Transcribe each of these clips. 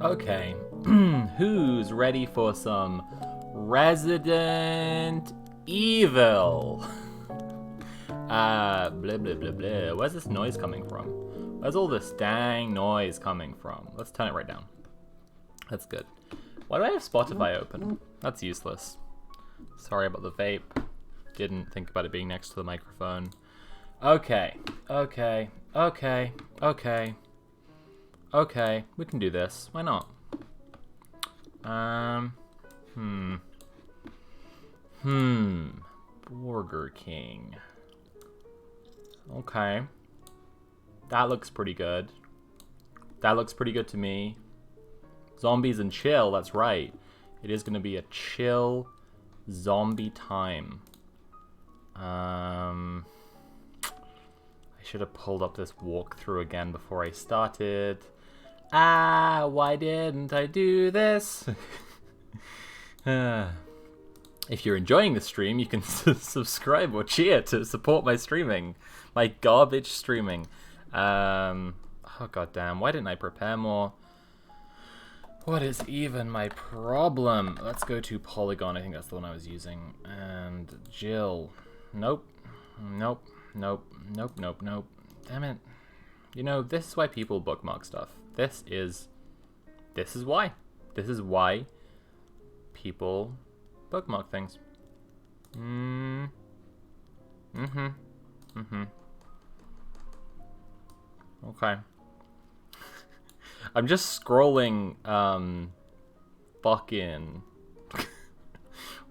Okay, who's ready for some Resident Evil? Blah blah blah blah. Where's this noise coming from? Where's all this dang noise coming from? Let's turn it right down. That's good. Why do I have Spotify open? That's useless. Sorry about the vape. Didn't think about it being next to the microphone. Okay, okay, okay, okay. Okay, we can do this. Why not? Burger King. Okay. That looks pretty good. That looks pretty good to me. Zombies and chill, that's right. It is going to be a chill zombie time. I should have pulled up this walkthrough again before I started. Why didn't I do this? If you're enjoying the stream, you can subscribe or cheer to support my streaming. My garbage streaming. Oh, goddamn. Why didn't I prepare more? What is even my problem? Let's go to Polygon. I think that's the one I was using. And Jill. Nope. Nope. Nope. Nope. Nope. Nope. Damn it. You know, this is why people bookmark stuff. This is why. This is why people bookmark things. Okay. I'm just scrolling fucking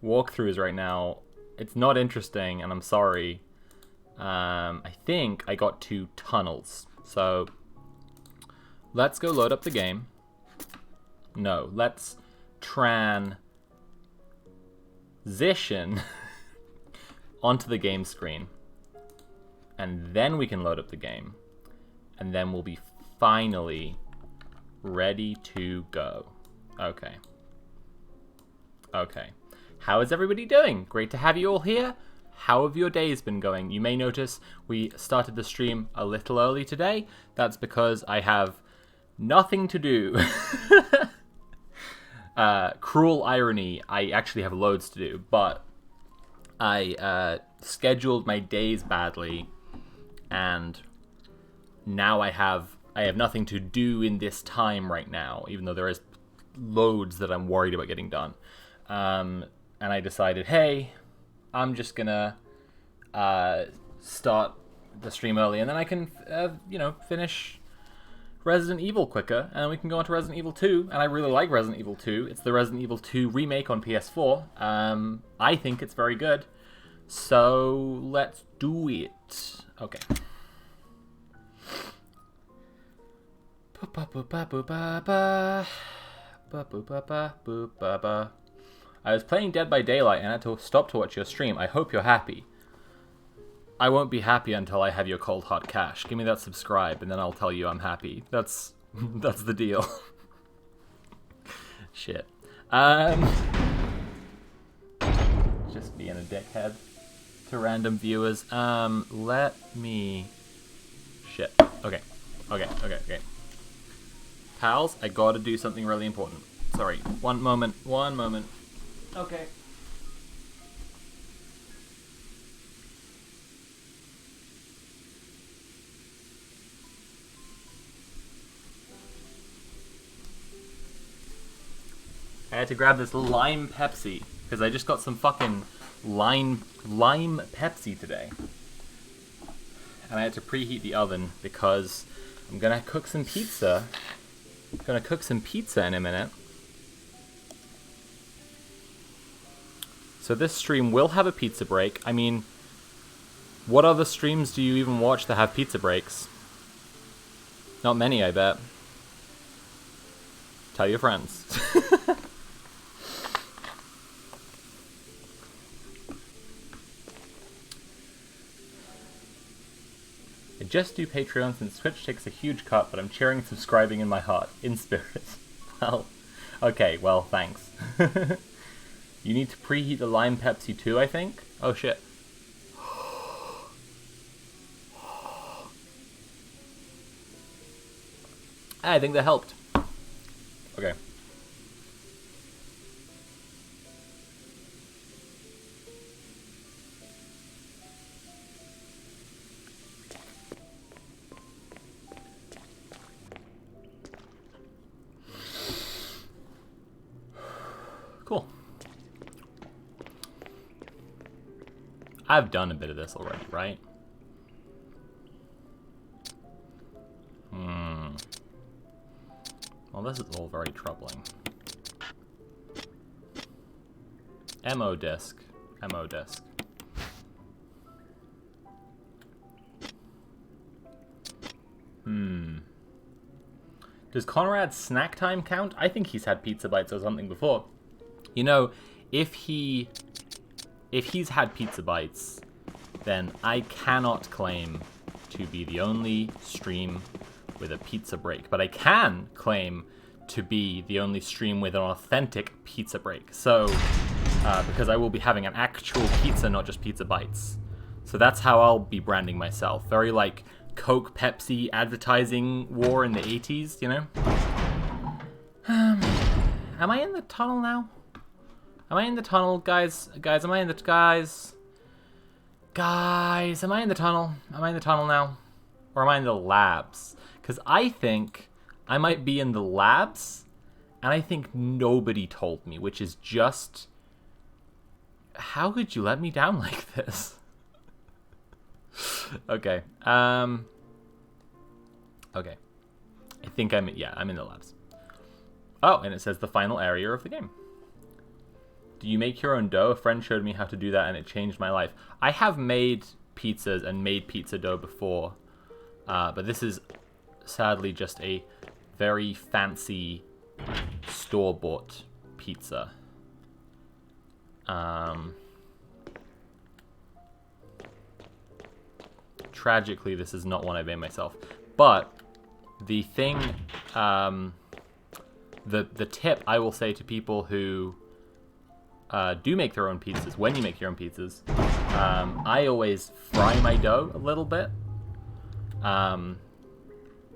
walkthroughs right now. It's not interesting, and I'm sorry. I think I got 2 tunnels. So let's go load up the game. No, let's transition onto the game screen. And then we can load up the game. And then we'll be finally ready to go. Okay. Okay. How is everybody doing? Great to have you all here. How have your days been going? You may notice we started the stream a little early today. That's because I have nothing to do. Cruel irony, I actually have loads to do, but I scheduled my days badly, and now I have nothing to do in this time right now, even though there is loads that I'm worried about getting done. And I decided, hey, I'm just gonna start the stream early, and then I can, finish Resident Evil quicker, and we can go on to Resident Evil 2, and I really like Resident Evil 2. It's the Resident Evil 2 remake on PS4. I think it's very good. So, let's do it. Okay. I was playing Dead by Daylight and had to stop to watch your stream. I hope you're happy. I won't be happy until I have your cold hard cash. Give me that subscribe and then I'll tell you I'm happy. That's the deal. Shit. Just being a dickhead to random viewers. Let me... Shit. Okay. Pals, I gotta do something really important. Sorry. One moment. Okay. I had to grab this lime Pepsi because I just got some fucking lime Pepsi today. And I had to preheat the oven because I'm gonna cook some pizza. I'm gonna cook some pizza in a minute. So this stream will have a pizza break. I mean, what other streams do you even watch that have pizza breaks? Not many, I bet. Tell your friends. I just do Patreon since Twitch takes a huge cut, but I'm cheering and subscribing in my heart, in spirit. Well, okay, well, thanks. You need to preheat the lime Pepsi too, I think? Oh shit. I think that helped. Okay. Cool. I've done a bit of this already, right? Well, this is all very troubling. MO disk. MO disk. Does Conrad's snack time count? I think he's had pizza bites or something before. You know, if he's had pizza bites, then I cannot claim to be the only stream with a pizza break. But I can claim to be the only stream with an authentic pizza break. So, because I will be having an actual pizza, not just pizza bites. So that's how I'll be branding myself. Very like Coke, Pepsi advertising war in the 80s, you know? Am I in the tunnel now? Am I in the tunnel, guys? Guys, am I in the... Guys, am I in the tunnel? Am I in the tunnel now? Or am I in the labs? Because I think I might be in the labs, and I think nobody told me, which is just... How could you let me down like this? Okay. Okay. I think I'm in the labs. Oh, and it says the final area of the game. Do you make your own dough? A friend showed me how to do that and it changed my life. I have made pizzas and made pizza dough before, but this is sadly just a very fancy store-bought pizza. Tragically, this is not one I made myself. But the thing, the tip I will say to people who do make their own pizzas, when you make your own pizzas, I always fry my dough a little bit.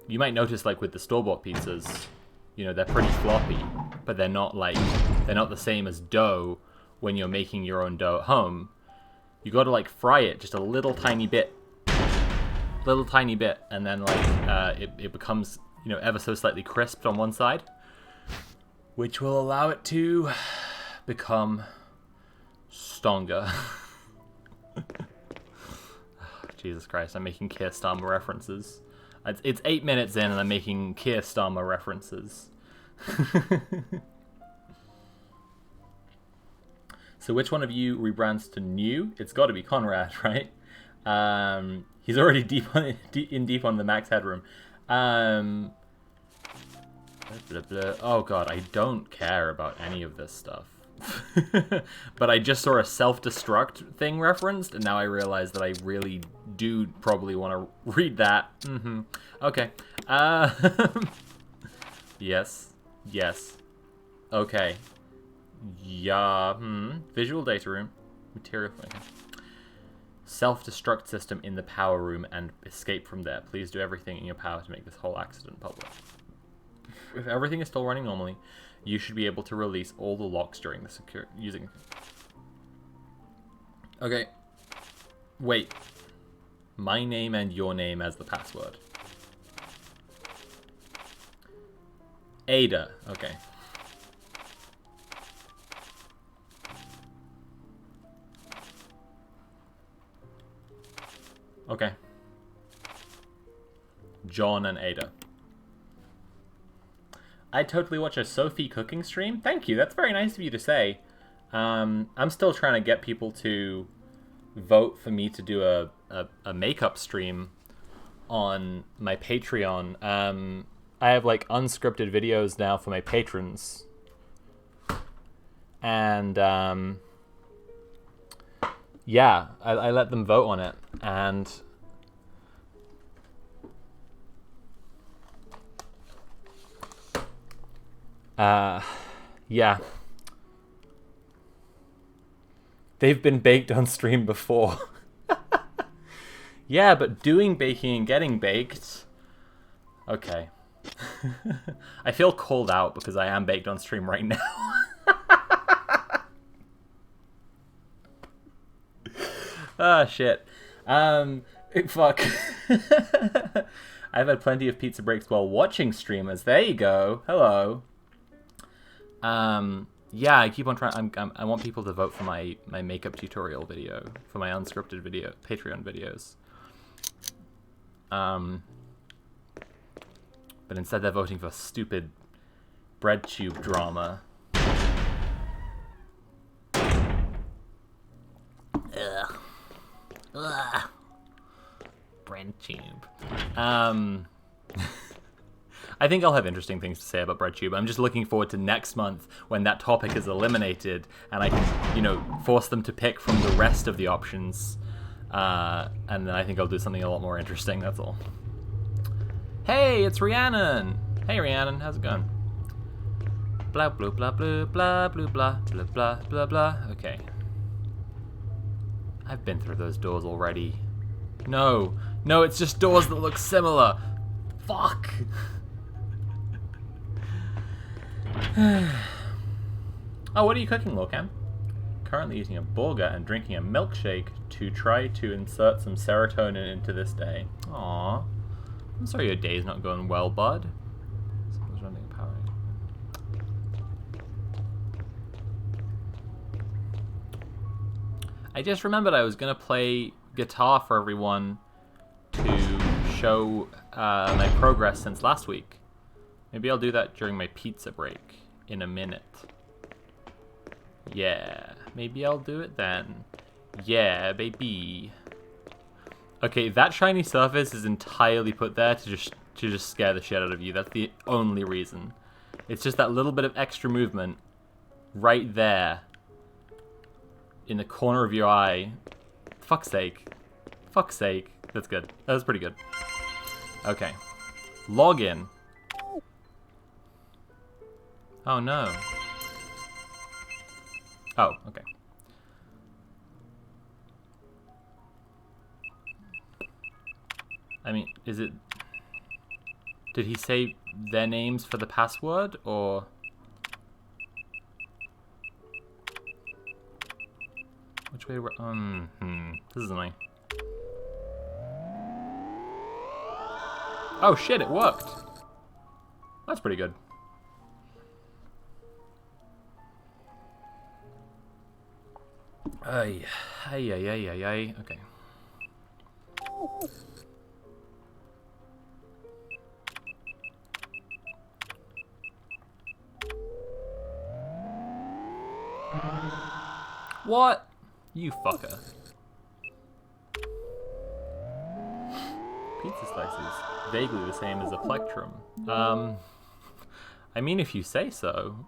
You might notice, like with the store-bought pizzas, you know, they're pretty floppy, but they're not the same as dough when you're making your own dough at home. You got to like fry it just a little tiny bit, and then like it becomes, you know, ever so slightly crisped on one side, which will allow it to become stronger. Jesus Christ, I'm making Keir Starmer references. It's 8 minutes in and I'm making Keir Starmer references. So which one of you rebrands to new? It's got to be Conrad, right? He's already deep on the max headroom. Blah, blah, blah. Oh god, I don't care about any of this stuff. But I just saw a self-destruct thing referenced, and now I realize that I really do probably want to read that. Okay. Yes. Okay. Yeah. Visual data room. Material. Okay. Self-destruct system in the power room and escape from there. Please do everything in your power to make this whole accident public. If everything is still running normally, you should be able to release all the locks during the using. Okay. Wait. My name and your name as the password. Ada. Okay. Okay. John and Ada. I'd totally watch a Sophie cooking stream. Thank you. That's very nice of you to say. I'm still trying to get people to vote for me to do a makeup stream on my Patreon. I have like unscripted videos now for my patrons. And yeah, I let them vote on it. And yeah. They've been baked on stream before. Yeah, but doing baking and getting baked. Okay. I feel called out because I am baked on stream right now. Ah, shit. Fuck. I've had plenty of pizza breaks while watching streamers. There you go. Hello. Yeah, I keep on trying. I want people to vote for my makeup tutorial video, for my unscripted video, Patreon videos. But instead they're voting for stupid bread tube drama. Ugh. Ugh. Bread tube. I think I'll have interesting things to say about BreadTube. I'm just looking forward to next month when that topic is eliminated and I can, you know, force them to pick from the rest of the options. And then I think I'll do something a lot more interesting, that's all. Hey, it's Rhiannon! Hey Rhiannon, how's it going? Blah, blah, blah, blah, blah, blah, blah, blah, blah, blah, blah. Okay. I've been through those doors already. No, it's just doors that look similar. Fuck! Oh, what are you cooking, Lorcan? Currently eating a burger and drinking a milkshake to try to insert some serotonin into this day. Aww. I'm sorry your day's not going well, bud. Someone's running power. I just remembered I was gonna play guitar for everyone to show my progress since last week. Maybe I'll do that during my pizza break in a minute. Yeah, maybe I'll do it then. Yeah, baby. Okay, that shiny surface is entirely put there to just scare the shit out of you. That's the only reason. It's just that little bit of extra movement right there in the corner of your eye. Fuck's sake. Fuck's sake. That's good. That was pretty good. Okay. Login. Oh no. Oh, okay. I mean, is it... Did he say their names for the password, or... Which way... This is annoying. Oh shit, it worked! That's pretty good. Ay. Okay. What? You fucker. Pizza slices. Vaguely the same as a plectrum. I mean, if you say so.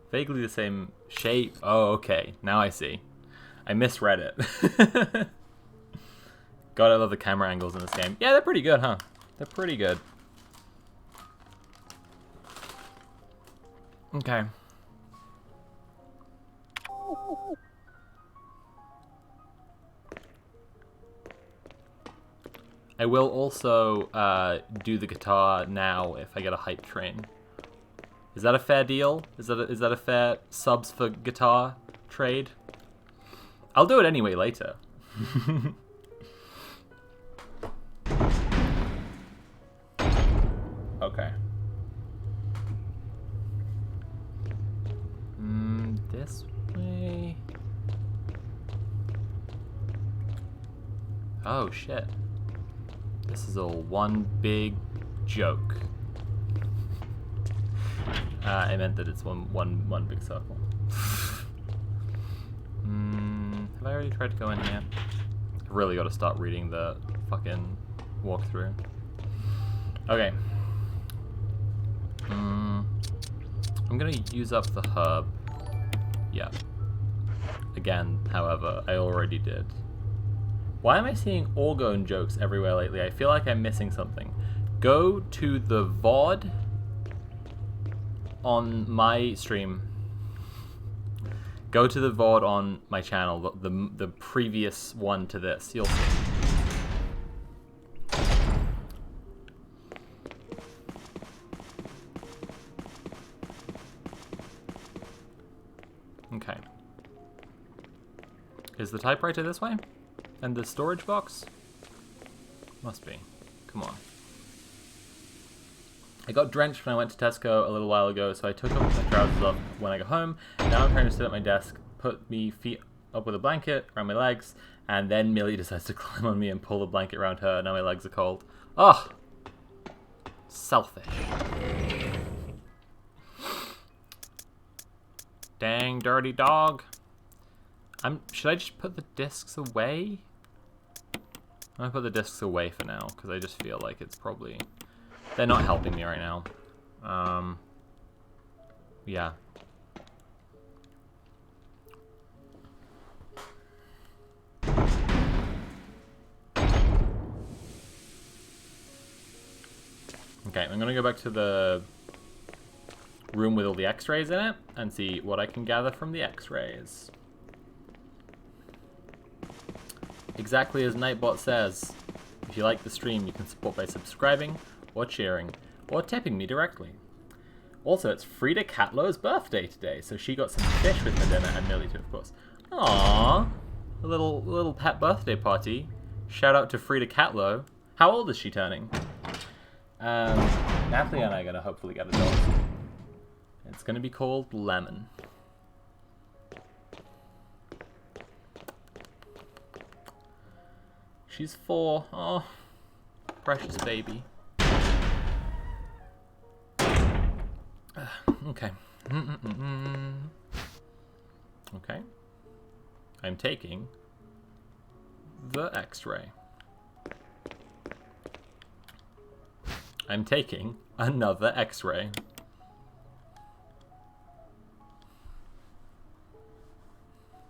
Vaguely the same shape. Oh, okay. Now I see. I misread it. God, I love the camera angles in this game. Yeah, they're pretty good, huh? They're pretty good. Okay. I will also do the guitar now if I get a hype train. Is that a fair deal? Is that a fair subs for guitar trade? I'll do it anyway later. Okay. This way. Oh shit. This is all one big joke. I meant that it's one big circle. Have I already tried to go in here? I've really got to start reading the fucking walkthrough. Okay. I'm gonna use up the herb. Yeah. Again, however, I already did. Why am I seeing Orgone jokes everywhere lately? I feel like I'm missing something. Go to the VOD on my stream. Go to the VOD on my channel, the previous one to this. You'll see. Is the typewriter this way? And the storage box? Must be. Come on. I got drenched when I went to Tesco a little while ago, so I took off my trousers off when I got home. Now I'm trying to sit at my desk, put me feet up with a blanket around my legs, and then Millie decides to climb on me and pull the blanket around her. Now my legs are cold. Oh! Selfish. Dang dirty dog. Should I just put the discs away? I'm gonna put the discs away for now, because I just feel like it's probably... They're not helping me right now. Yeah. Okay, I'm gonna go back to the room with all the x-rays in it and see what I can gather from the x-rays. Exactly as Nightbot says, if you like the stream, you can support by subscribing, or cheering, or tipping me directly. Also, it's Frida Katlow's birthday today, so she got some fish with her dinner, and Millie too, of course. Aww, a little pet birthday party. Shout out to Frida Katlow. How old is she turning? Natalie and I are gonna hopefully get a dog. It's gonna be called Lemon. She's 4. Oh, precious baby. Okay. Okay. I'm taking the X-ray. I'm taking another X-ray.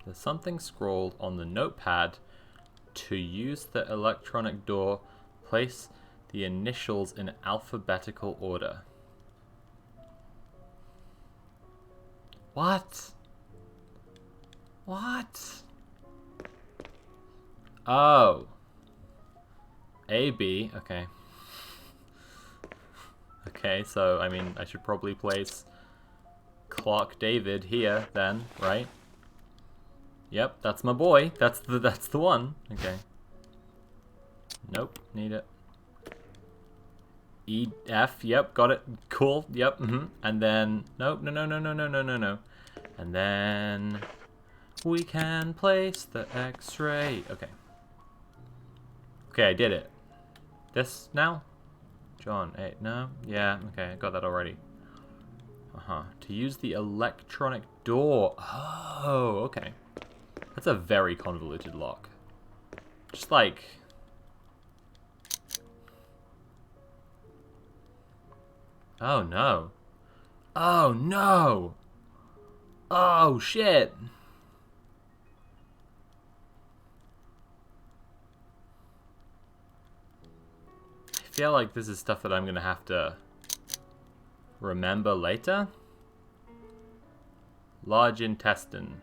There's something scrawled on the notepad. To use the electronic door, place the initials in alphabetical order. What? What? Oh. A, B, okay. Okay, so, I mean, I should probably place Clark David here, then, right? Yep, that's my boy. That's the one. Okay. Nope, need it. E, F, yep, got it. Cool, yep, And then, nope, no. And then, we can place the X-ray. Okay. Okay, I did it. This now? John 8, no? Yeah, okay, I got that already. To use the electronic door. Oh, okay. That's a very convoluted lock. Just like... Oh no. Oh no! Oh shit! I feel like this is stuff that I'm gonna have to remember later. Large intestine.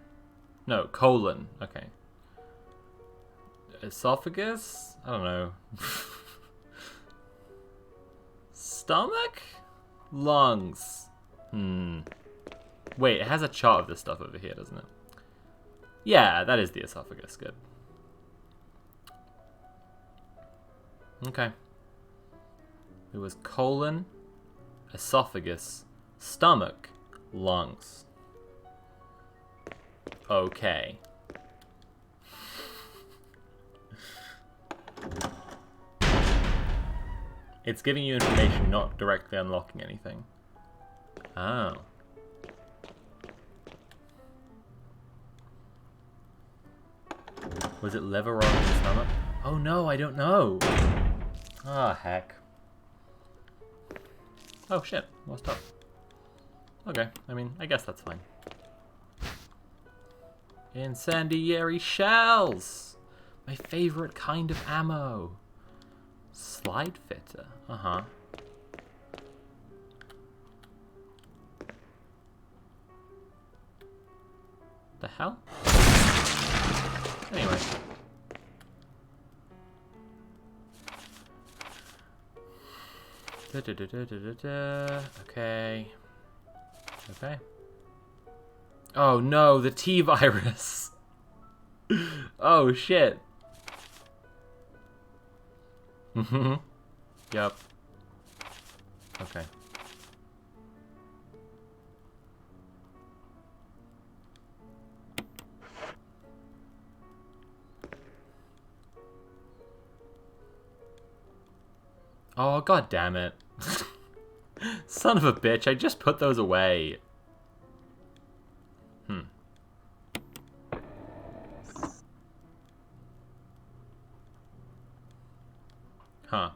No, colon. Okay. Esophagus? I don't know. Stomach? Lungs. Wait, it has a chart of this stuff over here, doesn't it? Yeah, that is the esophagus. Good. Okay. It was colon, esophagus, stomach, lungs. Okay. It's giving you information, not directly unlocking anything. Oh. Was it liver or the stomach? Oh no, I don't know. Ah, heck. Oh shit, more stuff. Okay, I mean, I guess that's fine. Incendiary shells! My favorite kind of ammo. Slide fitter. The hell? Anyway. Okay. Okay. Oh no, the T-virus! Oh, shit. Mm-hmm. Yep. Okay. Oh, god damn it. Son of a bitch, I just put those away. Huh.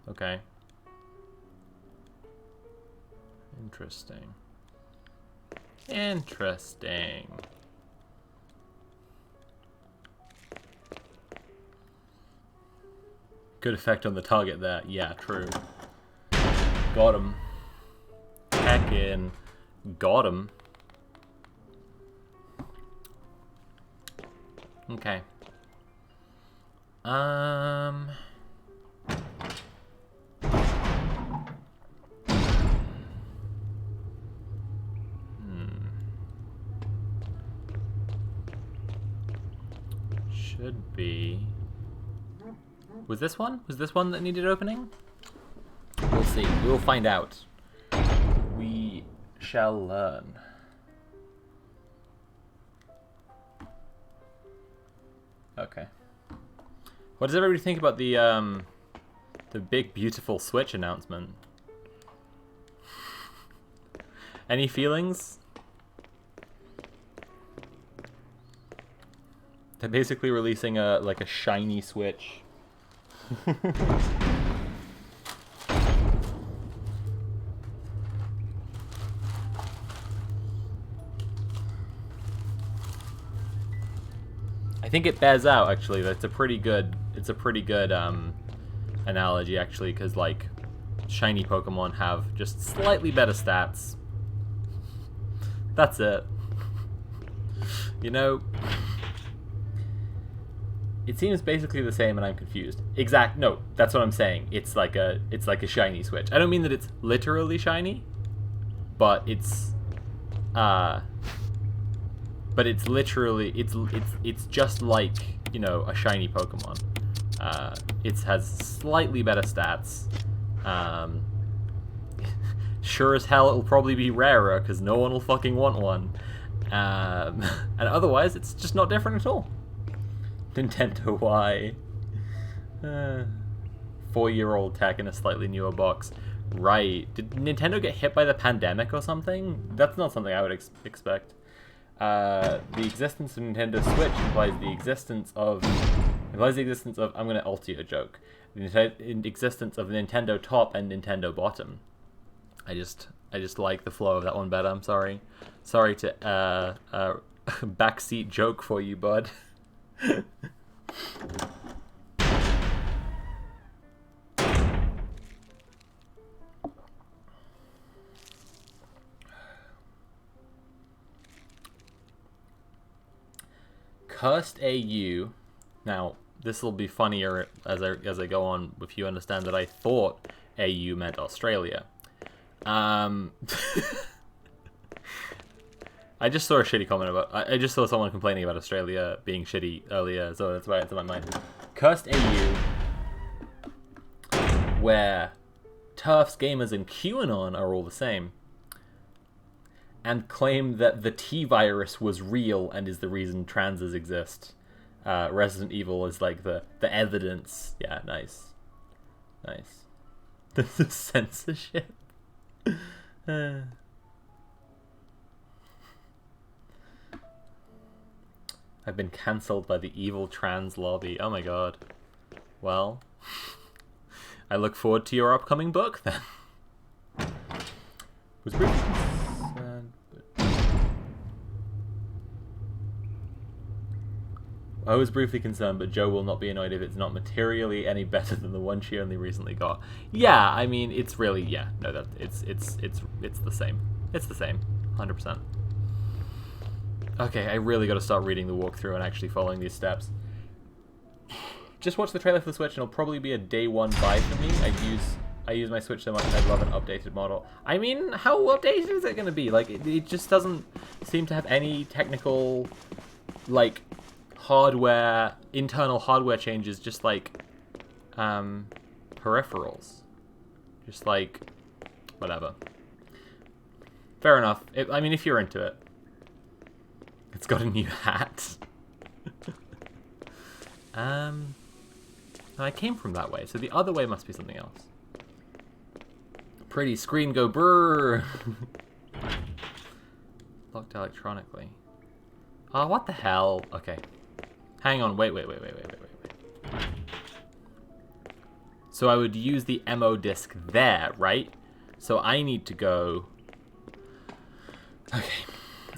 Okay. Interesting. Interesting. Good effect on the target there. Yeah, true. Got him. Heckin'. Got him. Okay. Should be. Was this one? Was this one that needed opening? We'll see. We'll find out. We shall learn. Okay. What does everybody think about the big beautiful Switch announcement? Any feelings? They're basically releasing a shiny Switch. I think it bears out actually. That's a pretty good. It's a pretty good analogy actually, because like shiny Pokemon have just slightly better stats. That's it. You know. It seems basically the same, and I'm confused. No, that's what I'm saying. It's like a shiny Switch. I don't mean that it's literally shiny, but it's literally it's just like, you know, a shiny Pokemon. It has slightly better stats. Sure as hell it'll probably be rarer because no one will fucking want one. And otherwise, it's just not different at all. Nintendo, why? 4-year-old tech in a slightly newer box. Right. Did Nintendo get hit by the pandemic or something? That's not something I would expect. The existence of Nintendo Switch implies the existence of... I'm going to alter your joke. The existence of Nintendo Top and Nintendo Bottom. I just like the flow of that one better. I'm sorry. Sorry to backseat joke for you, bud. Cursed AU. Now, this will be funnier as I go on if you understand that I thought AU meant Australia. I just saw a shitty comment about... I just saw someone complaining about Australia being shitty earlier, so that's why it's in my mind. Cursed AU, where TERFs, gamers, and QAnon are all the same, and claim that the T-virus was real and is the reason transes exist. Resident Evil is like the evidence. Yeah, nice. Nice. This is censorship. I've been cancelled by the evil trans lobby. Oh my god. Well, I look forward to your upcoming book then. Was briefly concerned, I was briefly concerned, but Joe will not be annoyed if it's not materially any better than the one she only recently got. Yeah, I mean, it's really, yeah, no, that it's the same. It's the same, 100%. Okay, I really got to start reading the walkthrough and actually following these steps. Just watch the trailer for the Switch, and it'll probably be a day one buy for me. I use my Switch so much, and I'd love an updated model. I mean, how updated is it going to be? Like, it just doesn't seem to have any technical like internal hardware changes, just like peripherals, just like whatever. Fair enough. I mean, if you're into it. It's got a new hat. I came from that way, so the other way must be something else. Pretty screen go brrr. Locked electronically. Oh, what the hell? Okay. Hang on, wait. So I would use the MO disc there, right? So I need to go... Okay.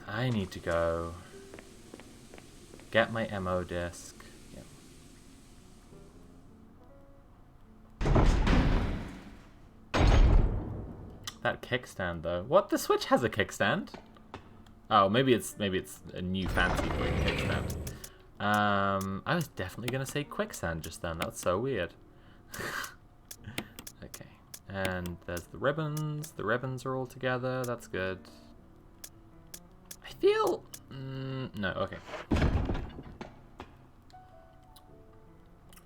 I need to go... Get my MO disc. That kickstand though. What? The Switch has a kickstand? Oh, maybe it's a new fancy kickstand. I was definitely gonna say quicksand just then. That's so weird. Okay, and there's the ribbons. The ribbons are all together. That's good. I feel no. Okay.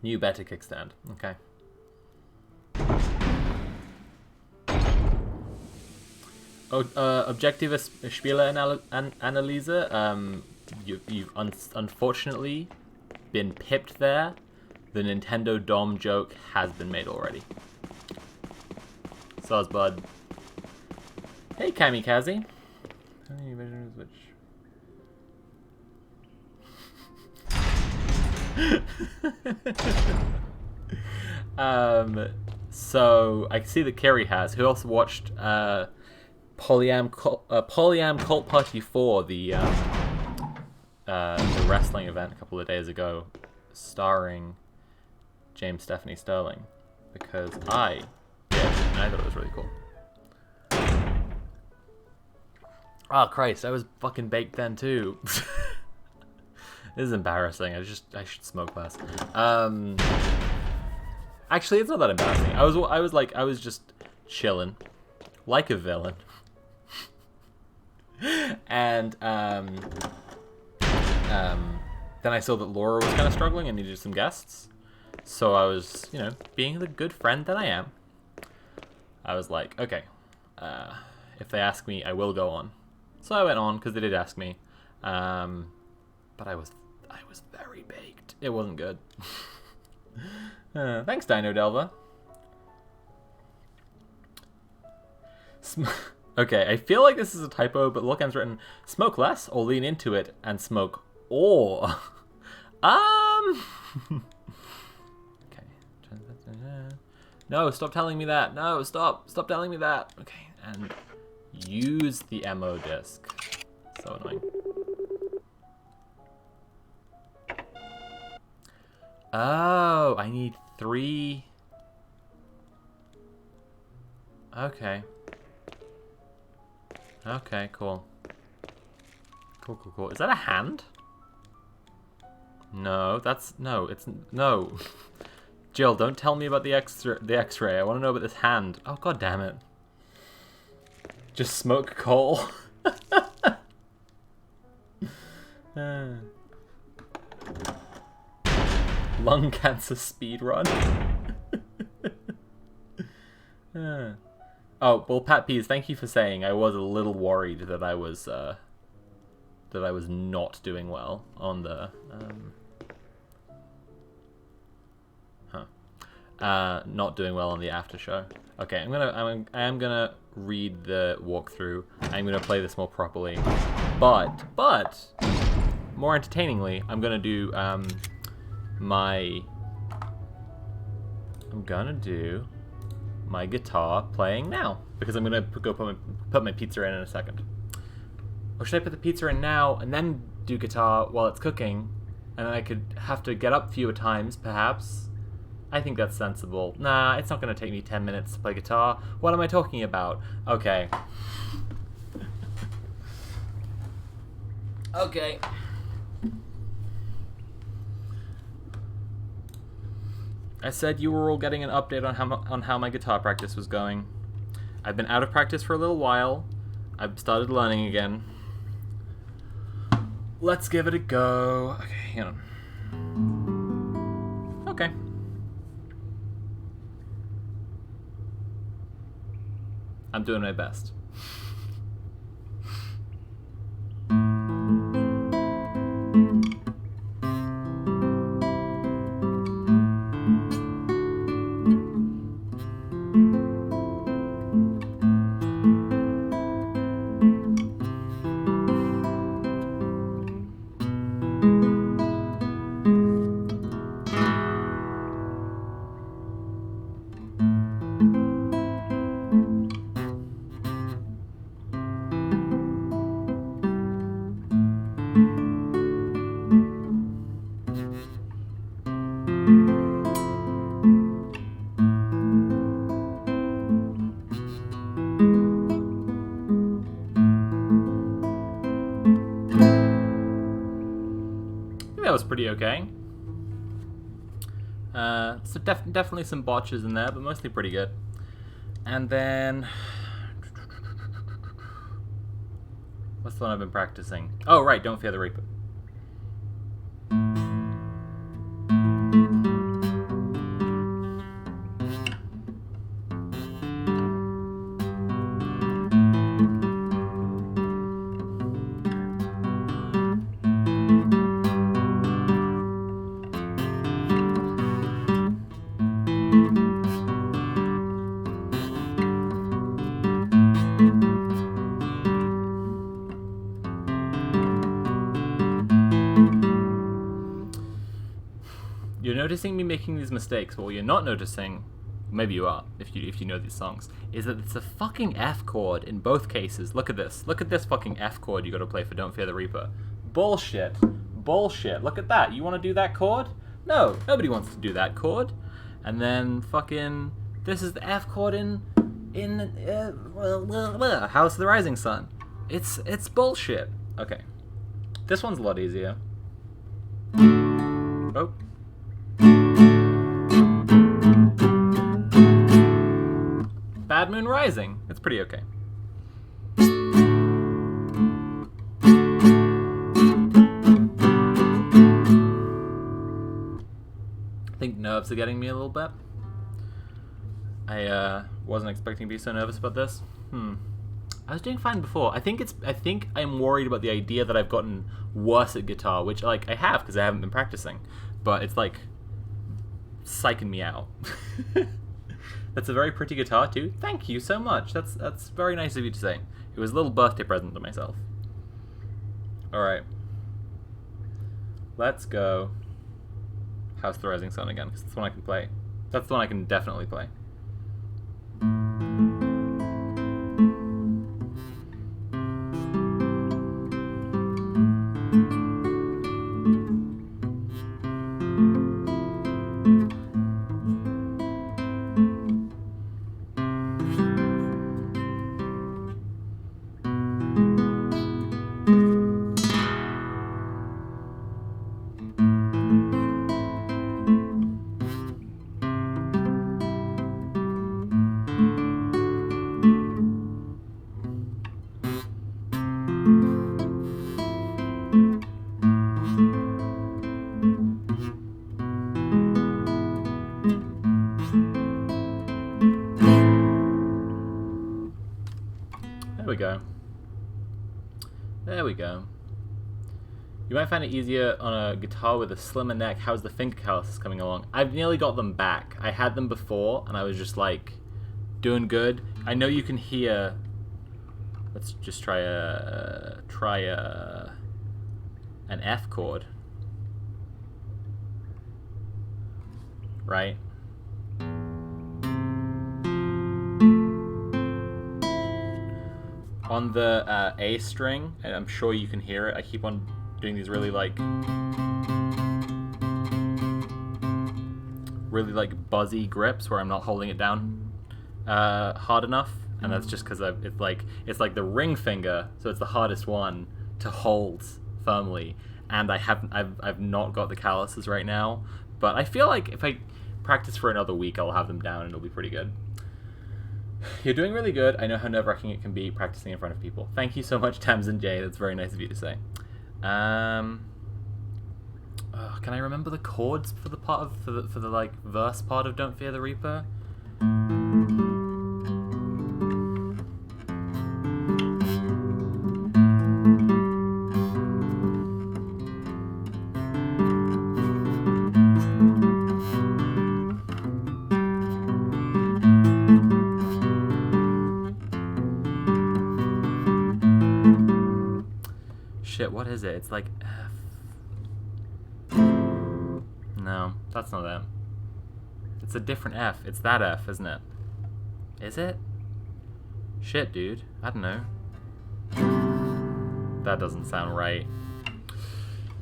New better kickstand. Okay. Objective Spieleanalyse, you've unfortunately been pipped there. The Nintendo Dom joke has been made already. Soz bud. Hey Kamikaze. So I see that Kerry has, who also watched Polyam Cult Party 4, the wrestling event a couple of days ago, starring James Stephanie Sterling, because I did, and I thought it was really cool. Oh Christ, I was fucking baked then too. This is embarrassing. I should smoke less. Actually, it's not that embarrassing. I was just chilling, like a villain. And then I saw that Laura was kind of struggling and needed some guests. So I was, being the good friend that I am, I was like, okay, if they ask me, I will go on. So I went on because they did ask me, but I was very baked. It wasn't good. Thanks, Dino Delva. Okay, I feel like this is a typo, but look, I've written smoke less or lean into it and smoke or. Okay. No, stop telling me that. No, stop telling me that. Okay, and use the MO disc. So annoying. Oh, I need 3. Okay. Okay, cool. Cool. Is that a hand? No, no. Jill, don't tell me about the X-ray. I want to know about this hand. Oh, god damn it. Just smoke coal. Lung cancer speedrun. Oh, well, Pat Pease, thank you for saying. I was a little worried that I was not doing well on the not doing well on the after show. Okay, I am gonna read the walkthrough. I'm gonna play this more properly, but more entertainingly, I'm gonna do my guitar playing now, because I'm gonna go put my pizza in a second. Or should I put the pizza in now and then do guitar while it's cooking, and then I could have to get up fewer times, perhaps? I think that's sensible. Nah, it's not gonna take me 10 minutes to play guitar. What am I talking about? Okay. Okay. I said you were all getting an update on how my guitar practice was going. I've been out of practice for a little while. I've started learning again. Let's give it a go. Okay, hang on. Okay. I'm doing my best. That was pretty okay. So definitely some botches in there, but mostly pretty good. And then... what's the one I've been practicing? Oh, right, Don't Fear the Reaper. You're noticing me making these mistakes, but what you're not noticing, maybe you are, if you know these songs, is that it's a fucking F chord in both cases. Look at this. Look at this fucking F chord you gotta play for Don't Fear the Reaper. Bullshit. Bullshit. Look at that. You wanna do that chord? No, nobody wants to do that chord. And then fucking, this is the F chord in House of the Rising Sun. It's bullshit. Okay. This one's a lot easier. Oh. Bad Moon Rising. It's pretty okay. I think nerves are getting me a little bit. I wasn't expecting to be so nervous about this. I was doing fine before. I think I'm worried about the idea that I've gotten worse at guitar, which like I have because I haven't been practicing. But it's like psyching me out. That's a very pretty guitar too. Thank you so much. That's very nice of you to say. It was a little birthday present to myself. Alright. Let's go House of the Rising Sun again, because that's the one I can play. That's the one I can definitely play. There we go. You might find it easier on a guitar with a slimmer neck. How's the finger calluses coming along? I've nearly got them back. I had them before, and I was just like, doing good. I know you can hear... Let's just try an F chord. Right? On the A string, and I'm sure you can hear it, I keep on doing these really buzzy grips where I'm not holding it down hard enough, and that's just because it's like the ring finger, so it's the hardest one to hold firmly, and I've not got the calluses right now, but I feel like if I practice for another week, I'll have them down and it'll be pretty good. You're doing really good. I know how nerve-wracking it can be practicing in front of people. Thank you so much, Tamsin J. That's very nice of you to say. Can I remember the chords for the part of for the like verse part of "Don't Fear the Reaper"? Shit, what is it? It's like F. No, that's not it. It's a different F. It's that F, isn't it? Is it? Shit, dude. I don't know. That doesn't sound right.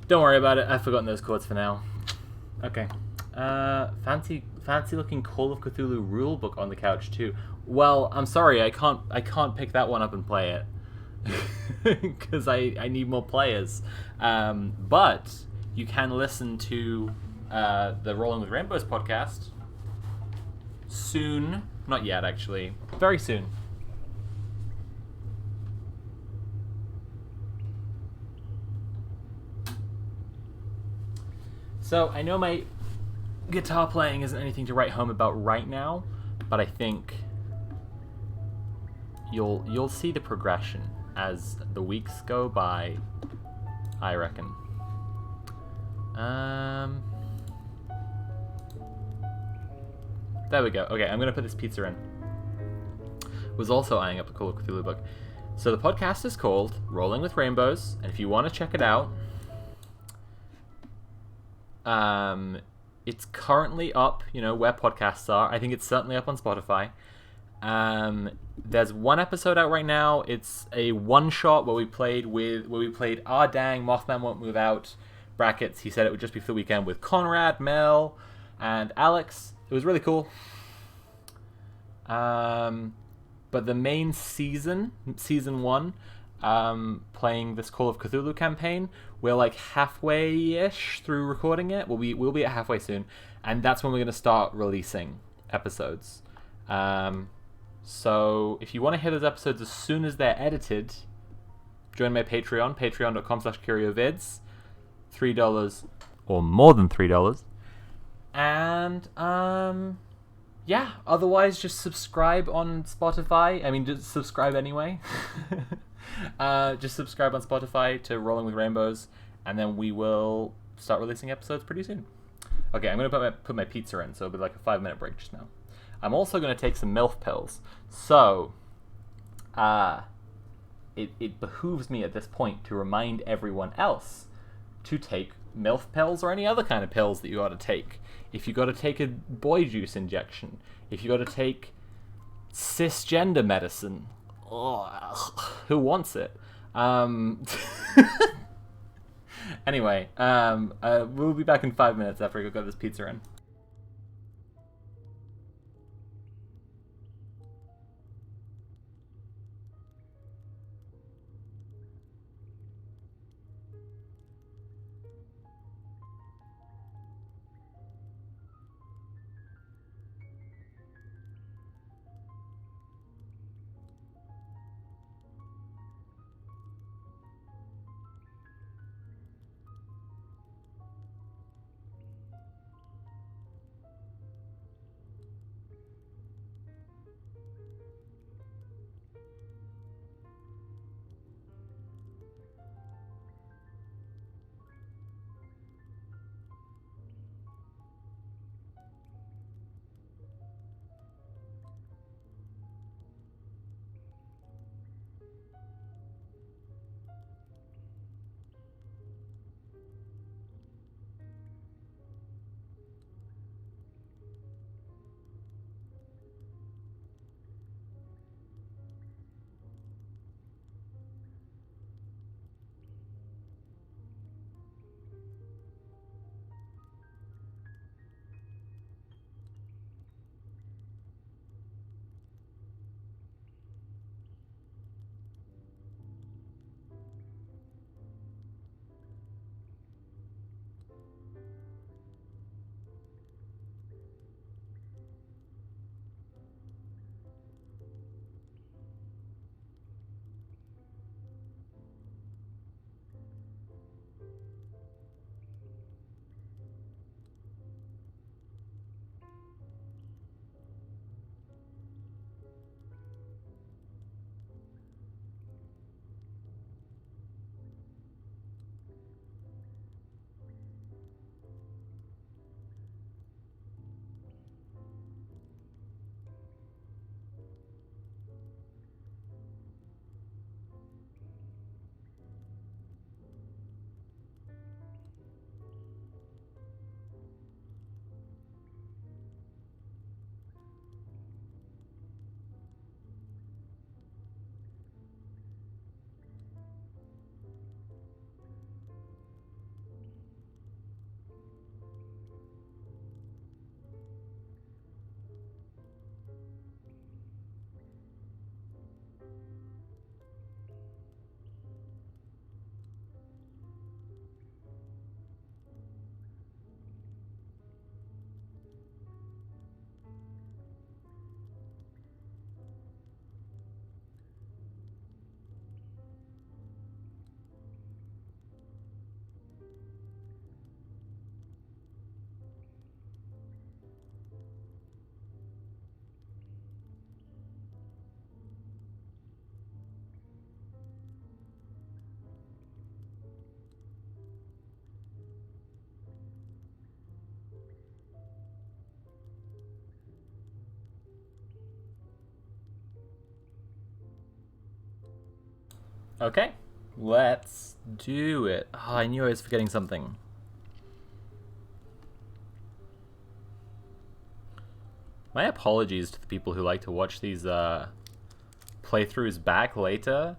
Don't worry about it. I've forgotten those chords for now. Okay. Fancy looking Call of Cthulhu rulebook on the couch too. Well, I'm sorry, I can't pick that one up and play it. Because I need more players. But you can listen to the Rolling with Rainbows podcast soon. Not yet, actually. Very soon. So I know my guitar playing isn't anything to write home about right now, but I think you'll see the progression as the weeks go by, I reckon. There we go. Okay, I'm gonna put this pizza in. Was also eyeing up a Call of Cthulhu book. So the podcast is called Rolling with Rainbows, and if you want to check it out, it's currently up, where podcasts are. I think it's certainly up on Spotify. There's one episode out right now. It's a one-shot where we played Ah Dang, Mothman Won't Move Out, brackets, he said it would just be for the weekend, with Conrad, Mel, and Alex. It was really cool. But the main season 1, playing this Call of Cthulhu campaign, we're like halfway-ish through recording it. We'll be at halfway soon, and that's when we're going to start releasing episodes. So if you want to hear those episodes as soon as they're edited, join my Patreon, patreon.com/CurioVids, $3 or more than $3. And yeah, otherwise just subscribe on Spotify. I mean, just subscribe anyway. Just subscribe on Spotify to Rolling with Rainbows, and then we will start releasing episodes pretty soon. Okay, I'm going to put my pizza in, so it'll be like a 5-minute break just now. I'm also going to take some MILF pills. So, it behooves me at this point to remind everyone else to take MILF pills or any other kind of pills that you ought to take. If you got to take a boy juice injection, if you got to take cisgender medicine, who wants it? Anyway, we'll be back in 5 minutes after I go get this pizza in. Okay, let's do it. Oh, I knew I was forgetting something. My apologies to the people who like to watch these playthroughs back later.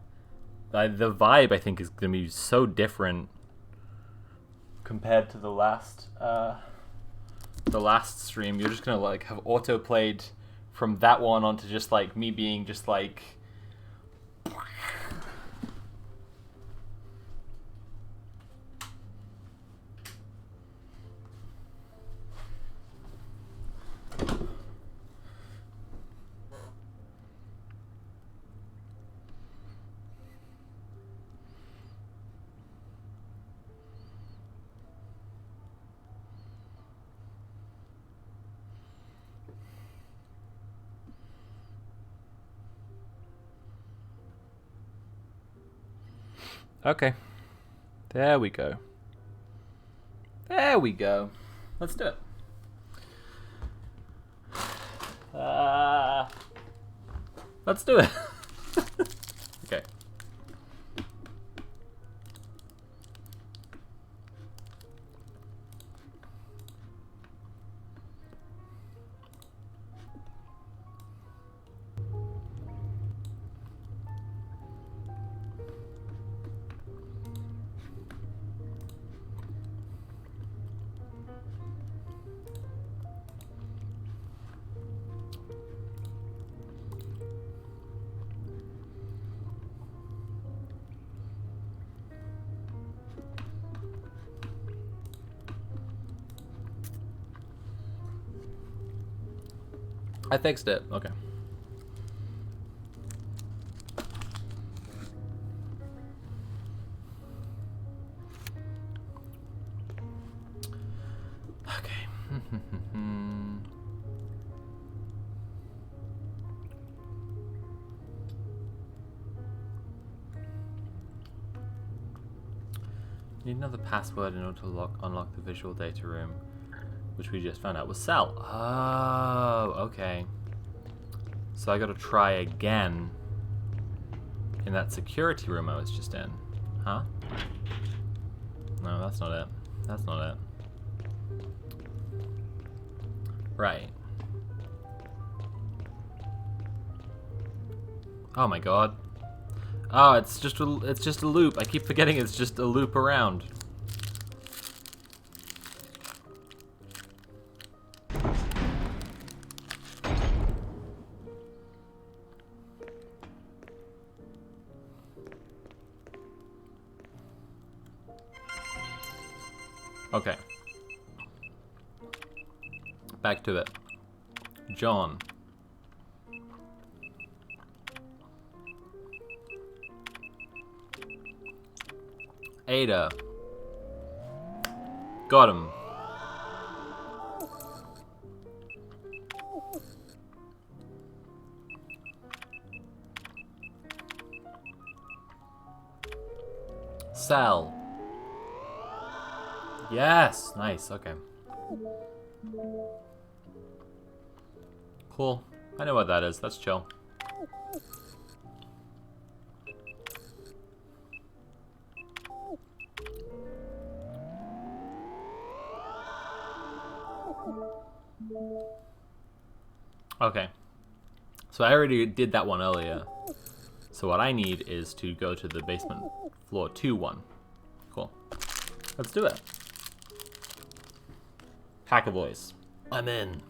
The vibe, I think, is going to be so different compared to the last stream. You're just going to like have auto played from that one onto just like me being just like. Okay. There we go. There we go. Let's do it. Let's do it. Okay. I fixed it. Okay. Okay. Need another password in order to unlock the visual data room, which we just found out was Cell. Oh, okay. So I gotta try again in that security room I was just in. Huh? No, that's not it. That's not it. Right. Oh my god. Oh, it's just a loop. I keep forgetting it's just a loop around. Okay. Back to it. John. Ada. Got him. Sal. Yes, nice, okay. Cool. I know what that is. That's chill. Okay. So I already did that one earlier. So what I need is to go to the basement floor 2 one. Cool. Let's do it. Hacker voice. I'm in.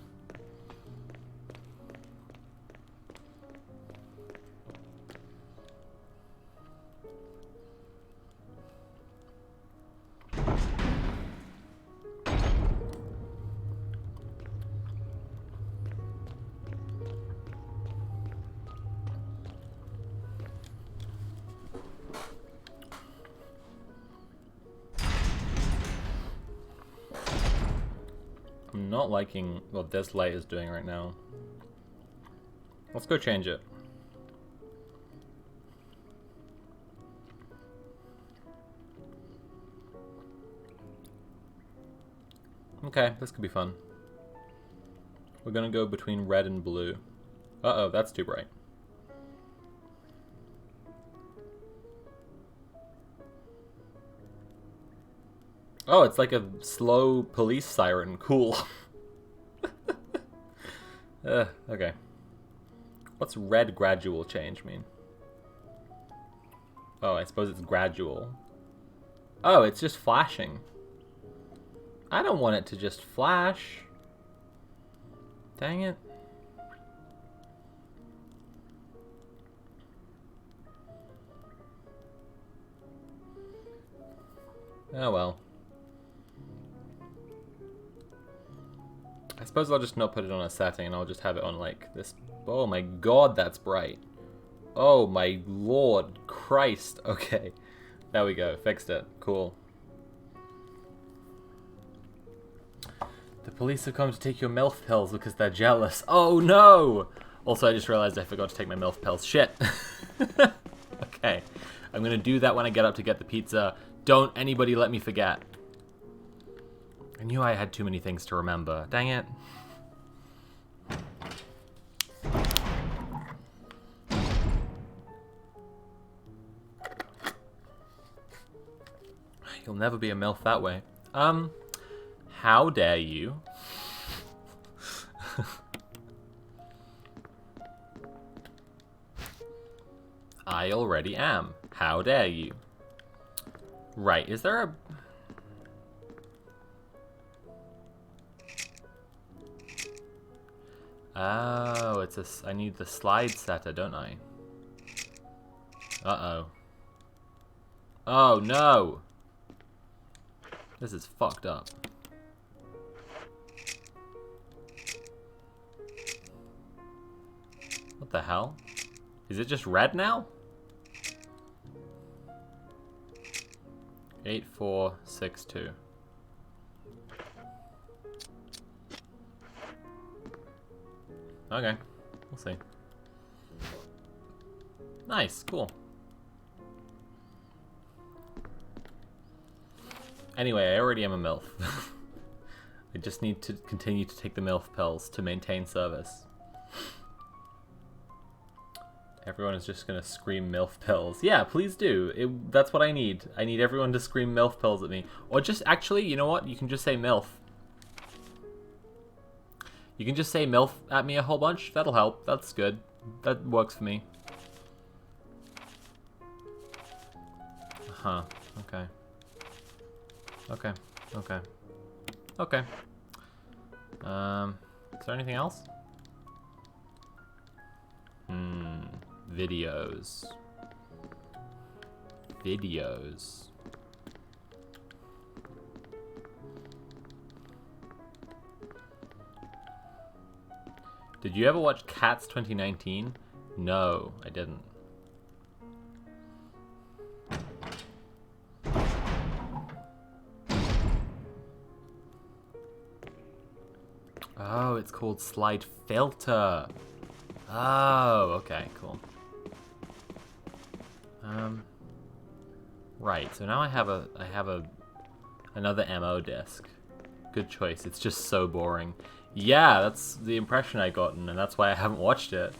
I'm not liking what this light is doing right now. Let's go change it. Okay, this could be fun. We're gonna go between red and blue. Uh-oh, that's too bright. Oh, it's like a slow police siren. Cool. Okay. What's red gradual change mean? Oh, I suppose it's gradual. Oh, it's just flashing. I don't want it to just flash. Dang it. Oh well. I suppose I'll just not put it on a setting and I'll just have it on like this. Oh my god, that's bright. Oh my lord Christ. Okay. There we go. Fixed it. Cool. The police have come to take your MILF pills because they're jealous. Oh no! Also, I just realized I forgot to take my MILF pills. Shit. Okay. I'm gonna do that when I get up to get the pizza. Don't anybody let me forget. I knew I had too many things to remember. Dang it. You'll never be a MILF that way. How dare you? I already am. How dare you? Right, is there a... Oh, it's a... I need the slide setter, don't I? Uh-oh. Oh, no! This is fucked up. What the hell? Is it just red now? 8462. Okay, we'll see. Nice, cool. Anyway, I already am a MILF. I just need to continue to take the MILF pills to maintain service. Everyone is just gonna scream MILF pills. Yeah, please do. That's what I need. I need everyone to scream MILF pills at me. Or just, actually, you know what? You can just say MILF. You can just say MILF at me a whole bunch. That'll help. That's good. That works for me. Huh. Okay. Okay. Okay. Okay. Is there anything else? Videos. Videos. Did you ever watch Cats 2019? No, I didn't. Oh, it's called Slide Filter. Oh, okay, cool. Right, so now I have another MO disc. Good choice. It's just so boring. Yeah, that's the impression I gotten, and that's why I haven't watched it.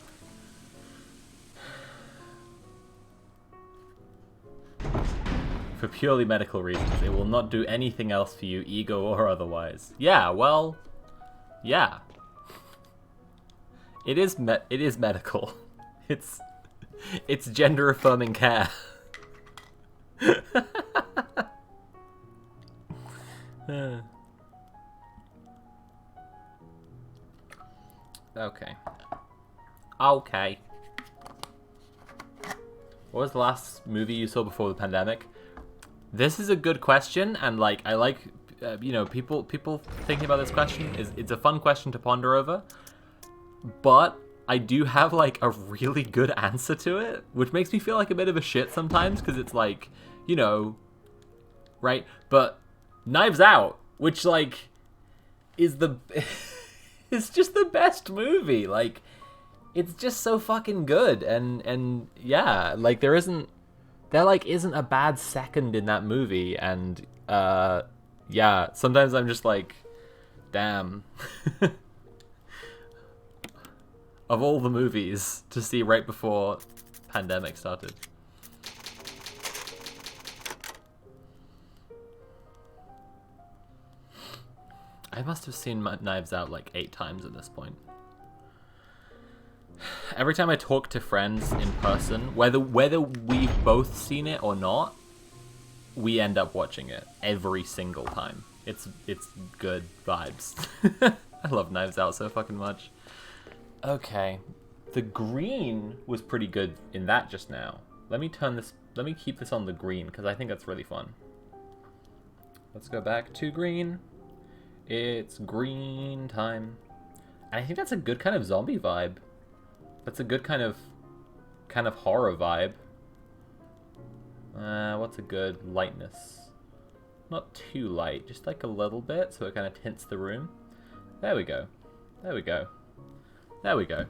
For purely medical reasons. It will not do anything else for you, ego or otherwise. Yeah, well, yeah. It is medical. It's gender affirming care. Okay. Okay. What was the last movie you saw before the pandemic? This is a good question, and like I like, you know, people thinking about this question. It's a fun question to ponder over. But I do have like a really good answer to it, which makes me feel like a bit of a shit sometimes, because it's like, you know, right? But Knives Out, which like is it's just the best movie. Like, it's just so fucking good, and yeah, like there isn't a bad second in that movie, and yeah, sometimes I'm just like, damn. Of all the movies to see right before pandemic started. I I must have seen Knives Out like 8 times at this point. Every time I talk to friends in person, whether we've both seen it or not, we end up watching it every single time. It's good vibes. I love Knives Out so fucking much. Okay. The green was pretty good in that just now. Let me keep this on the green, because I think that's really fun. Let's go back to green. It's green time. And I think that's a good kind of zombie vibe. That's a good kind of horror vibe. What's a good lightness? Not too light, just like a little bit, so it kind of tints the room. There we go. There we go. There we go.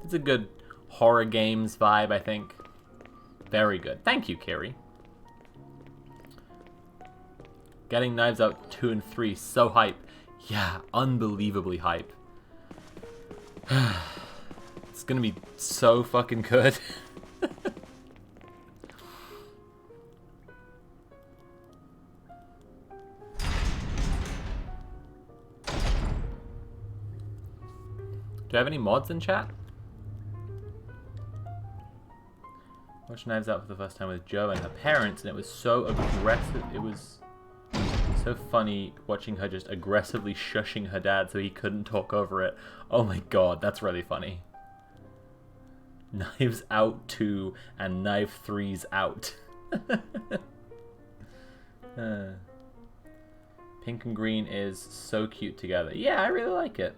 It's a good horror games vibe, I think. Very good. Thank you, Kiri. Getting Knives Out 2 and 3, so hype. Yeah, unbelievably hype. It's gonna be so fucking good. Do I have any mods in chat? Watched Knives Out for the first time with Joe and her parents, and it was so aggressive. It was so funny watching her just aggressively shushing her dad so he couldn't talk over it. Oh my god, that's really funny. Knives Out 2 and Knife 3's out. Pink and green is so cute together. Yeah, I really like it.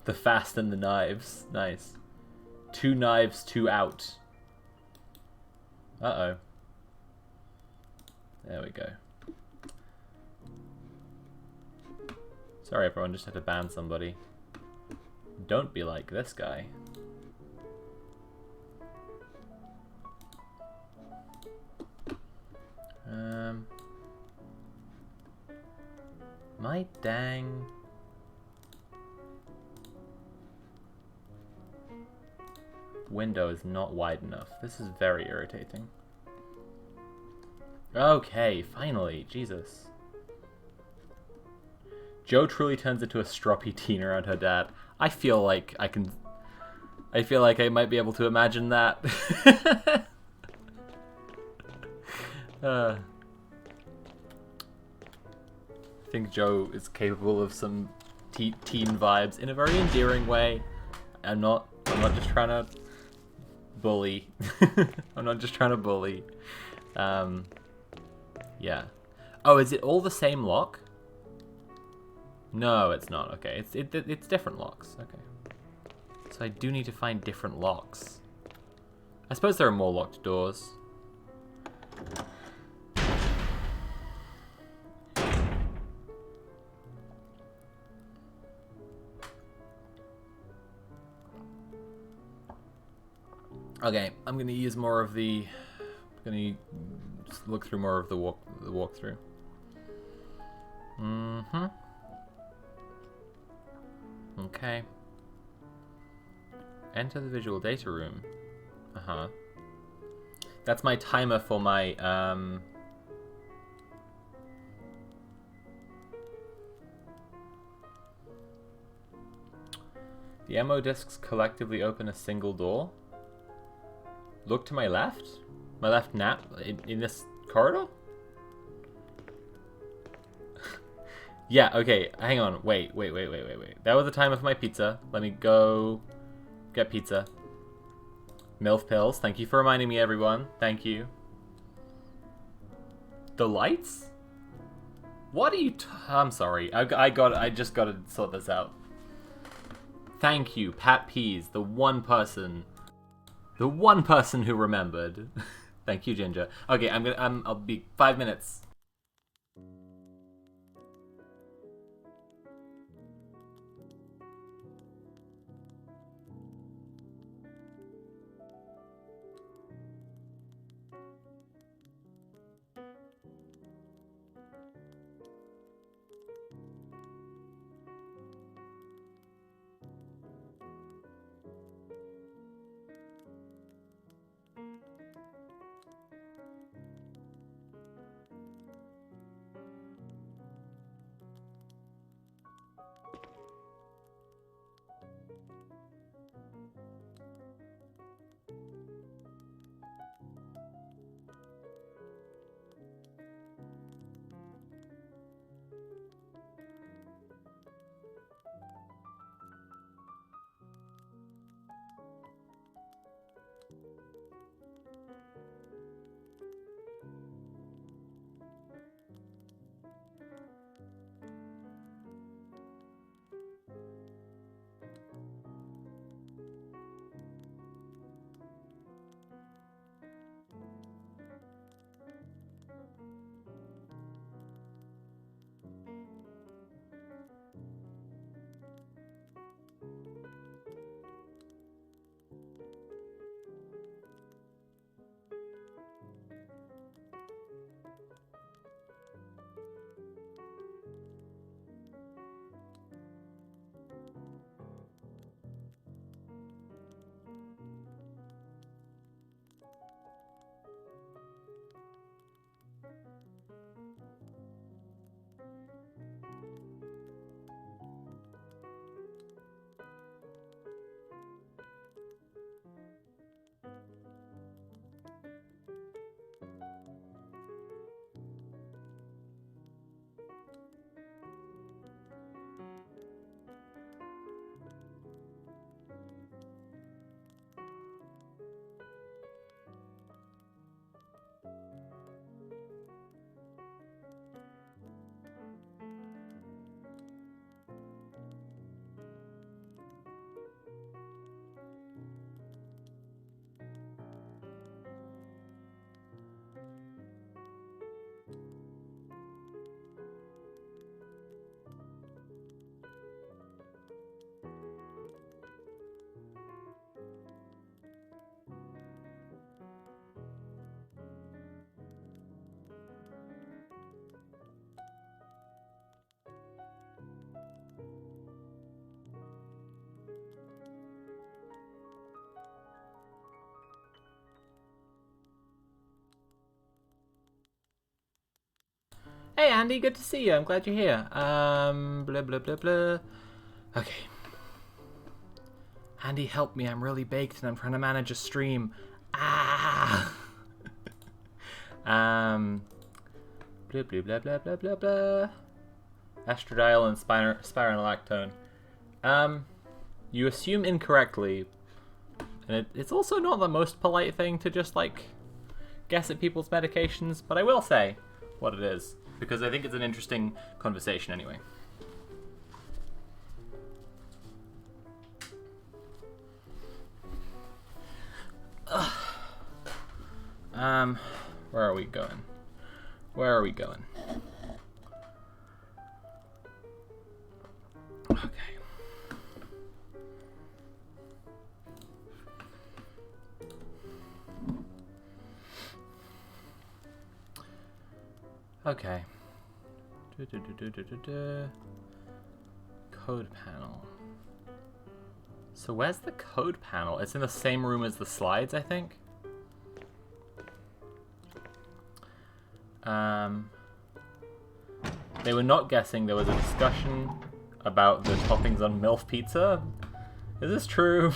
The Fast and the Knives. Nice. 2 knives, 2 out. Uh-oh. There we go. Sorry everyone, just had to ban somebody. Don't be like this guy. My dang... window is not wide enough. This is very irritating. Okay, finally. Jesus. Joe truly turns into a stroppy teen around her dad. I feel like I can... I feel like I might be able to imagine that. I think Joe is capable of some teen vibes in a very endearing way. I'm not just trying to bully. I'm not just trying to bully. Yeah. Oh, is it all the same lock? No, it's not. Okay, it's different locks. Okay. So I do need to find different locks. I suppose there are more locked doors. Okay, I'm gonna use more of the. I'm gonna look through more of the walkthrough. Mm-hmm. Okay. Enter the visual data room. Uh-huh. That's my timer for my The ammo discs collectively open a single door. Look to my left? My left nap? In this corridor? Yeah, okay, hang on. Wait. That was the timer for my pizza. Let me go get pizza. MILF pills. Thank you for reminding me, everyone. Thank you. The lights? What are you I'm sorry. I just gotta sort this out. Thank you, Pat Peas, the one person who remembered. Thank you, Ginger. Okay, I'll be 5 minutes. Hey Andy, good to see you. I'm glad you're here. Blah blah blah blah. Okay. Andy, help me. I'm really baked and I'm trying to manage a stream. Ah. Blah blah blah blah blah blah blah. Estradiol and spironolactone. You assume incorrectly, and it's also not the most polite thing to just like guess at people's medications, but I will say what it is because I think it's an interesting conversation anyway. Where are we going? Where are we going? Okay. Okay. Code panel. So where's the code panel? It's in the same room as the slides, I think. They were not guessing there was a discussion about the toppings on MILF pizza. Is this true?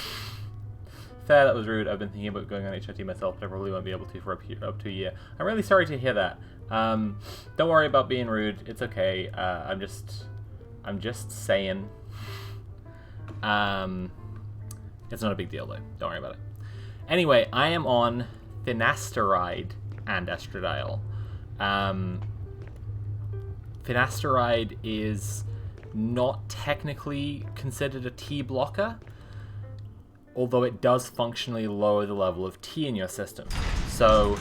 Fair, that was rude. I've been thinking about going on HRT myself, but I probably won't be able to for up to a year. I'm really sorry to hear that. Don't worry about being rude. It's okay. I'm just saying. It's not a big deal though. Don't worry about it. Anyway, I am on finasteride and estradiol. Finasteride is not technically considered a T blocker, although it does functionally lower the level of T in your system. So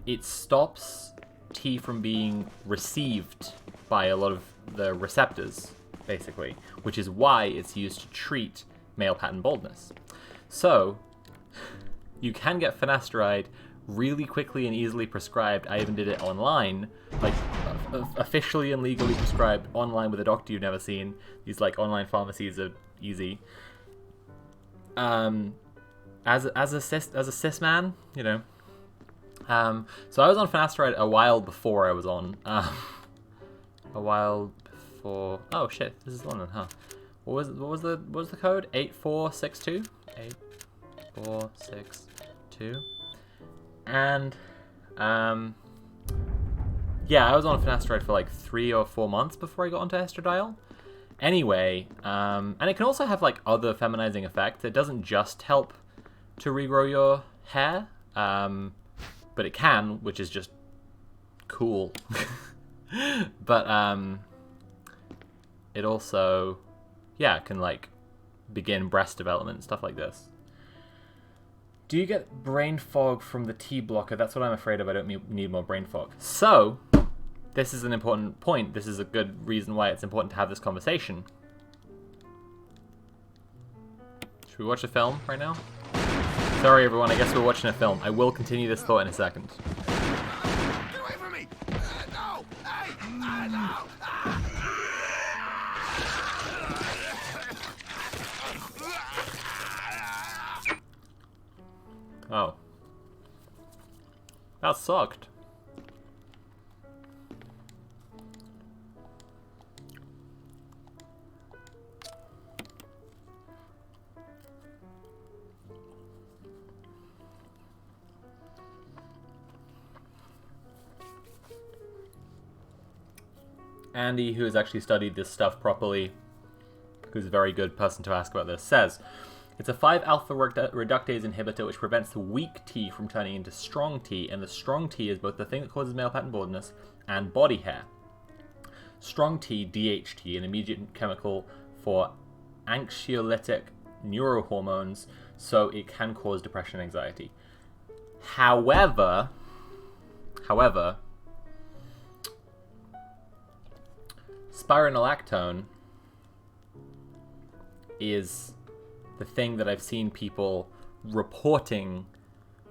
it stops T from being received by a lot of the receptors, basically, which is why it's used to treat male pattern baldness. So you can get finasteride really quickly and easily prescribed. I even did it online, like officially and legally prescribed online with a doctor you've never seen. These like online pharmacies are easy. As a cis man, you know. So I was on finasteride a while before I was on. A while before. Oh shit! This is London, huh? What was the code? 8462. 8462. And yeah, I was on finasteride for like 3 or 4 months before I got onto estradiol. Anyway, and it can also have like other feminizing effects. It doesn't just help to regrow your hair, but it can, which is just cool. But it also, yeah, can like begin breast development, stuff like this. Do you get brain fog from the T blocker? That's what I'm afraid of. I don't need more brain fog. So, this is an important point. This is a good reason why it's important to have this conversation. Should we watch a film right now? Sorry, everyone. I guess we're watching a film. I will continue this thought in a second. Get away from me! No! Hey! No! Oh. That sucked. Andy, who has actually studied this stuff properly, who's a very good person to ask about this, says, it's a 5-alpha reductase inhibitor which prevents the weak T from turning into strong T, and the strong T is both the thing that causes male pattern baldness and body hair. Strong T, DHT, an immediate chemical for anxiolytic neurohormones, so it can cause depression and anxiety. However, spironolactone is the thing that I've seen people reporting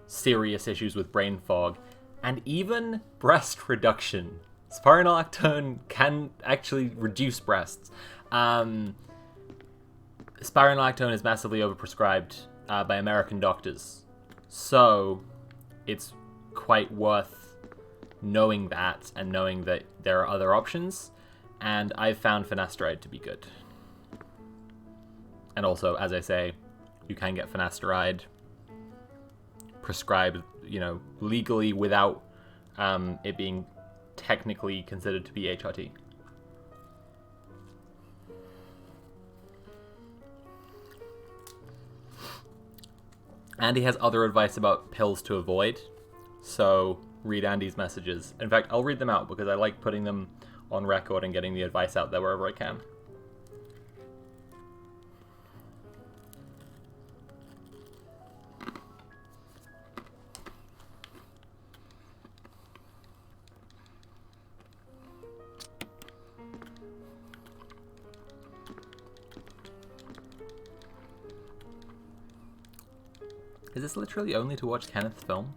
serious issues with brain fog and even breast reduction. Spironolactone can actually reduce breasts. Spironolactone is massively overprescribed by American doctors, so it's quite worth knowing that and knowing that there are other options, and I've found finasteride to be good. And also, as I say, you can get finasteride prescribed, legally without it being technically considered to be HRT. Andy has other advice about pills to avoid, so read Andy's messages. In fact, I'll read them out because I like putting them on record and getting the advice out there wherever I can. Is this literally only to watch Kenneth's film?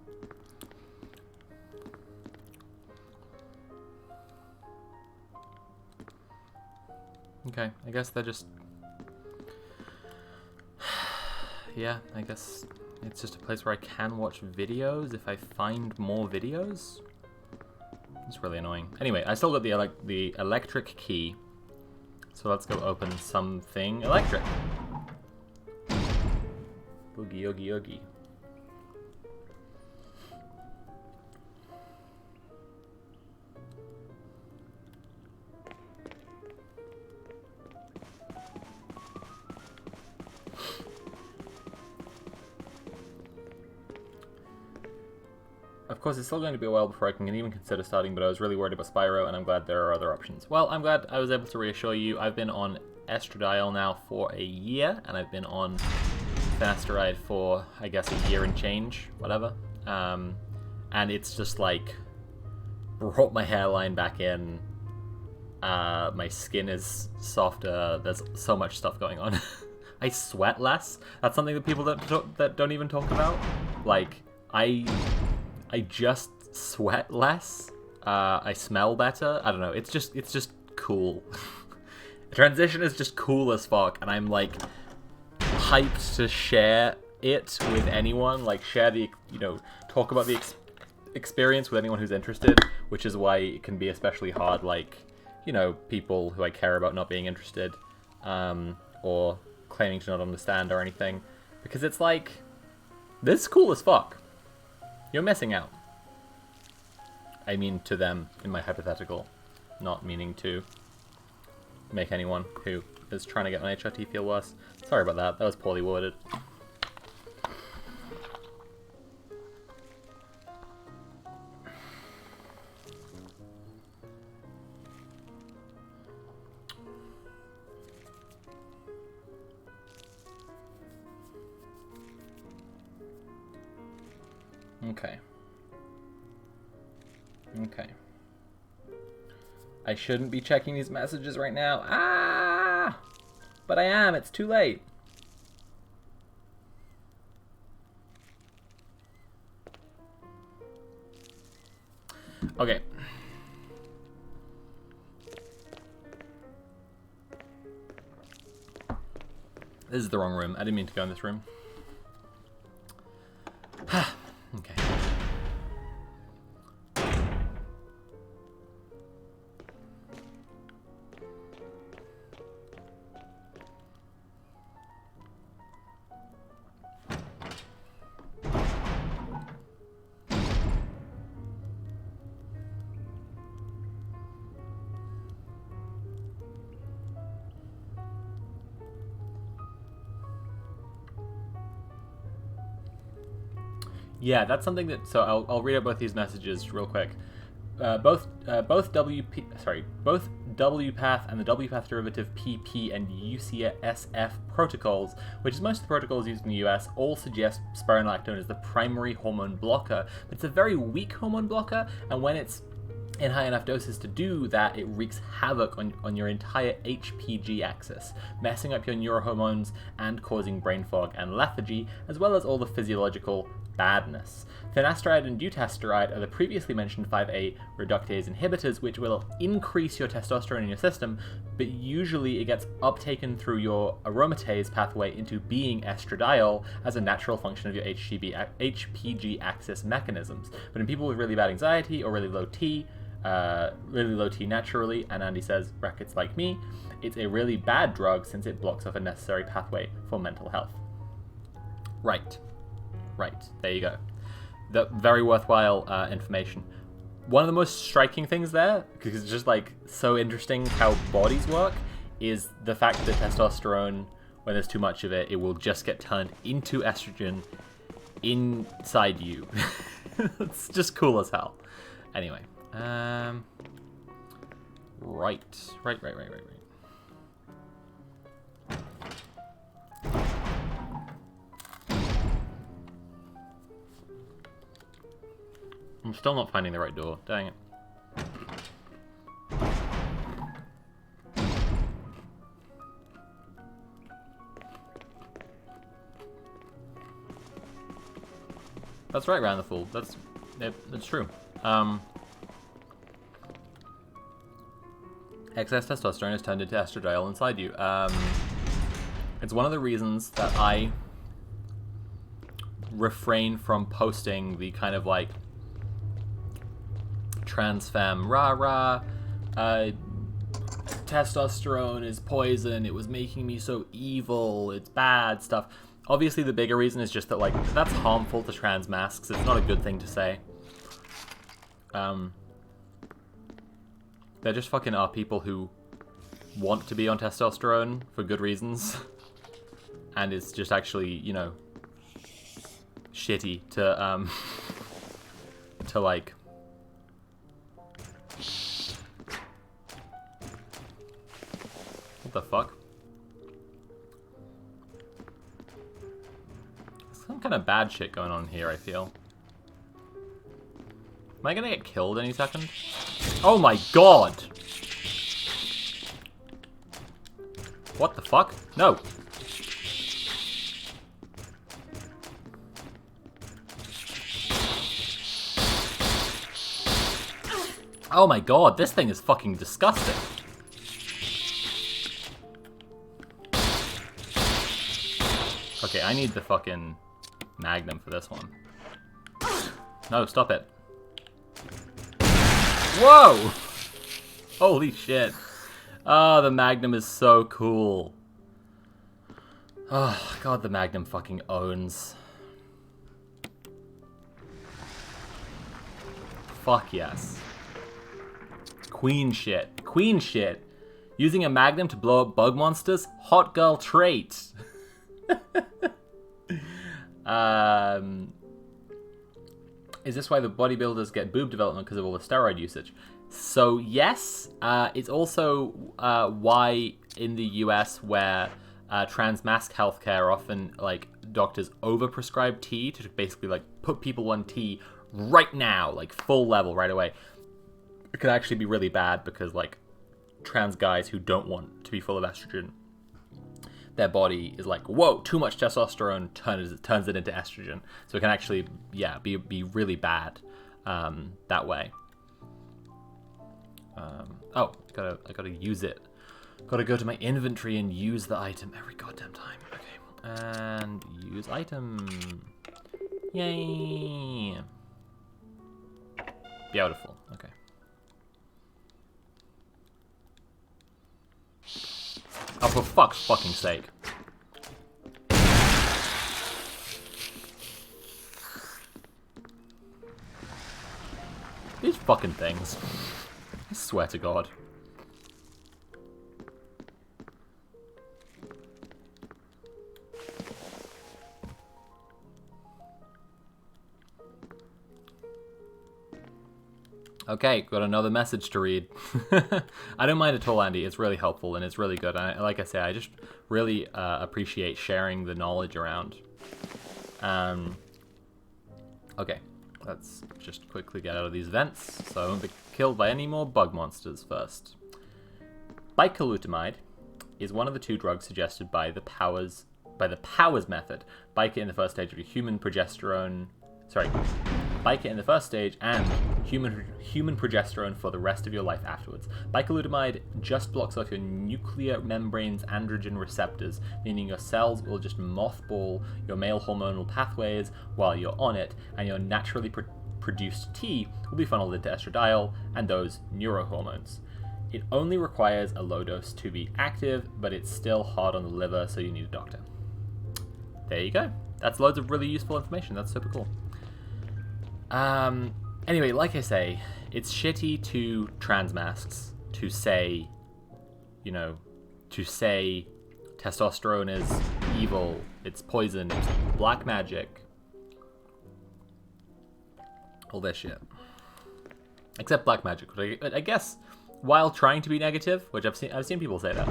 Okay, I guess they're just... yeah, I guess it's just a place where I can watch videos if I find more videos. It's really annoying. Anyway, I still got the electric key. So let's go open something electric. Boogie, oogie, oogie. Of course, it's still going to be a while before I can even consider starting, but I was really worried about Spyro, and I'm glad there are other options. Well, I'm glad I was able to reassure you. I've been on estradiol now for a year, and I've been on finasteride for, I guess, a year and change, whatever. And it's just, like, brought my hairline back in. My skin is softer. There's so much stuff going on. I sweat less. That's something that people that don't even talk about. Like, I just sweat less. I smell better. I don't know. It's just cool. Transition is just cool as fuck, and I'm like hyped to share it with anyone. Like share the talk about the experience with anyone who's interested, which is why it can be especially hard. Like people who I care about not being interested, or claiming to not understand or anything, because it's like this is cool as fuck. You're missing out. I mean to them in my hypothetical, not meaning to make anyone who is trying to get an HRT feel worse. Sorry about that. That was poorly worded. Okay. Okay. I shouldn't be checking these messages right now. Ah! But I am. It's too late. Okay. This is the wrong room. I didn't mean to go in this room. Okay. Yeah, that's something that. So I'll read out both these messages real quick. Both WPath and the WPath derivative PP and UCSF protocols, which is most of the protocols used in the US, all suggest spironolactone is the primary hormone blocker. But it's a very weak hormone blocker, and when it's In high enough doses to do that, it wreaks havoc on your entire HPG axis, messing up your neurohormones and causing brain fog and lethargy, as well as all the physiological badness. Finasteride and dutasteride are the previously mentioned 5A reductase inhibitors, which will increase your testosterone in your system, but usually it gets uptaken through your aromatase pathway into being estradiol as a natural function of your HPG axis mechanisms. But in people with really bad anxiety or really low T naturally, and Andy says, brackets like me, it's a really bad drug since it blocks off a necessary pathway for mental health. Right, there you go. The very worthwhile information. One of the most striking things there, because it's just like so interesting how bodies work, is the fact that testosterone, when there's too much of it, it will just get turned into estrogen inside you. It's just cool as hell. Anyway, right. I'm still not finding the right door. Dang it. That's right, Randerful. That's true. Excess testosterone is turned into estradiol inside you. It's one of the reasons that I refrain from posting the kind of like trans femme rah-rah, testosterone is poison, it was making me so evil, it's bad stuff. Obviously the bigger reason is just that like that's harmful to trans masks. It's not a good thing to say. There just fucking are people who want to be on testosterone for good reasons, and it's just actually, you know, shitty to to like what the fuck? Some kind of bad shit going on here, I feel. Am I gonna get killed any second? Oh my god! What the fuck? No! Oh my god, this thing is fucking disgusting. Okay, I need the fucking Magnum for this one. No, stop it. Whoa! Holy shit. Oh, the Magnum is so cool. Oh, god, the Magnum fucking owns. Fuck yes. Queen shit. Queen shit. Using a Magnum to blow up bug monsters? Hot girl trait. Is this why the bodybuilders get boob development because of all the steroid usage? So yes, it's also why in the US where trans mask healthcare often like doctors overprescribe tea to basically like put people on tea right now, like full level right away. It can actually be really bad because like trans guys who don't want to be full of estrogen, their body is like, whoa, too much testosterone turns it into estrogen. So it can actually, yeah, be really bad that way. Oh, I gotta use it. Gotta go to my inventory and use the item every goddamn time. Okay, and use item. Yay! Beautiful. Okay. Oh, for fuck's fucking sake. These fucking things. I swear to God. Okay, got another message to read. I don't mind at all, Andy. It's really helpful and it's really good. And like I say, I just really appreciate sharing the knowledge around. Okay, Let's just quickly get out of these vents so I won't be killed by any more bug monsters first. Bicalutamide is one of the 2 drugs suggested by the Powers method. Bica in the first stage of your human progesterone. Sorry, Bica in the first stage and human progesterone for the rest of your life afterwards. Bicalutamide just blocks off your nuclear membrane's androgen receptors, meaning your cells will just mothball your male hormonal pathways while you're on it, and your naturally produced T will be funneled into estradiol and those neurohormones. It only requires a low dose to be active, but it's still hard on the liver, so you need a doctor. There you go. That's loads of really useful information. That's super cool. Anyway, like I say, it's shitty to trans masks to say, you know, to say testosterone is evil, it's poison, it's black magic. All this shit. Except black magic, but I guess while trying to be negative, which I've seen people say that,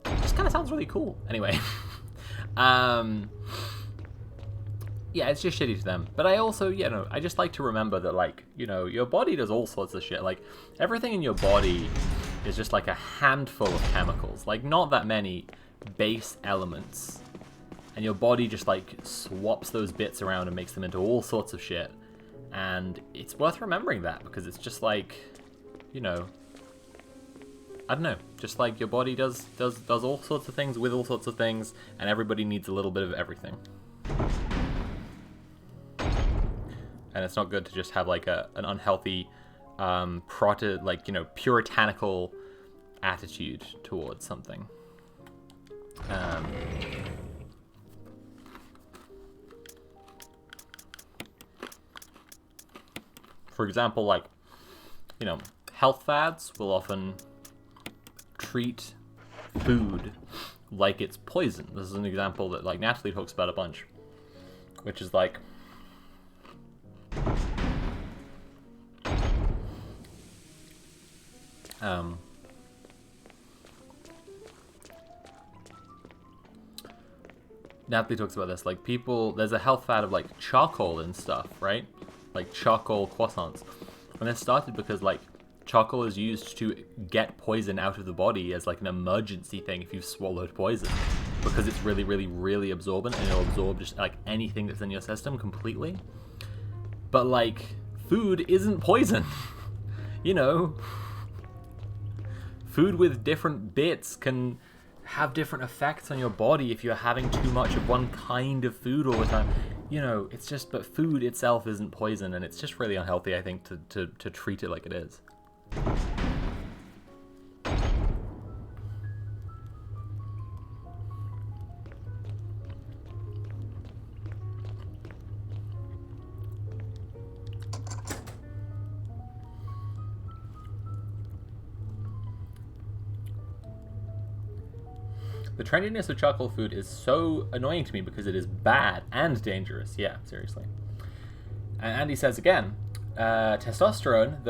it just kind of sounds really cool. Anyway, yeah, it's just shitty to them. But I also, you know, I just like to remember that, like, you know, your body does all sorts of shit. Like, everything in your body is just like a handful of chemicals. Like, not that many base elements. And your body just, like, swaps those bits around and makes them into all sorts of shit. And it's worth remembering that, because it's just like, you know, I don't know, just like your body does all sorts of things with all sorts of things, and everybody needs a little bit of everything. And it's not good to just have like an unhealthy, puritanical attitude towards something. For example, like, you know, health fads will often treat food like it's poison. This is an example that, like, Natalie talks about a bunch, which is like, Natalie talks about this, like, people, there's a health fad of, like, charcoal and stuff, right? Like, charcoal croissants. And this started because, like, charcoal is used to get poison out of the body as, like, an emergency thing if you've swallowed poison. Because it's really, really, really absorbent, and it'll absorb just, like, anything that's in your system completely. But, like, food isn't poison. You know? Food with different bits can have different effects on your body if you're having too much of one kind of food all the time. You know, it's just, but food itself isn't poison, and it's just really unhealthy, I think, to treat it like it is. The trendiness of charcoal food is so annoying to me because it is bad and dangerous. Yeah, seriously. And Andy says again, testosterone,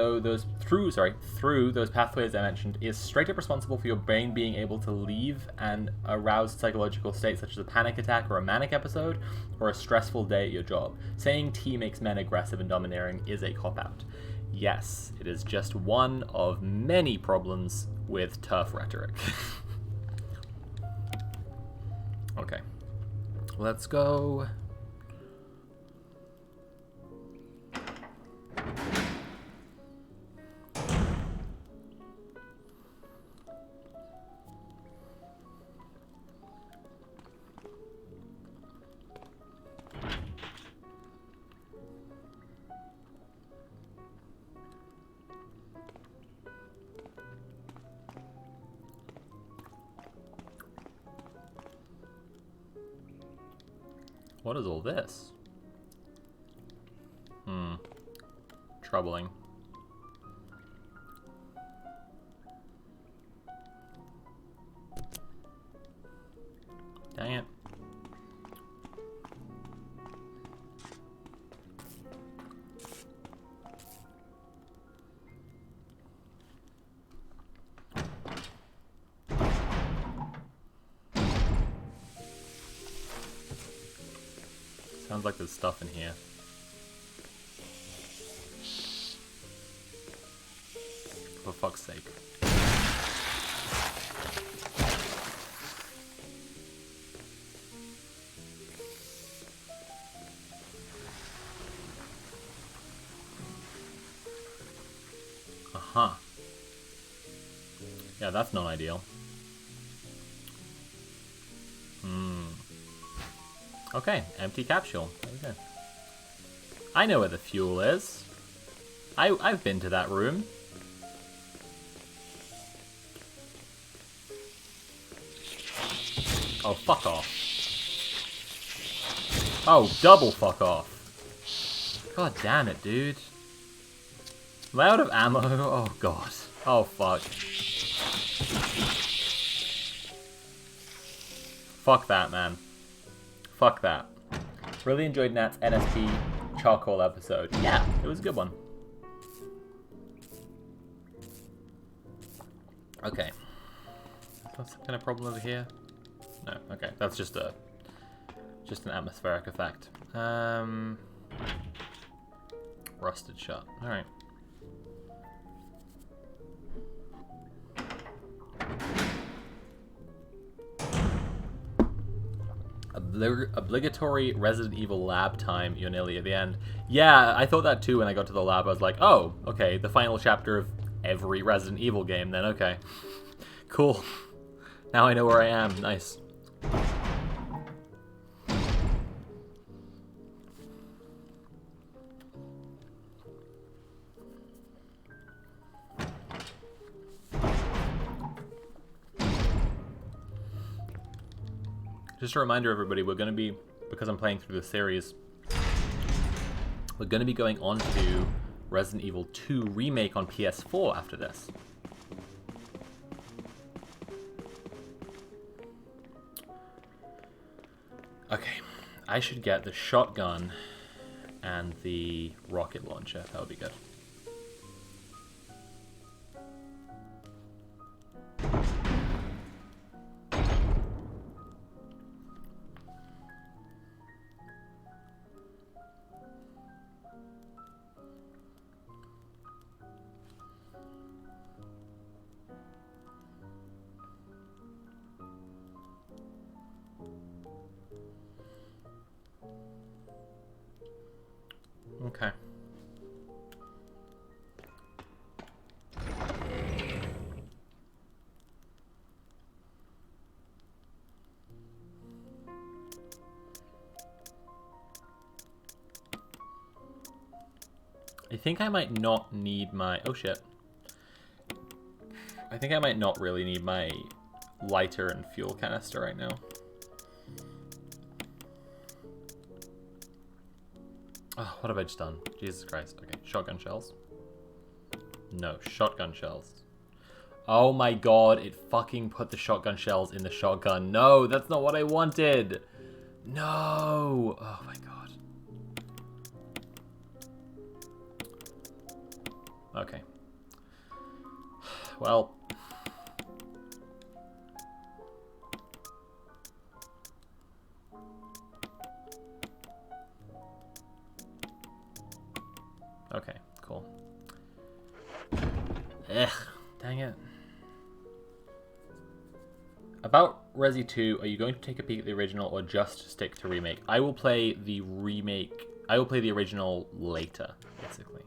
through those pathways I mentioned, is straight up responsible for your brain being able to leave an aroused psychological state, such as a panic attack or a manic episode, or a stressful day at your job. Saying T makes men aggressive and domineering is a cop-out. Yes, it is just one of many problems with TERF rhetoric. Okay, let's go. What is all this? Troubling. Dang it. Sounds like there's stuff in here. for fuck's sake. Huh. Yeah, that's not ideal. Okay, empty capsule. There we go. I know where the fuel is. I've been to that room. Oh, fuck off. Oh, double fuck off. God damn it, dude. Am I out of ammo? Oh, God. Oh, fuck. Fuck that, man. Fuck that. Really enjoyed Nat's NSP charcoal episode. Yeah, it was a good one. Okay. What's some kind of problem over here? No, okay. That's just an atmospheric effect. Rusted shut. Alright. Obligatory Resident Evil lab time. You're nearly at the end. Yeah, I thought that too when I got to the lab. I was like, oh, okay, the final chapter of every Resident Evil game then. Okay. Cool. Now I know where I am. Nice. Just a reminder, everybody, we're going to be, because I'm playing through the series, we're going to be going on to Resident Evil 2 Remake on PS4 after this. Okay, I should get the shotgun and the rocket launcher. That would be good. Okay. I think I might not need my... Oh, shit. I think I might not really need my lighter and fuel canister right now. Oh, what have I just done? Jesus Christ. Okay, shotgun shells. No, shotgun shells. Oh my god, it fucking put the shotgun shells in the shotgun. No, that's not what I wanted. No. Oh my god. Okay. Well. Okay, cool. Ugh, dang it. About Resi 2, are you going to take a peek at the original or just stick to remake? I will play the remake. I will play the original later, basically.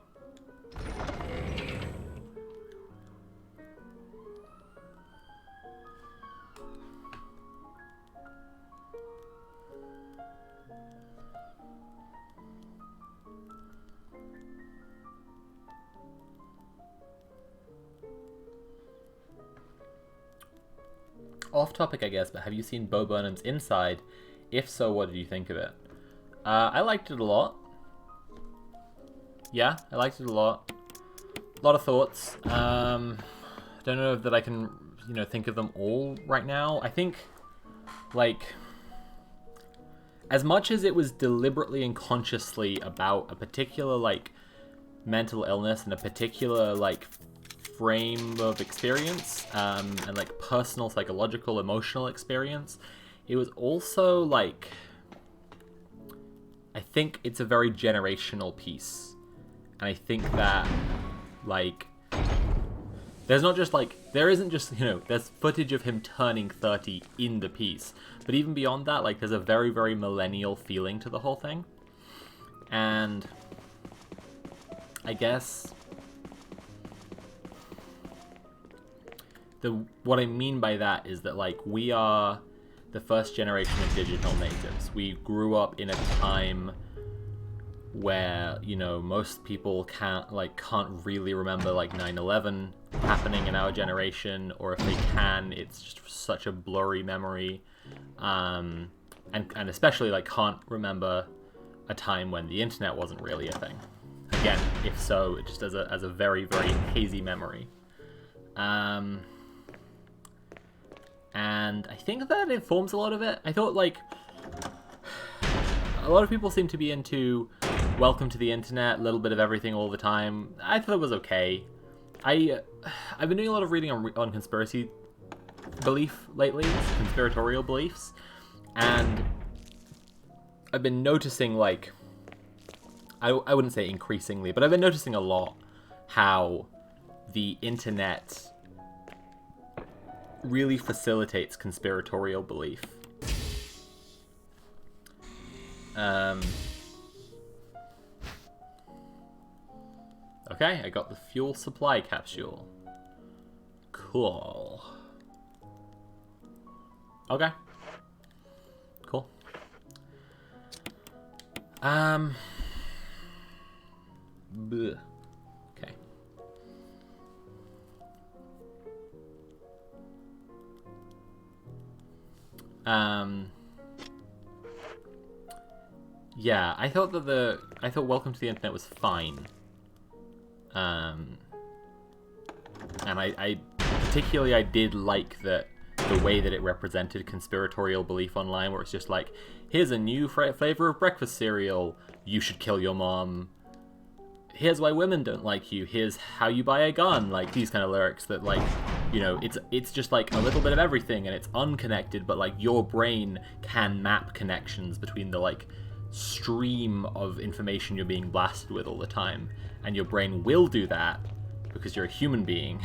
Off topic, I guess, but have you seen Bo Burnham's Inside? If so, what did you think of it? I liked it a lot. Yeah, I liked it a lot. A lot of thoughts. Don't know that I can, think of them all right now. I think, like, as much as it was deliberately and consciously about a particular, like, mental illness and a particular, like, frame of experience, and like personal, psychological, emotional experience, it was also like, I think it's a very generational piece, and I think that, like, there's not just like, there isn't just, you know, there's footage of him turning 30 in the piece, but even beyond that, like, there's a very, very millennial feeling to the whole thing. And I guess what I mean by that is that, like, we are the first generation of digital natives. We grew up in a time where, you know, most people can't really remember, like, 9/11 happening in our generation, or if they can, it's just such a blurry memory, and especially, like, can't remember a time when the internet wasn't really a thing. Again, if so, just as a very, very hazy memory. And I think that informs a lot of it. I thought, like, a lot of people seem to be into welcome to the internet, a little bit of everything all the time. I thought it was okay. I've been doing a lot of reading on conspiracy belief lately, conspiratorial beliefs, and I've been noticing, like, I wouldn't say increasingly, but I've been noticing a lot how the internet really facilitates conspiratorial belief. Okay, I got the fuel supply capsule. Cool. Okay. Cool. Bleh. Okay. Yeah, I thought Welcome to the Internet was fine. And I particularly, I did like the way that it represented conspiratorial belief online, where it's just like, here's a new flavor of breakfast cereal, you should kill your mom, here's why women don't like you, here's how you buy a gun, like these kind of lyrics that, like, you know, it's just like a little bit of everything, and it's unconnected, but like your brain can map connections between the, like, stream of information you're being blasted with all the time, and your brain will do that because you're a human being.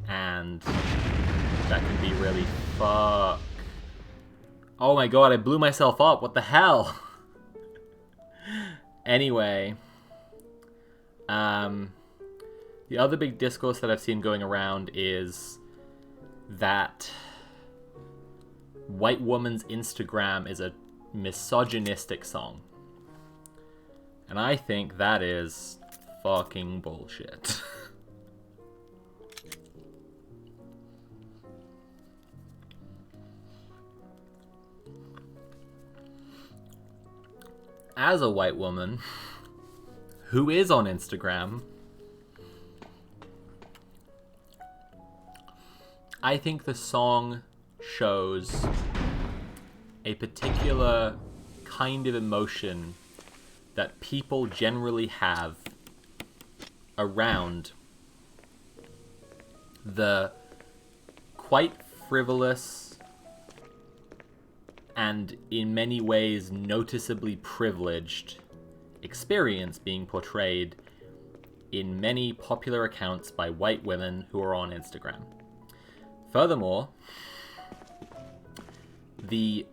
And that can be really fuck. Oh my god, I blew myself up, what the hell? Anyway, the other big discourse that I've seen going around is that White Woman's Instagram is a misogynistic song. And I think that is fucking bullshit. As a white woman who is on Instagram, I think the song shows a particular kind of emotion that people generally have around the quite frivolous and in many ways noticeably privileged experience being portrayed in many popular accounts by white women who are on Instagram. Furthermore, the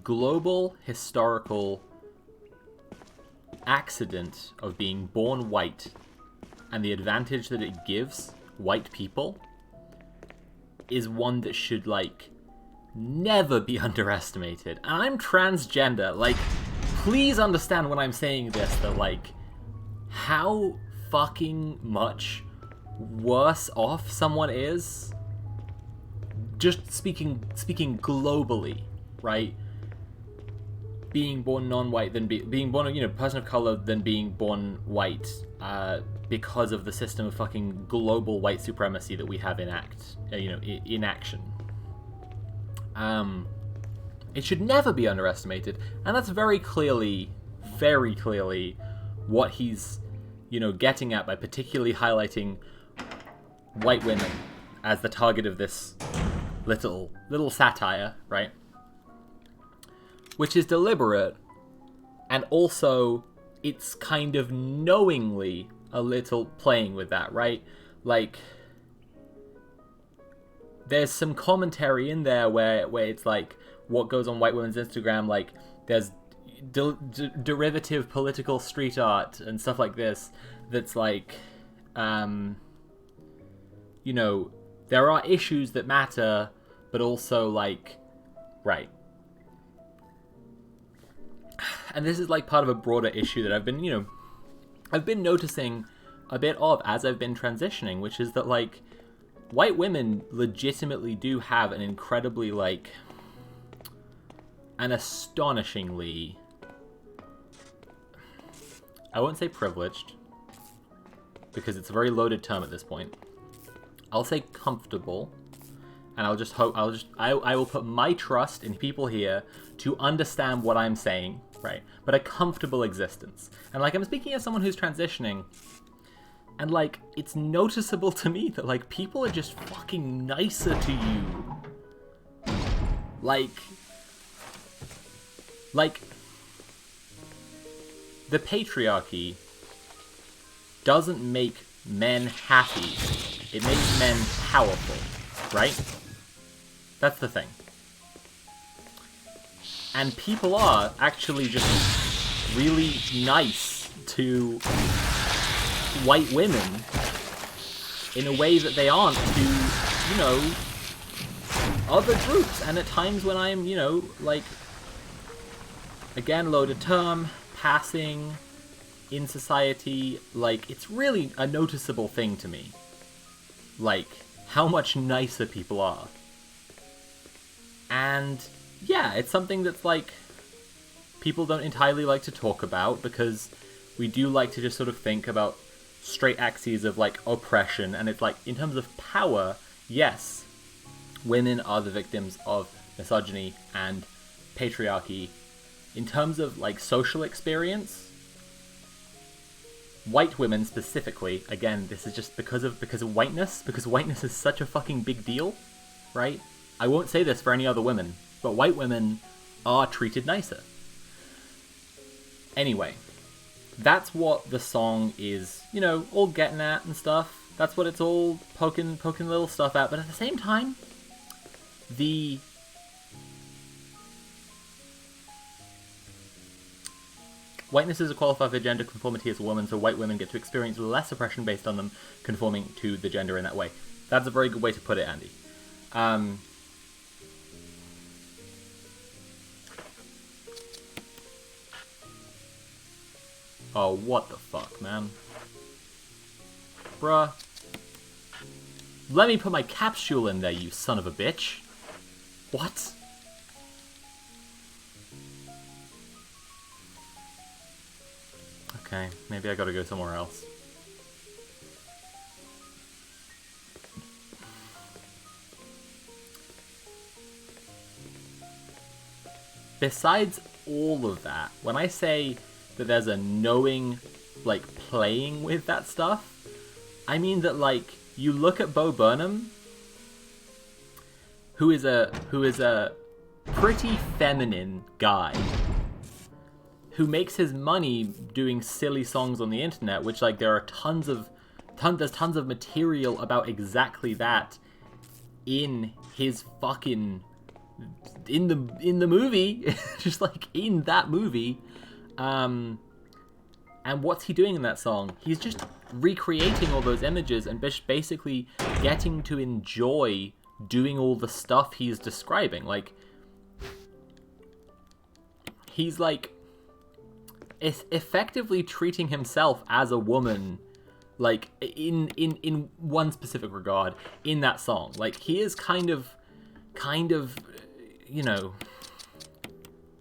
global historical accident of being born white and the advantage that it gives white people is one that should, like, never be underestimated. And I'm transgender. Like, please understand when I'm saying this, that, like, how fucking much worse off someone is, just speaking globally, right? Being born non-white than being born, you know, person of color than being born white, because of the system of fucking global white supremacy that we have in action. It should never be underestimated, and that's very clearly what he's, you know, getting at by particularly highlighting white women as the target of this little satire, right? Which is deliberate, and also it's kind of knowingly a little playing with that, right? Like, there's some commentary in there where it's like what goes on white women's Instagram, like there's derivative political street art and stuff like this that's like, you know, there are issues that matter, but also like, right. And this is like part of a broader issue that I've been noticing a bit of as I've been transitioning, which is that like white women legitimately do have an incredibly like an astonishingly, I won't say privileged because it's a very loaded term at this point. I'll say comfortable, and I will put my trust in people here to understand what I'm saying, right? But a comfortable existence. And like I'm speaking as someone who's transitioning, and like it's noticeable to me that like people are just fucking nicer to you. Like the patriarchy doesn't make men happy. It makes men powerful, right? That's the thing. And people are actually just really nice to white women in a way that they aren't to, you know, other groups. And at times when I'm, you know, like, again, loaded term, passing in society, like, it's really a noticeable thing to me. Like, how much nicer people are. And, yeah, it's something that's, like, people don't entirely like to talk about, because we do like to just sort of think about straight axes of, like, oppression, and it's like, in terms of power, yes, women are the victims of misogyny and patriarchy. In terms of, like, social experience, white women specifically, again, this is just because of whiteness, because whiteness is such a fucking big deal, right? I won't say this for any other women, but white women are treated nicer. Anyway, that's what the song is, you know, all getting at and stuff. That's what it's all poking little stuff at, but at the same time, the whiteness is a qualifier for gender conformity as a woman, so white women get to experience less oppression based on them conforming to the gender in that way. That's a very good way to put it, Andy. Oh, what the fuck, man? Bruh. Let me put my capsule in there, you son of a bitch. What? Okay, maybe I gotta go somewhere else. Besides all of that, when I say that there's a knowing, like, playing with that stuff, I mean that, like, you look at Bo Burnham, who is a pretty feminine guy, who makes his money doing silly songs on the internet, which, like, there are tons of material about exactly that in his fucking in the movie, just like in that movie. And what's he doing in that song? He's just recreating all those images and basically getting to enjoy doing all the stuff he's describing. Like, he's like effectively treating himself as a woman, like in one specific regard in that song. Like, he is kind of, you know,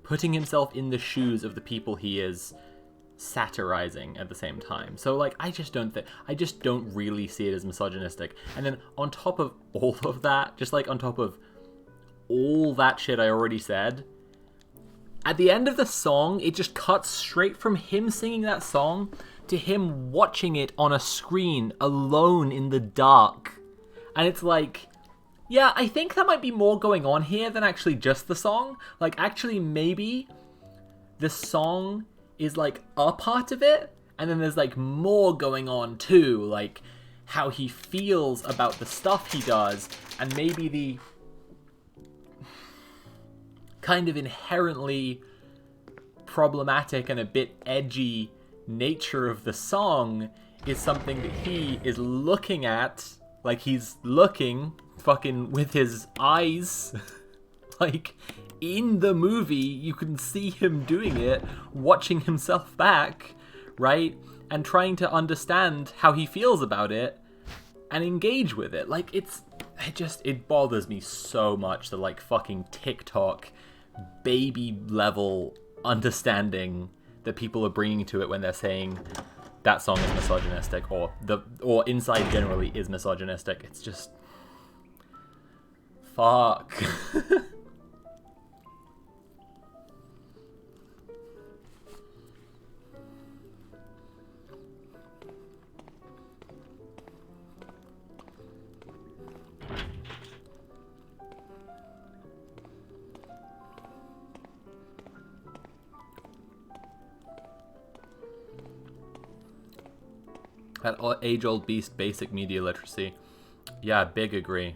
putting himself in the shoes of the people he is satirizing at the same time. So, like, I just don't really see it as misogynistic. And then on top of all of that, just like on top of all that shit I already said, at the end of the song, it just cuts straight from him singing that song to him watching it on a screen alone in the dark. And it's like, yeah, I think there might be more going on here than actually just the song. Like, actually, maybe the song is, like, a part of it, and then there's, like, more going on, too. Like, how he feels about the stuff he does, and maybe the kind of inherently problematic and a bit edgy nature of the song is something that he is looking at, like he's looking fucking with his eyes. Like, in the movie, you can see him doing it, watching himself back, right? And trying to understand how he feels about it and engage with it. Like, it bothers me so much, the, like, fucking TikTok baby level understanding that people are bringing to it when they're saying that song is misogynistic, or Inside generally is misogynistic. It's just... fuck. That age-old beast, basic media literacy. Yeah, big agree.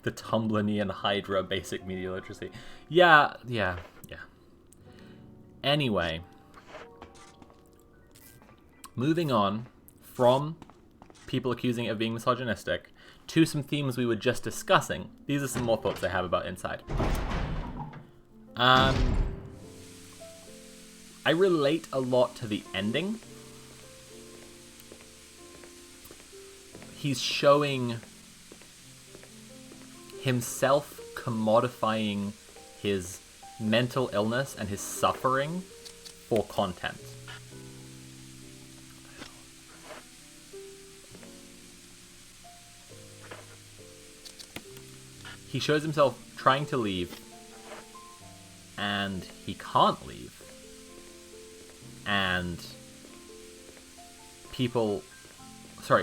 The Tumblr Hydra, basic media literacy. Yeah. Anyway. Moving on from people accusing it of being misogynistic to some themes we were just discussing. These are some more thoughts I have about Inside. I relate a lot to the ending. He's showing himself commodifying his mental illness and his suffering for content. He shows himself trying to leave, and he can't leave. And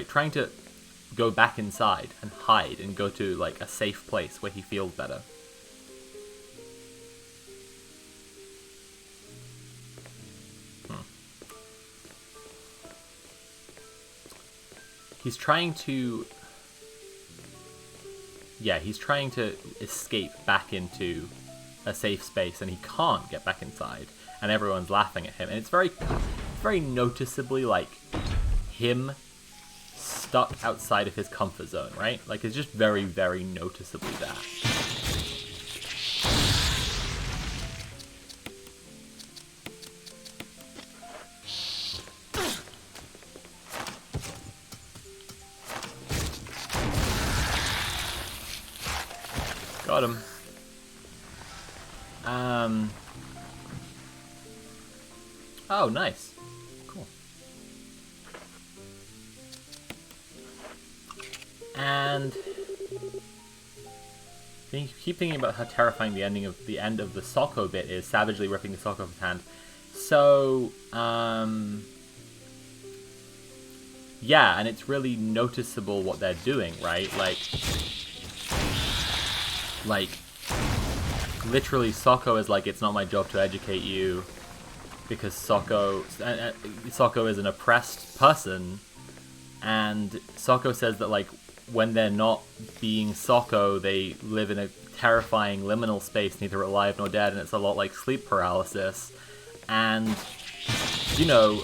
trying to go back inside and hide and go to, like, a safe place where he feels better. He's trying to escape back into a safe space, and he can't get back inside, and everyone's laughing at him, and it's very noticeably, like, him stuck outside of his comfort zone, right? Like, it's just very, very noticeably that. Got him. Oh, nice. Cool. And keep thinking about how terrifying the end of the Sokko bit is, savagely ripping the sock off his hand. So, yeah, and it's really noticeable what they're doing, right? Like, literally, Sokko is like, it's not my job to educate you, because Sokko is an oppressed person, and Sokko says that, like, when they're not being Sokko, they live in a terrifying liminal space, neither alive nor dead, and it's a lot like sleep paralysis. And, you know,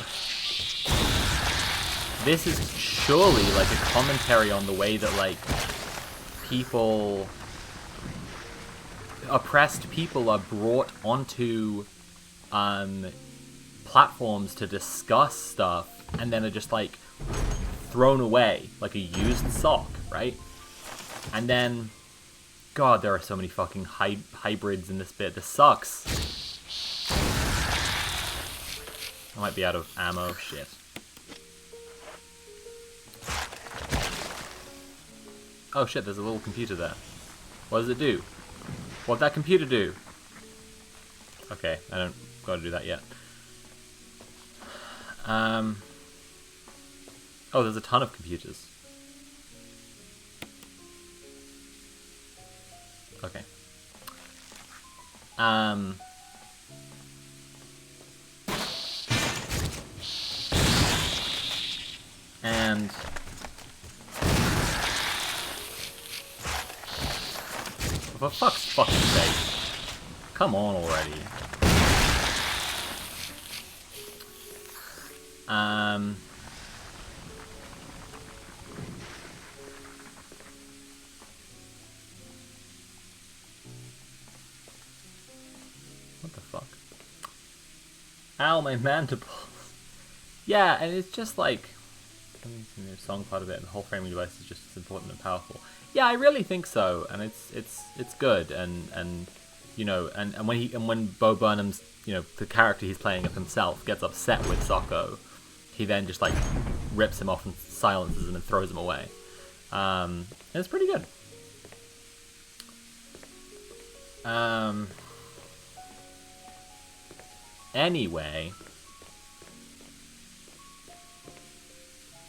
this is surely, like, a commentary on the way that, like, oppressed people are brought onto platforms to discuss stuff, and then are just, like, thrown away like a used sock, right? And then, God, there are so many fucking hybrids in this bit. This sucks. I might be out of ammo. Shit. Oh shit, there's a little computer there. What does it do? What'd that computer do? Okay, I don't gotta do that yet. Oh, there's a ton of computers. Okay. And for fuck's fucking sake. Come on already. What the fuck? Ow, my mandibles. Yeah, and it's just like, the song part of it, and the whole framing device is just as important and powerful. Yeah, I really think so, and it's good, and you know, and when Bo Burnham's, you know, the character he's playing of himself gets upset with Socko, he then just like rips him off and silences him and throws him away. And it's pretty good. Anyway,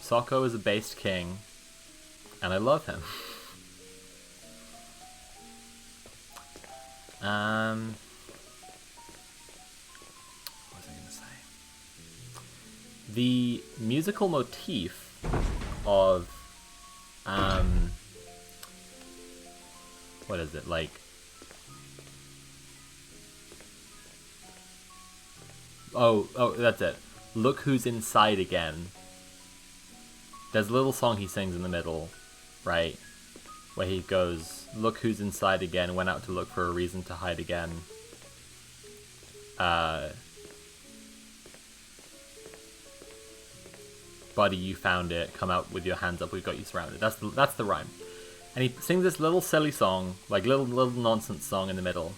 Socko is a based king, and I love him. What was I gonna say? The musical motif of what is it, like, oh, that's it. Look who's inside again. There's a little song he sings in the middle, right? Where he goes, look who's inside again, went out to look for a reason to hide again. Buddy, you found it, come out with your hands up, we've got you surrounded. That's the rhyme. And he sings this little silly song, like little nonsense song in the middle.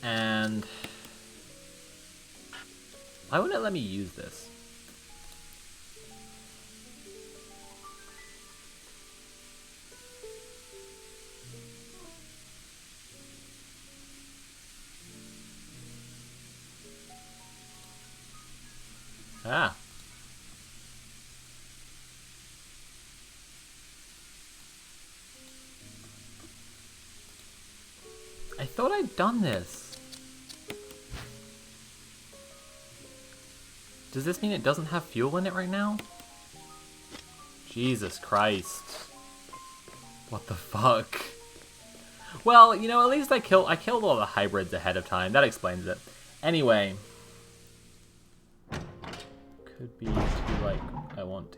And why wouldn't it let me use this? Ah. I thought I'd done this. Does this mean it doesn't have fuel in it right now? Jesus Christ. What the fuck? Well, you know, at least I killed all the hybrids ahead of time. That explains it. Anyway. Could be too, like, I want to.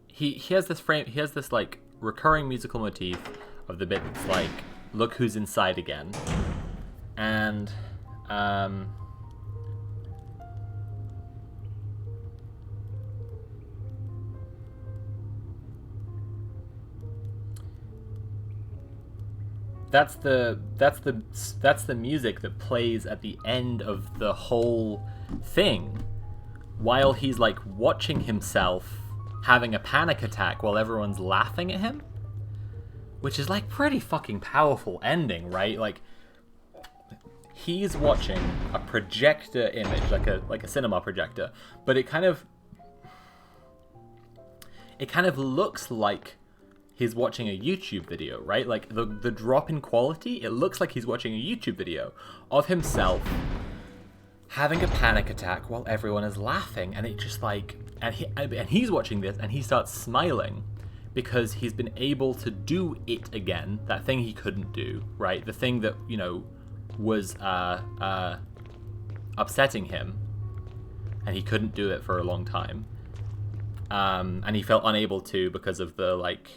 He has this like recurring musical motif of the bit that's like, look who's inside again. And that's the music that plays at the end of the whole thing, while he's like watching himself having a panic attack while everyone's laughing at him, which is like pretty fucking powerful ending, right? Like, he's watching a projector image, like a cinema projector, but it kind of looks like he's watching a YouTube video, right? Like the drop in quality, it looks like he's watching a YouTube video of himself having a panic attack while everyone is laughing, and it just like, and he's watching this and he starts smiling because he's been able to do it again, that thing he couldn't do, right? The thing that, you know, was upsetting him, and he couldn't do it for a long time, and he felt unable to because of the like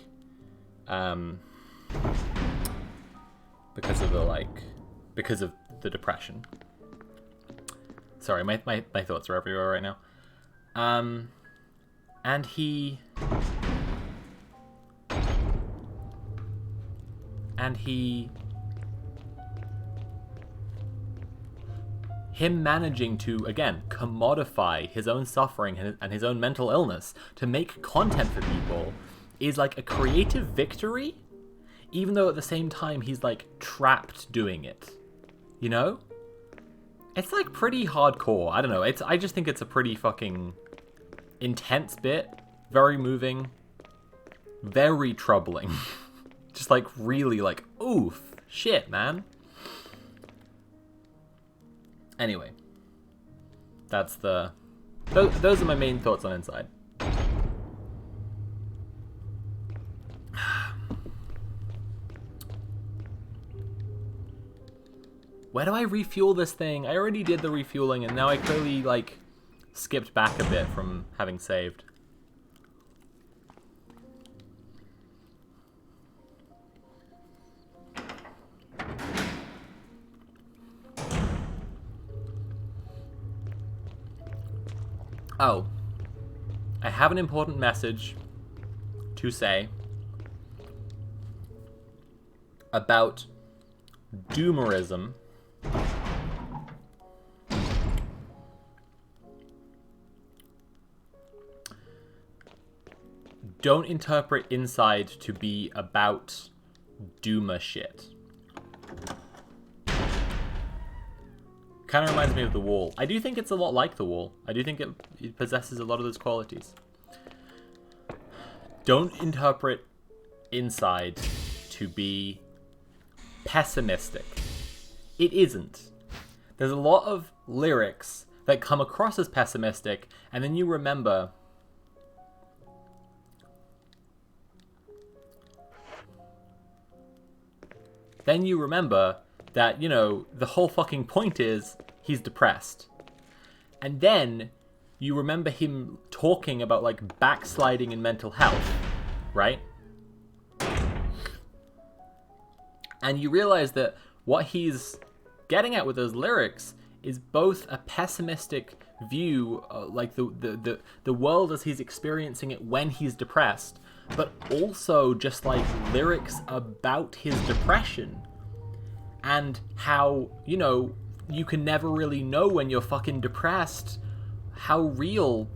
because of the depression. Sorry, my thoughts are everywhere right now. And him managing to, again, commodify his own suffering and his own mental illness to make content for people is like a creative victory even though at the same time he's like trapped doing it. You know? It's like pretty hardcore. I don't know. I just think it's a pretty fucking intense bit. Very moving. Very troubling. Just like really like, oof. Shit, man. Anyway. That's the... Those are my main thoughts on Inside. Where do I refuel this thing? I already did the refueling, and now I clearly, like, skipped back a bit from having saved. Oh. I have an important message to say about doomerism. Don't interpret Inside to be about doomer shit. Kind of reminds me of The Wall. I do think it's a lot like The Wall. I do think it possesses a lot of those qualities. Don't interpret Inside to be pessimistic. It isn't. There's a lot of lyrics that come across as pessimistic, and then you remember... that, you know, the whole fucking point is he's depressed. And then you remember him talking about, like, backsliding in mental health, right? And you realize that what he's getting at with those lyrics is both a pessimistic view, like the world as he's experiencing it when he's depressed, but also just like lyrics about his depression and how, you know, you can never really know when you're fucking depressed how real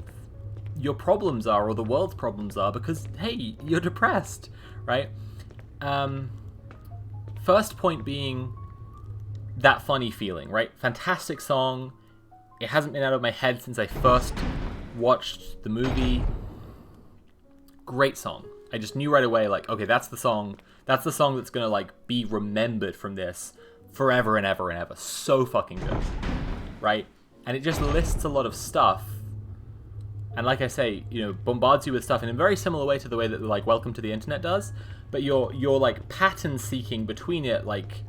your problems are or the world's problems are because, hey, you're depressed, right? First point being that funny feeling, right? Fantastic song. It hasn't been out of my head since I first watched the movie. Great song. I just knew right away, like, okay, that's the song. That's the song that's gonna, like, be remembered from this forever and ever and ever. So fucking good, right? And it just lists a lot of stuff. And like I say, you know, bombards you with stuff in a very similar way to the way that, like, Welcome to the Internet does. But your like, pattern seeking between it, like,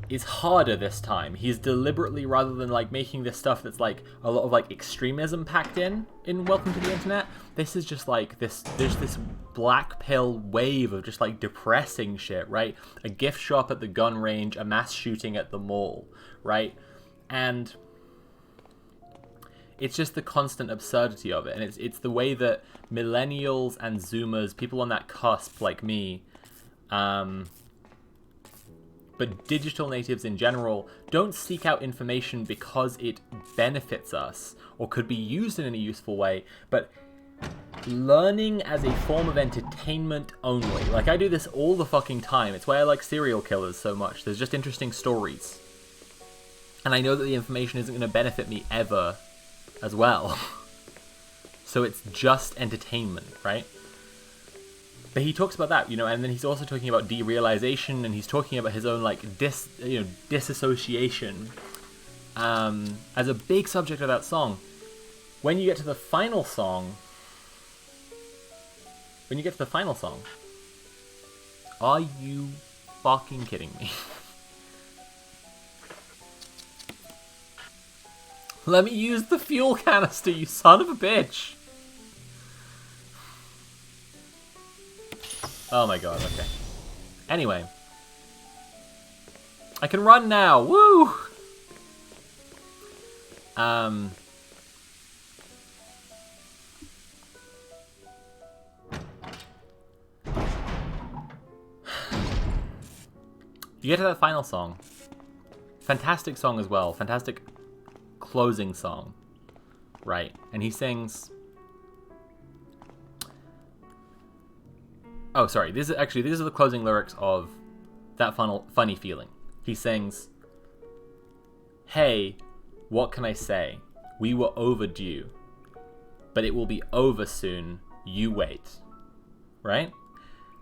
is harder this time. He's deliberately, rather than, like, making this stuff that's, like, a lot of, like, extremism packed in Welcome to the Internet, this is just, like, there's this black pill wave of just, like, depressing shit, right? A gift shop at the gun range, a mass shooting at the mall, right? And it's just the constant absurdity of it, and it's the way that millennials and Zoomers, people on that cusp like me, but digital natives in general, don't seek out information because it benefits us or could be used in any useful way, but learning as a form of entertainment only. Like, I do this all the fucking time. It's why I like serial killers so much. There's just interesting stories. And I know that the information isn't going to benefit me ever as well. So it's just entertainment, right? But he talks about that, you know, and then he's also talking about derealization, and he's talking about his own, like, disassociation as a big subject of that song. When you get to the final song, are you fucking kidding me? Let me use the fuel canister, you son of a bitch! Oh my god, okay. Anyway. I can run now! Woo! You get to that final song. Fantastic song as well. Fantastic closing song. Right. And he sings... Oh, sorry. These are the closing lyrics of That Funny Feeling. He sings, "Hey, what can I say? We were overdue, but it will be over soon. You wait." Right?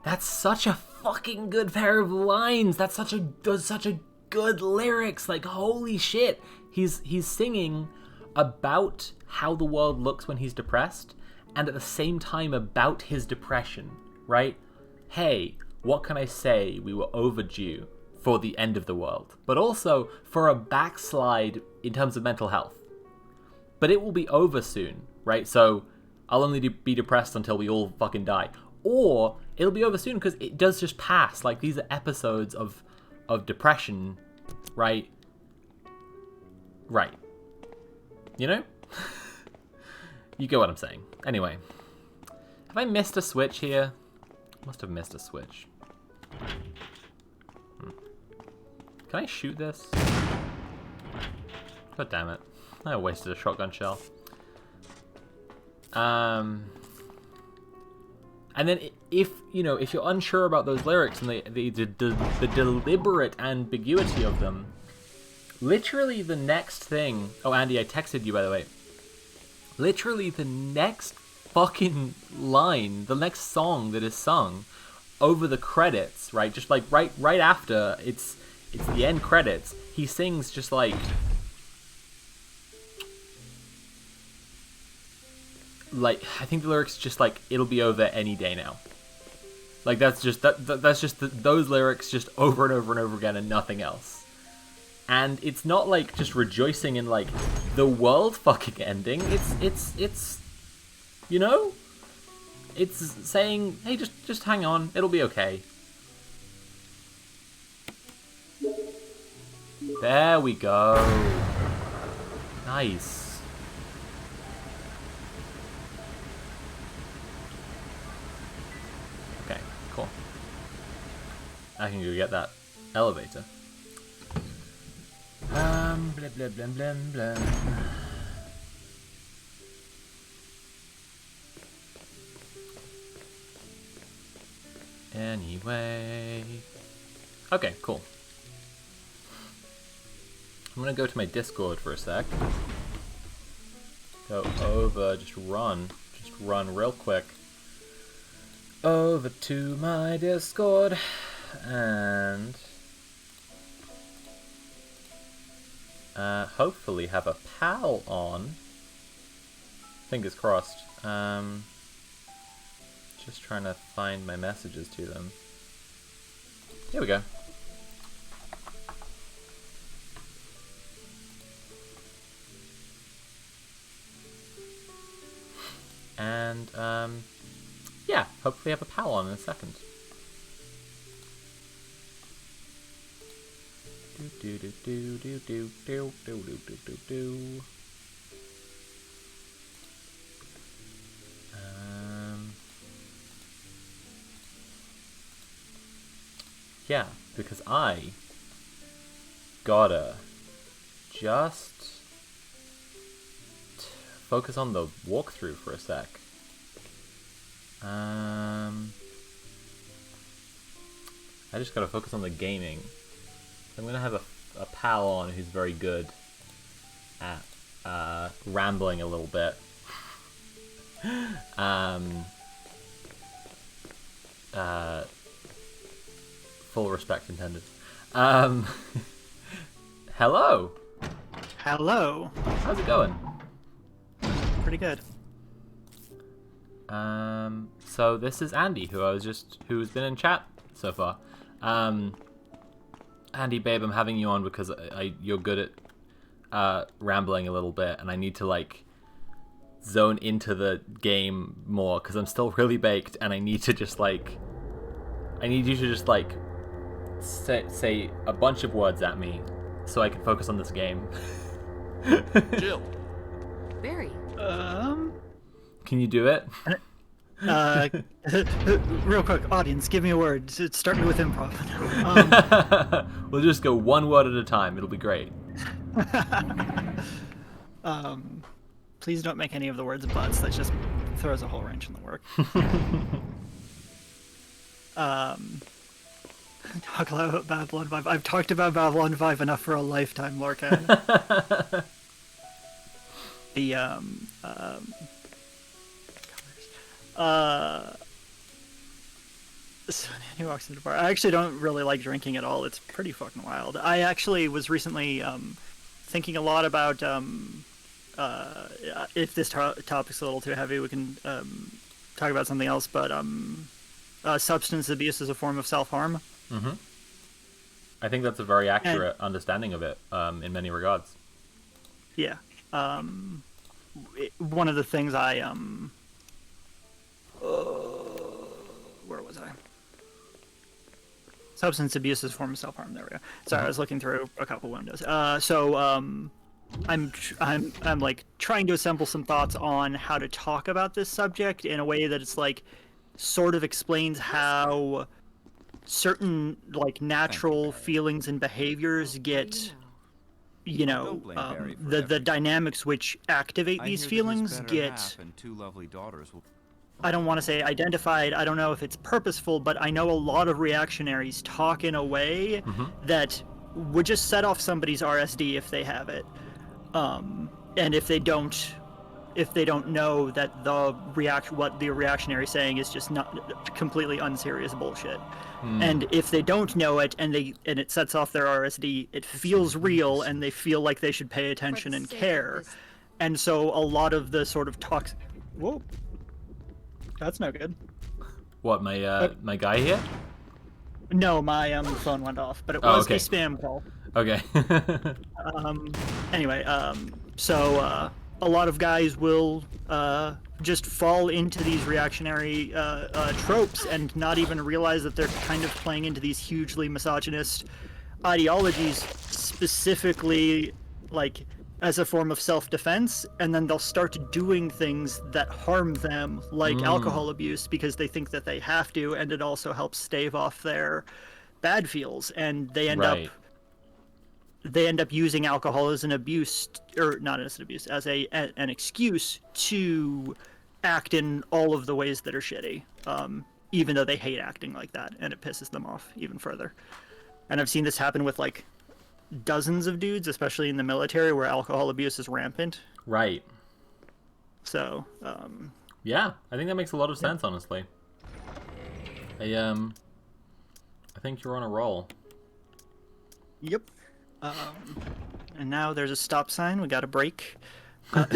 That's such a fucking good pair of lines. That's such a good lyrics. Like, holy shit. He's singing about how the world looks when he's depressed, and at the same time about his depression, right? Hey, what can I say? We were overdue for the end of the world, but also for a backslide in terms of mental health. But it will be over soon, right? So I'll only be depressed until we all fucking die. Or it'll be over soon because it does just pass. Like, these are episodes of depression, right? Right. You know? You get what I'm saying. Anyway. Have I missed a switch here? Must have missed a switch. Can I shoot this? God damn it. I wasted a shotgun shell. And then if you're unsure about those lyrics and the deliberate ambiguity of them, literally the next thing... Oh, Andy, I texted you, by the way. Literally the next fucking line, the next song that is sung over the credits, right? Just like right after it's the end credits, he sings just like... Like, I think the lyrics just like, "It'll be over any day now." Like, that's just those lyrics just over and over and over again and nothing else. And it's not like just rejoicing in like the world fucking ending. It's you know, it's saying, hey, just hang on, it'll be okay. There we go. Nice. Cool. I can go get that elevator. Blah, blah, blah, blah, blah. Anyway. Okay, cool. I'm gonna go to my Discord for a sec. Go over, just run real quick. Over to my Discord and hopefully have a pal on. Fingers crossed. Just trying to find my messages to them. Here we go. And yeah, hopefully have a pal on in a second. Yeah, because I gotta just focus on the walkthrough for a sec. I just gotta focus on the gaming. I'm gonna have a pal on who's very good at rambling a little bit. Full respect intended. Hello. Hello. How's it going? Pretty good. So this is Andy, who's been in chat so far. Andy, babe, I'm having you on because you're good at rambling a little bit, and I need to like zone into the game more because I'm still really baked, and I need you to just like say a bunch of words at me so I can focus on this game. Jill. Barry. Can you do it? Real quick, audience, give me a word. Start me with improv. We'll just go one word at a time. It'll be great. Please don't make any of the words butts. That just throws a whole wrench in the work. Talk about Babylon 5. I've talked about Babylon 5 enough for a lifetime, Lorcan. The so he walks into the bar. I actually don't really like drinking at all. It's pretty fucking wild. I actually was recently thinking a lot about if this topic's a little too heavy, we can talk about something else. But substance abuse is a form of self-harm. Mm-hmm. I think that's a very accurate understanding of it in many regards. Yeah. One of the things I where was I? Substance abuse is a form of self-harm. There we go. Sorry, I was looking through a couple windows. I'm like trying to assemble some thoughts on how to talk about this subject in a way that it's like sort of explains how certain like natural feelings and behaviors get, you know, the dynamics which activate these feelings get. Two lovely daughters will... I don't want to say identified. I don't know if it's purposeful, but I know a lot of reactionaries talk in a way that would just set off somebody's RSD if they have it, and if they don't know that what the reactionary is saying is just not completely unserious bullshit. And if they don't know it and it sets off their RSD, it feels real and they feel like they should pay attention and care. And so a lot of the sort of talks. Whoa. That's no good. What, my guy here? No, my phone went off, but it was okay. a spam call. Okay. Anyway, so a lot of guys will just fall into these reactionary tropes and not even realize that they're kind of playing into these hugely misogynist ideologies, specifically like as a form of self-defense, and then they'll start doing things that harm them, like alcohol abuse, because they think that they have to, and it also helps stave off their bad feels, and they end up using alcohol as an abuse, or not as an abuse, as an excuse to act in all of the ways that are shitty, even though they hate acting like that, and it pisses them off even further. And I've seen this happen with like dozens of dudes, especially in the military, where alcohol abuse is rampant. Right. So, yeah, I think that makes a lot of sense, honestly. I think you're on a roll. Yep. And now there's a stop sign. We got a break. I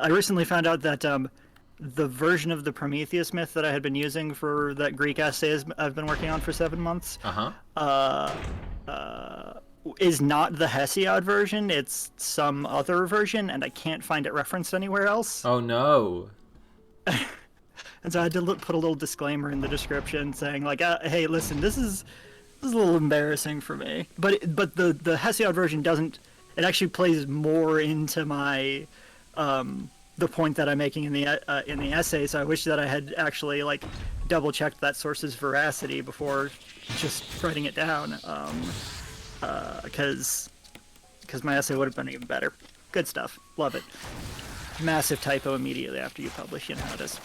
recently found out that the version of the Prometheus myth that I had been using for that Greek essay I've been working on for 7 months is not the Hesiod version. It's some other version, and I can't find it referenced anywhere else. Oh no. And so I had to put a little disclaimer in the description saying like, hey, listen, this is a little embarrassing for me. But the Hesiod version doesn't. It actually plays more into my the point that I'm making in the essay. So I wish that I had actually like double checked that source's veracity before just writing it down, because my essay would have been even better. Good stuff. Love it. Massive typo immediately after you publish. You know how it is.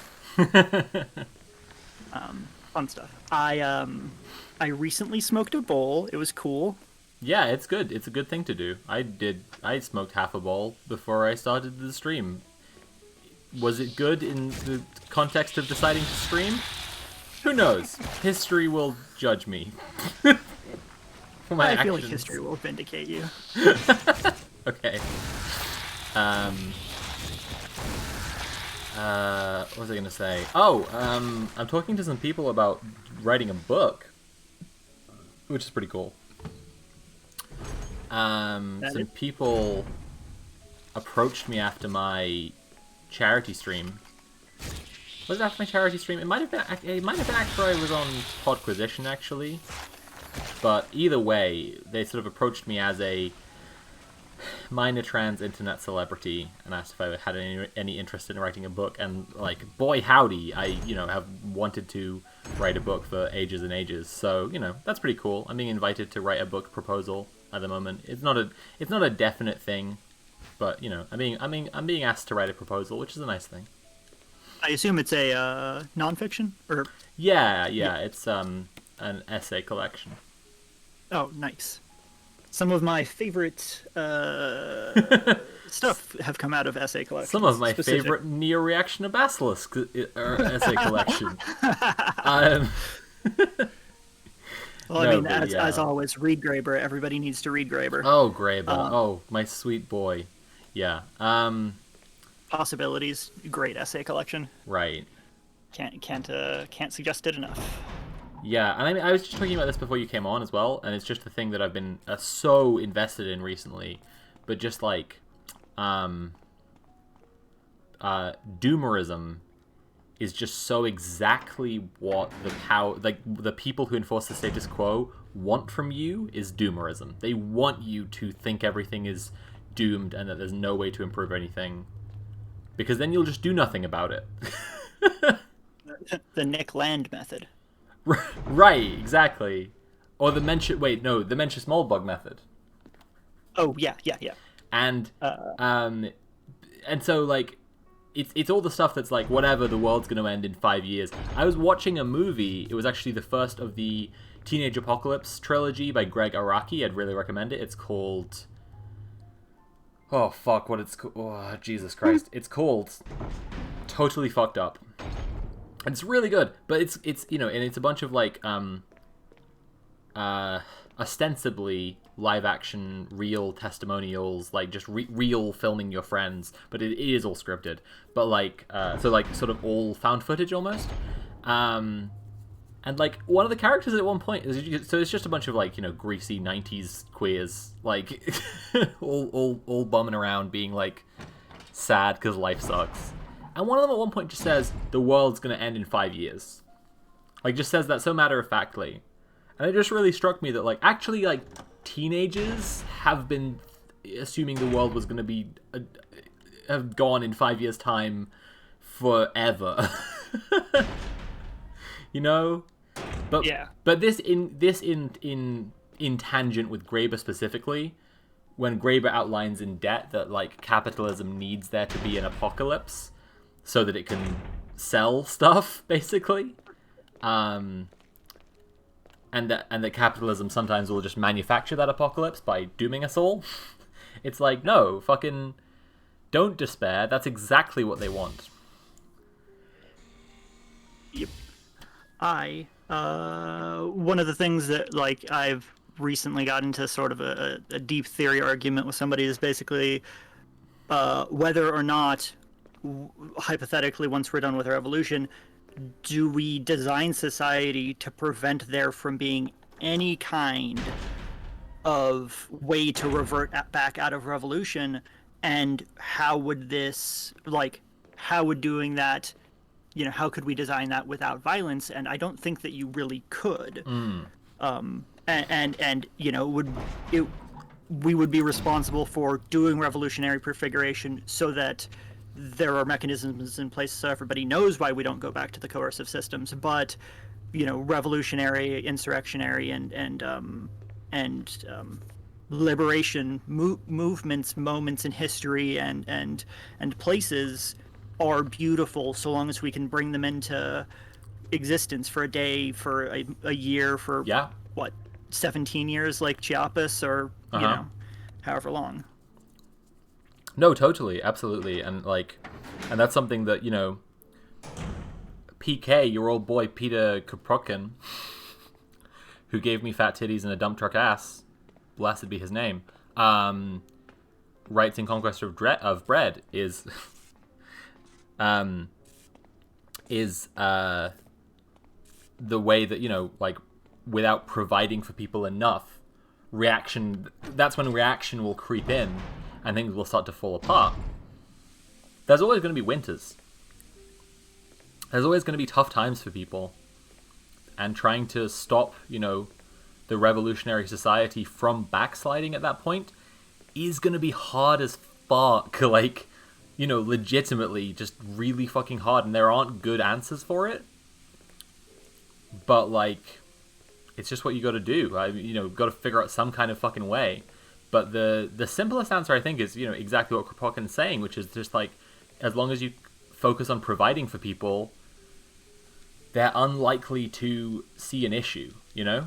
Fun stuff. I recently smoked a bowl. It was cool. Yeah, it's good. It's a good thing to do. I smoked half a bowl before I started the stream. Was it good in the context of deciding to stream? Who knows? History will judge me. For my I feel actions. like history will vindicate you. Okay. What was I gonna say? Oh, I'm talking to some people about writing a book, which is pretty cool. Some people approached me after my charity stream. Was it after my charity stream? It might have been after I was on Podquisition, actually. But either way, they sort of approached me as a minor trans internet celebrity and asked if I had any interest in writing a book. And like, boy howdy, I have wanted to write a book for ages and ages. So that's pretty cool. I'm being invited to write a book proposal at the moment. It's not a definite thing, but I'm being asked to write a proposal, which is a nice thing. I assume it's a nonfiction, or Yeah, it's an essay collection. oh, nice. Some of my favorite stuff have come out of essay collections. Some of my specific. favorite neo-reaction to Basilisk essay collection. um, Well, No, I mean, but as, yeah. as always, read Graeber. Everybody needs to read Graeber. Oh, Graeber. Oh, my sweet boy. Yeah. Possibilities, great essay collection. Right. Can't suggest it enough. Yeah, and I mean, I was just talking about this before you came on as well, and it's just the thing that I've been so invested in recently. But just like, doomerism is just so exactly what the people who enforce the status quo want from you is doomerism. They want you to think everything is doomed and that there's no way to improve anything, because then you'll just do nothing about it. The Nick Land method. Right, exactly. Or the Mencius Moldbug method. Oh yeah. And so like it's all the stuff that's like whatever, the world's going to end in 5 years. I was watching a movie. It was actually the first of the Teenage Apocalypse trilogy by Greg Araki. I'd really recommend it. It's called oh fuck, what it's called? Oh, Jesus Christ. It's called Totally Fucked Up. And it's really good, but it's and it's a bunch of like ostensibly live action real testimonials, like just real filming your friends, but it is all scripted, but like so like sort of all found footage almost. And like one of the characters at one point so it's just a bunch of like greasy 90s queers like all bumming around being like sad because life sucks. And one of them at one point just says, the world's going to end in 5 years. Like, just says that so matter-of-factly. And it just really struck me that, like, actually, like, teenagers have been assuming the world was going to be... have gone in 5 years' time forever. But, Yeah. But this in tangent with Graeber specifically, when Graeber outlines in Debt that, like, capitalism needs there to be an apocalypse... so that it can sell stuff, basically, and that capitalism sometimes will just manufacture that apocalypse by dooming us all. It's like, no, fucking, don't despair. That's exactly what they want. Yep. One of the things that like I've recently got into sort of a deep theory argument with somebody is basically whether or not, hypothetically, once we're done with our evolution, do we design society to prevent there from being any kind of way to revert back out of revolution? And how would doing that, how could we design that without violence? And I don't think that you really could. We would be responsible for doing revolutionary prefiguration so that there are mechanisms in place so everybody knows why we don't go back to the coercive systems. But revolutionary, insurrectionary, and liberation movements, moments in history and places are beautiful so long as we can bring them into existence for a day, for a year, for 17 years, like Chiapas, or however long. No, totally, absolutely, and that's something that PK, your old boy Peter Kropotkin, who gave me fat titties and a dump truck ass, blessed be his name, writes in Conquest of Bread is the way that without providing for people enough, that's when reaction will creep in and things will start to fall apart. There's always going to be winters. There's always going to be tough times for people. And trying to stop, the revolutionary society from backsliding at that point is going to be hard as fuck. Legitimately just really fucking hard. And there aren't good answers for it. But, it's just what you got to do. Got to figure out some kind of fucking way. But the simplest answer, I think, is exactly what Kropotkin's saying, which is just as long as you focus on providing for people, they're unlikely to see an issue, you know?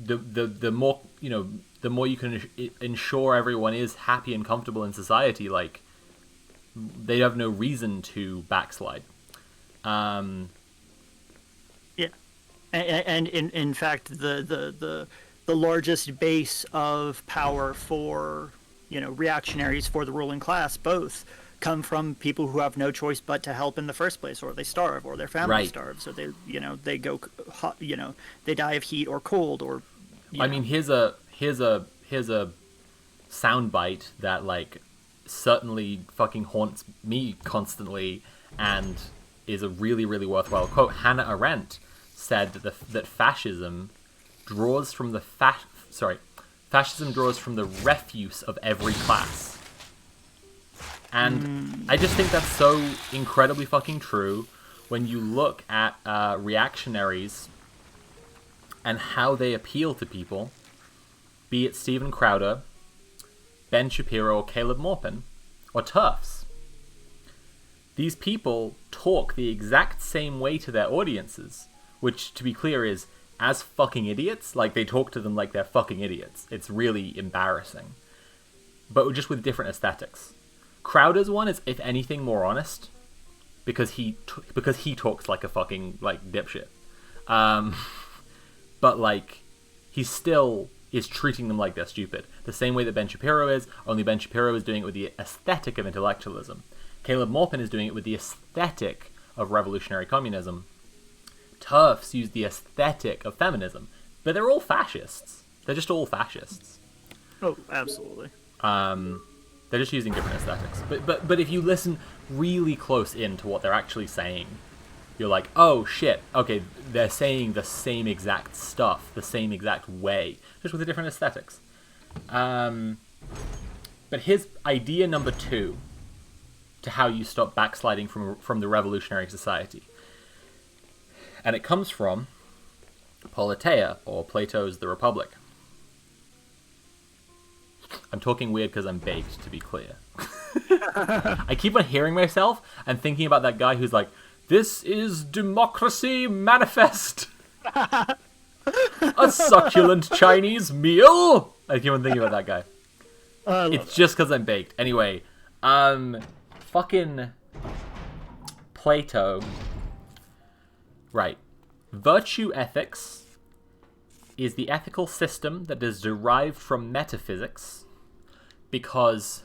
The more, you know, the more you can ensure everyone is happy and comfortable in society, like, they have no reason to backslide. Yeah, and in fact, the largest base of power for, you know, reactionaries for the ruling class both come from people who have no choice but to help in the first place, or they starve, or their family Right. starves, or they, you know, they go hot, you know, they die of heat or cold, or I mean, here's a soundbite that, like, certainly fucking haunts me constantly and is a really, really worthwhile quote. Hannah Arendt said that fascism draws from the fascism draws from the refuse of every class. And I just think that's so incredibly fucking true when you look at reactionaries and how they appeal to people, be it Steven Crowder, Ben Shapiro, or Caleb Maupin, or TERFs. These people talk the exact same way to their audiences, which, to be clear, is as fucking idiots. Like, they talk to them like they're fucking idiots. It's really embarrassing. But just with different aesthetics. Crowder's one is, if anything, more honest, because he talks like a fucking, like, dipshit. But, like, he still is treating them like they're stupid. The same way that Ben Shapiro is, only Ben Shapiro is doing it with the aesthetic of intellectualism. Caleb Maupin is doing it with the aesthetic of revolutionary communism. TERFs use the aesthetic of feminism. But they're all fascists. They're just all fascists. oh, absolutely. They're just using different aesthetics. But if you listen really close in to what they're actually saying, you're like, oh shit, okay, they're saying the same exact stuff, the same exact way, just with a different aesthetics. But here's idea number 2 to how you stop backsliding from the revolutionary society. And it comes from Politeia, or Plato's The Republic. I'm talking weird because I'm baked, to be clear. I keep on hearing myself and thinking about that guy who's like, this is democracy manifest. A succulent Chinese meal. I keep on thinking about that guy. It's just because I'm baked. Anyway, fucking Plato. Right. Virtue ethics is the ethical system that is derived from metaphysics, because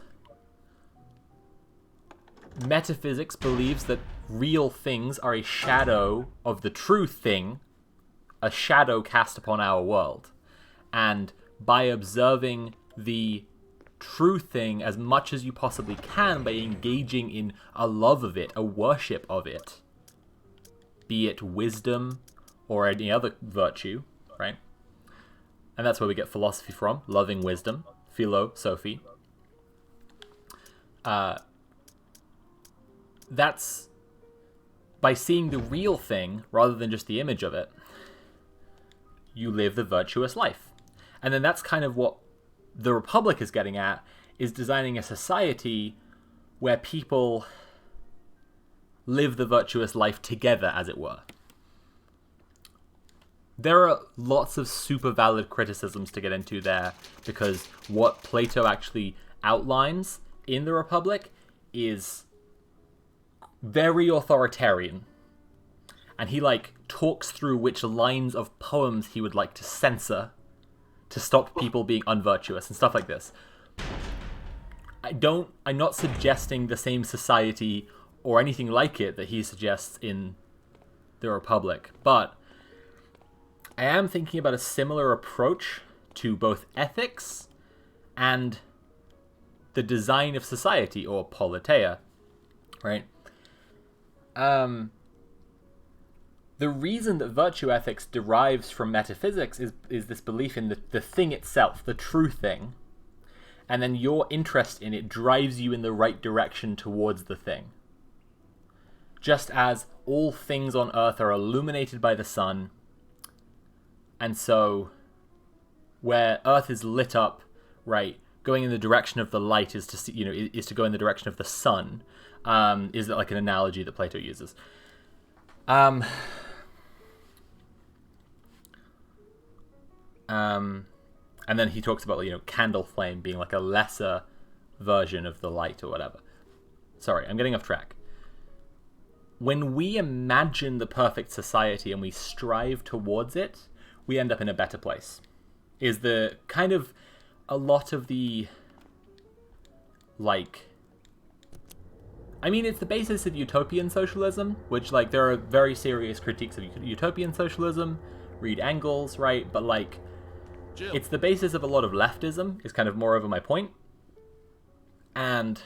metaphysics believes that real things are a shadow of the true thing, a shadow cast upon our world. And by observing the true thing as much as you possibly can, by engaging in a love of it, a worship of it, be it wisdom or any other virtue, right? And that's where we get philosophy from, loving wisdom, philosophy. That's by seeing the real thing rather than just the image of it, you live the virtuous life. And then that's kind of what the Republic is getting at, is designing a society where people live the virtuous life together, as it were. There are lots of super valid criticisms to get into there, because what Plato actually outlines in the Republic is very authoritarian. And he, like, talks through which lines of poems he would like to censor to stop people being unvirtuous and stuff like this. I'm not suggesting the same society or anything like it that he suggests in the Republic, but I am thinking about a similar approach to both ethics and the design of society, or politeia, right? The reason that virtue ethics derives from metaphysics is this belief in the thing itself, the true thing. And then your interest in it drives you in the right direction towards the thing. Just as all things on Earth are illuminated by the sun, and so where Earth is lit up, right, going in the direction of the light is to see, is to go in the direction of the sun. Is that like an analogy that Plato uses? And then he talks about candle flame being like a lesser version of the light or whatever. Sorry, I'm getting off track. When we imagine the perfect society and we strive towards it, we end up in a better place. Is the kind of a lot of the it's the basis of utopian socialism, which there are very serious critiques of utopian socialism. Read Engels, right? But Jill. it's the basis of a lot of leftism, is kind of moreover my point. And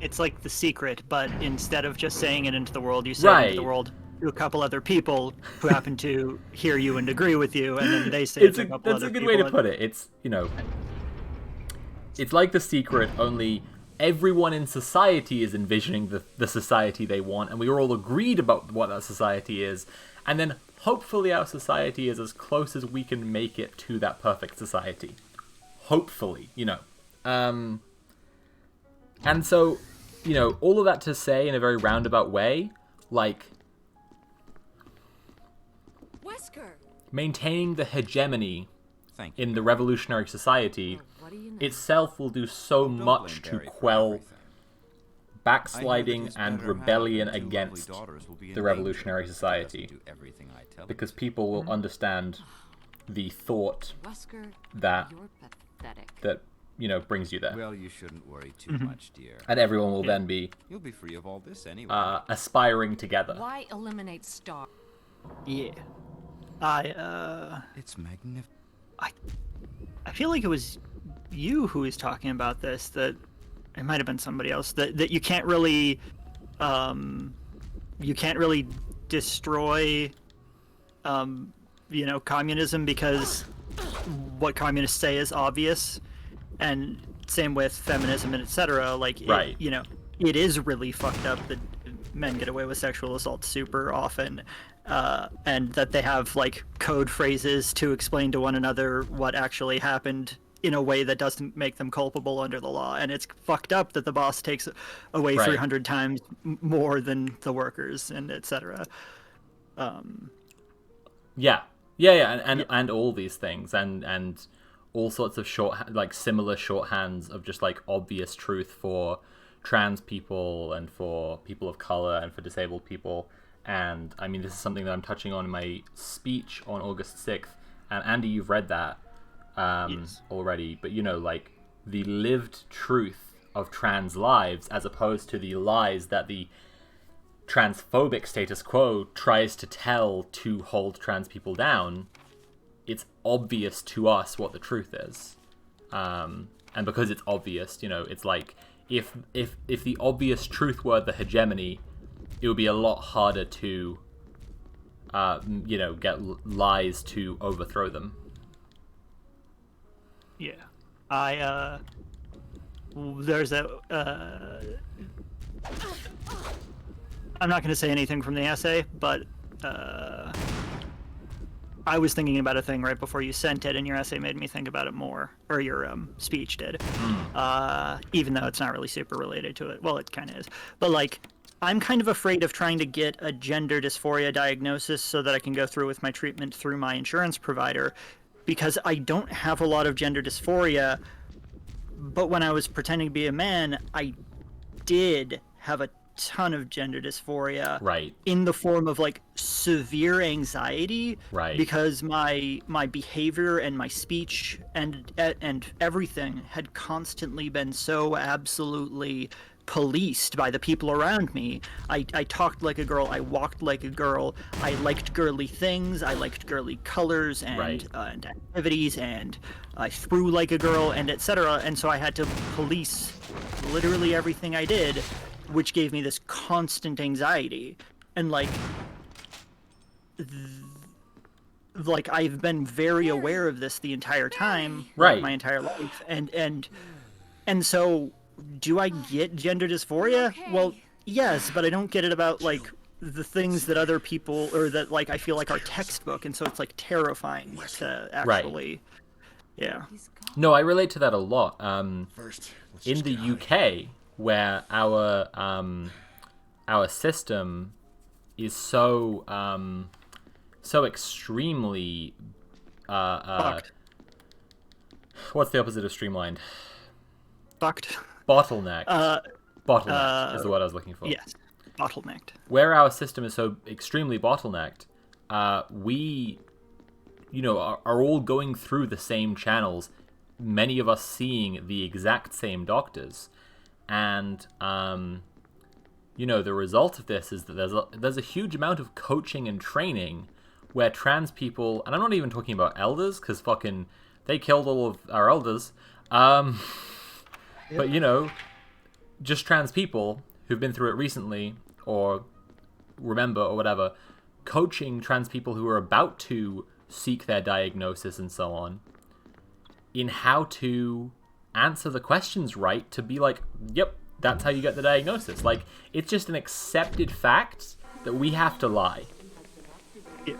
It's like The Secret, but instead of just saying it into the world, you say it into the Right. world to a couple other people who happen to hear you and agree with you, and then they say it to a couple that's other a good people. way to put it. It's it's like The Secret, only everyone in society is envisioning the society they want, and we are all agreed about what that society is, and then hopefully our society is as close as we can make it to that perfect society. Hopefully, and so, all of that to say in a very roundabout way, Wesker! maintaining the hegemony Thank you. in the revolutionary society What do you know? itself will do so Don't much blame to Barry for quell everything. I know that backsliding his and better half rebellion and two lovely against daughters will be in the danger revolutionary if he doesn't society, do everything I tell him because to. people will understand the thought Wesker, that you're pathetic. brings you there, Well, you shouldn't worry too much, dear. and everyone will then be You'll be free of all this anyway. aspiring together. Why eliminate Star? Yeah. It's magnificent. I feel like it was you who was talking about this, that it might have been somebody else, that you can't really destroy communism because what communists say is obvious, and same with feminism and etc. Right. It is really fucked up that men get away with sexual assault super often, and that they have code phrases to explain to one another what actually happened in a way that doesn't make them culpable under the law. And it's fucked up that the boss takes away Right. 300 times more than the workers and etc. Yeah, and all these things, and all sorts of similar shorthands of just obvious truth for trans people and for people of color and for disabled people. And this is something that I'm touching on in my speech on August 6th. And Andy, you've read that Yes. already, but the lived truth of trans lives, as opposed to the lies that the transphobic status quo tries to tell to hold trans people down. It's obvious to us what the truth is, and because it's obvious, it's if the obvious truth were the hegemony, it would be a lot harder to get lies to overthrow them. Yeah. There's a I'm not going to say anything from the essay, but I was thinking about a thing right before you sent it, and your essay made me think about it more, or your speech did. Even though it's not really super related to it. Well, it kind of is. But I'm kind of afraid of trying to get a gender dysphoria diagnosis so that I can go through with my treatment through my insurance provider, because I don't have a lot of gender dysphoria, but when I was pretending to be a man, I did have a ton of gender dysphoria, Right. in the form of severe anxiety, Right. because my behavior and my speech and everything had constantly been so absolutely policed by the people around me. I talked like a girl, I walked like a girl, I liked girly things, I liked girly colors and, Right. and activities, and I threw like a girl, and etc. And so I had to police literally everything I did, which gave me this constant anxiety. And I've been very aware of this the entire time, Right. my entire life, and so do I get gender dysphoria? Okay. Well, yes, but I don't get it about the things that other people, or that I feel are textbook, and so it's terrifying to actually Yeah. No, I relate to that a lot. First, let's In just the get out of UK, where our system is so extremely Fucked. what's the opposite of streamlined? Fucked. Bottleneck. Bottleneck is uh, the word I was looking for. Yes. Bottlenecked. Where our system is so extremely bottlenecked, we, are all going through the same channels. Many of us seeing the exact same doctors, and the result of this is that there's a huge amount of coaching and training where trans people, and I'm not even talking about elders, because fucking they killed all of our elders, but just trans people who've been through it recently or remember or whatever, coaching trans people who are about to seek their diagnosis and so on in how to answer the questions right to be like, yep, that's how you get the diagnosis. Like, it's just an accepted fact that we have to lie. Yeah.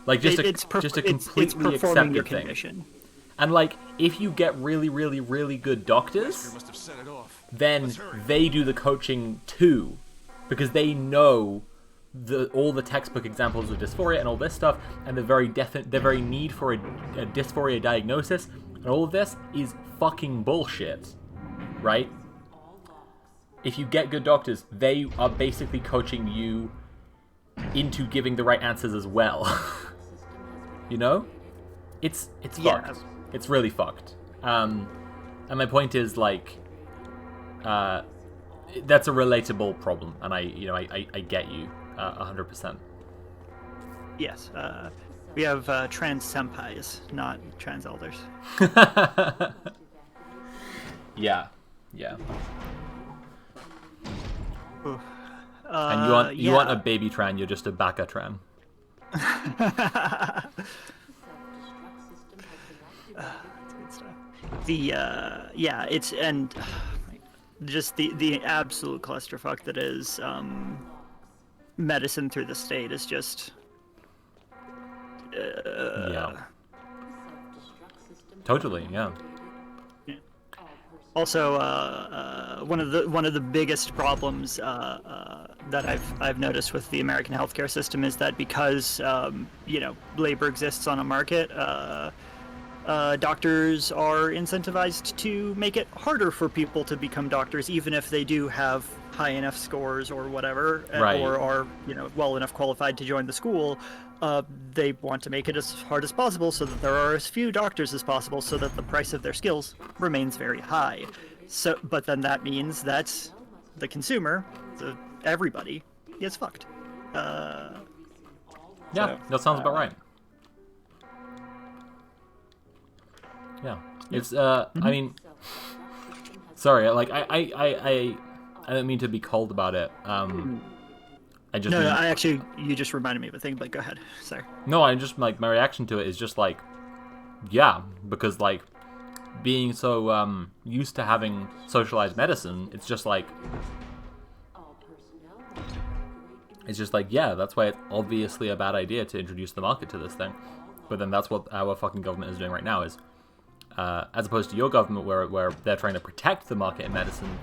Like, just It's a completely it's performing your accepted thing. condition. And like, if you get really, really, really good doctors, must have set it off. then they do the coaching too, because they know all the textbook examples of dysphoria and all this stuff, and the very need for a dysphoria diagnosis, and all of this is fucking bullshit, right? If you get good doctors, they are basically coaching you into giving the right answers as well. It's Yeah. fucked. It's really fucked. And my point is, like, that's a relatable problem, and I get you 100%. Yes. We have trans senpais, not trans elders. Yeah. Oof. And you want a yeah. baby tran, you're just a baka tran. That's good stuff. It's and just the absolute clusterfuck that is medicine through the state is just Yeah. Totally, yeah. also one of the biggest problems that I've noticed with the American healthcare system is that because labor exists on a market, doctors are incentivized to make it harder for people to become doctors, even if they do have high enough scores or whatever, Right. or are well enough qualified to join the school. They want to make it as hard as possible so that there are as few doctors as possible, so that the price of their skills remains very high. But then that means that the consumer, everybody, gets fucked. Yeah, So, that sounds about right. Yeah, it's I mean, sorry, like I don't mean to be cold about it. I just No, mean, you just reminded me of a thing, but go ahead. Sorry. no, I just like my reaction to it is just like, yeah, because like being so used to having socialized medicine, it's just like yeah, that's why it's obviously a bad idea to introduce the market to this thing. But then that's what our fucking government is doing right now is, as opposed to your government where they're trying to protect the market in medicine,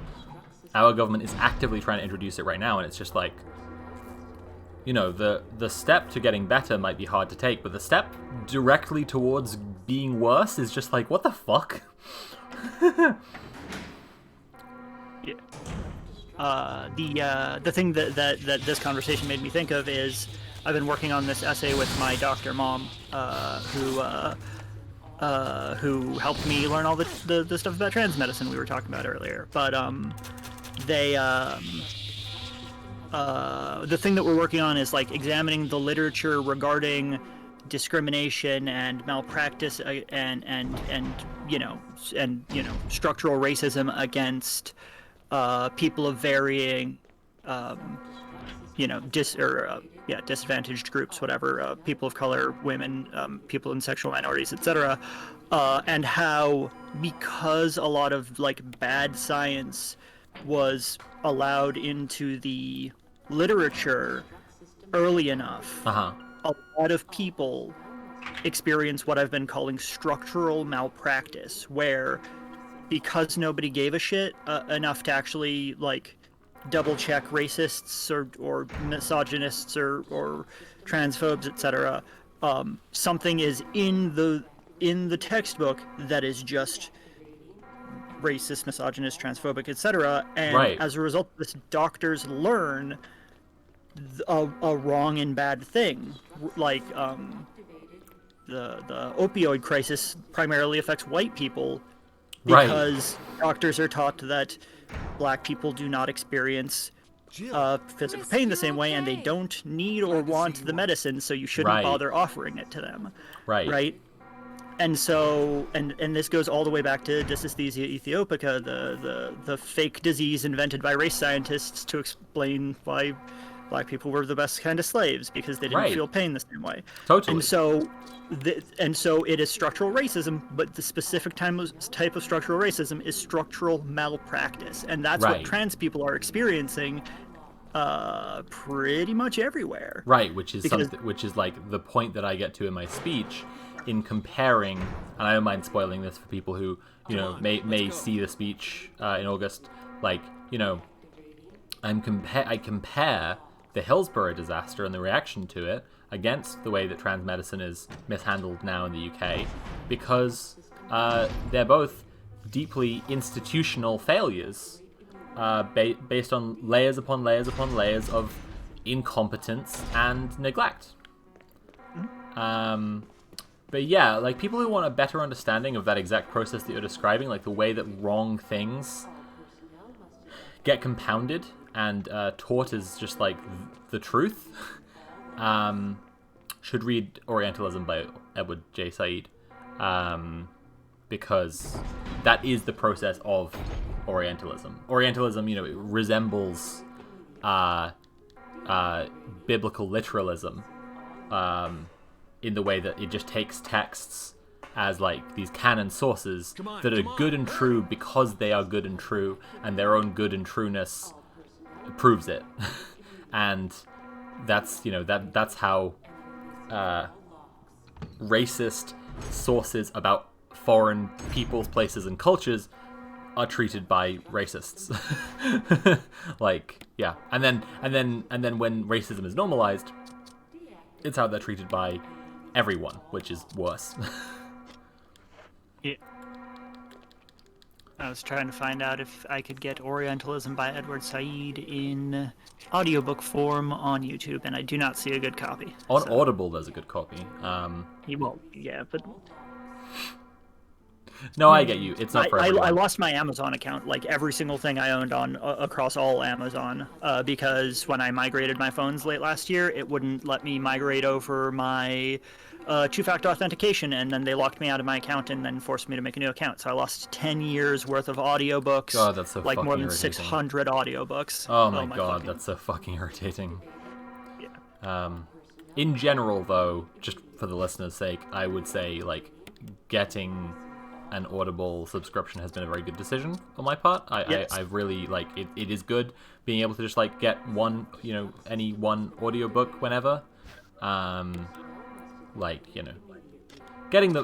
our government is actively trying to introduce it right now, and it's just like, the step to getting better might be hard to take, but the step directly towards being worse is just like, what the fuck? Yeah. The thing that this conversation made me think of is I've been working on this essay with my doctor mom, who helped me learn all the stuff about trans medicine we were talking about earlier. But the thing that we're working on is like examining the literature regarding discrimination and malpractice and structural racism against people of varying disadvantaged groups, whatever, people of color, women, people in sexual minorities, etc., and how, because a lot of like bad science was allowed into the literature early enough, Uh-huh. a lot of people experience what I've been calling structural malpractice, where because nobody gave a shit enough to actually like double check racists or misogynists or transphobes, etc. Something is in the textbook that is just racist, misogynist, transphobic, etc. And as a result of this, doctors learn a wrong and bad thing. Like the opioid crisis primarily affects white people because doctors are taught that black people do not experience physical pain the same way, and they don't need or want the medicine, so you shouldn't bother offering it to them. Right? And so, and this goes all the way back to Dysesthesia aethiopica, the fake disease invented by race scientists to explain why black people were the best kind of slaves, because they didn't feel pain the same way. Totally. And so it is structural racism, but the specific type of structural racism is structural malpractice, and that's what trans people are experiencing pretty much everywhere. Right, which is like the point that I get to in my speech, in comparing, and I don't mind spoiling this for people who may see the speech in August. Like, I compare the Hillsborough disaster and the reaction to it against the way that trans medicine is mishandled now in the UK, because they're both deeply institutional failures, based on layers upon layers upon layers of incompetence and neglect. But yeah, like, people who want a better understanding of that exact process that you're describing, like the way that wrong things get compounded and taught as just like the truth, should read Orientalism by Edward J. Said, because that is the process of Orientalism. Orientalism, it resembles biblical literalism, in the way that it just takes texts as like these canon sources that are good and true because they are good and true, and their own good and trueness proves it. And that's that's how racist sources about foreign peoples, places, and cultures are treated by racists. Like, yeah, and then when racism is normalized, it's how they're treated by everyone, which is worse. Yeah. I was trying to find out if I could get Orientalism by Edward Said in audiobook form on YouTube, and I do not see a good copy. On Audible, there's a good copy. Yeah, but... No, I get you. It's not for everyone. I lost my Amazon account, like every single thing I owned on across all Amazon, because when I migrated my phones late last year, it wouldn't let me migrate over my two-factor authentication, and then they locked me out of my account and then forced me to make a new account. So I lost 10 years worth of audiobooks. God, that's so like fucking more than irritating. 600 audiobooks. Oh my god, that's so fucking irritating. Yeah. In general, though, just for the listeners' sake, I would say, like, getting an Audible subscription has been a very good decision on my part. I really, like, it is good being able to just, like, get one, any one audiobook whenever. Like, getting the,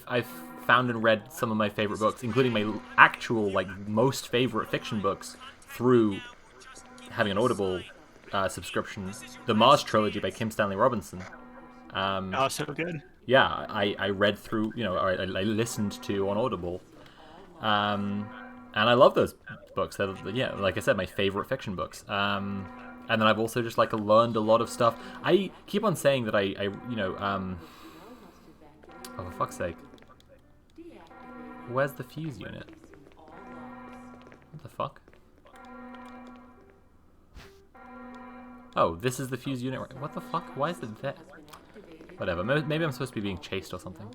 I've found and read some of my favorite books, including my actual, like, most favorite fiction books, through having an Audible subscription. The Mars Trilogy by Kim Stanley Robinson. Oh, so good. Yeah, I read through, I listened to on Audible, and I love those books. They're, yeah, like I said, my favorite fiction books. And then I've also just, like, learned a lot of stuff. I keep on saying that oh, for fuck's sake. Where's the fuse unit? What the fuck? Oh, this is the fuse unit. What the fuck? Why is it there? Whatever. Maybe I'm supposed to be being chased or something.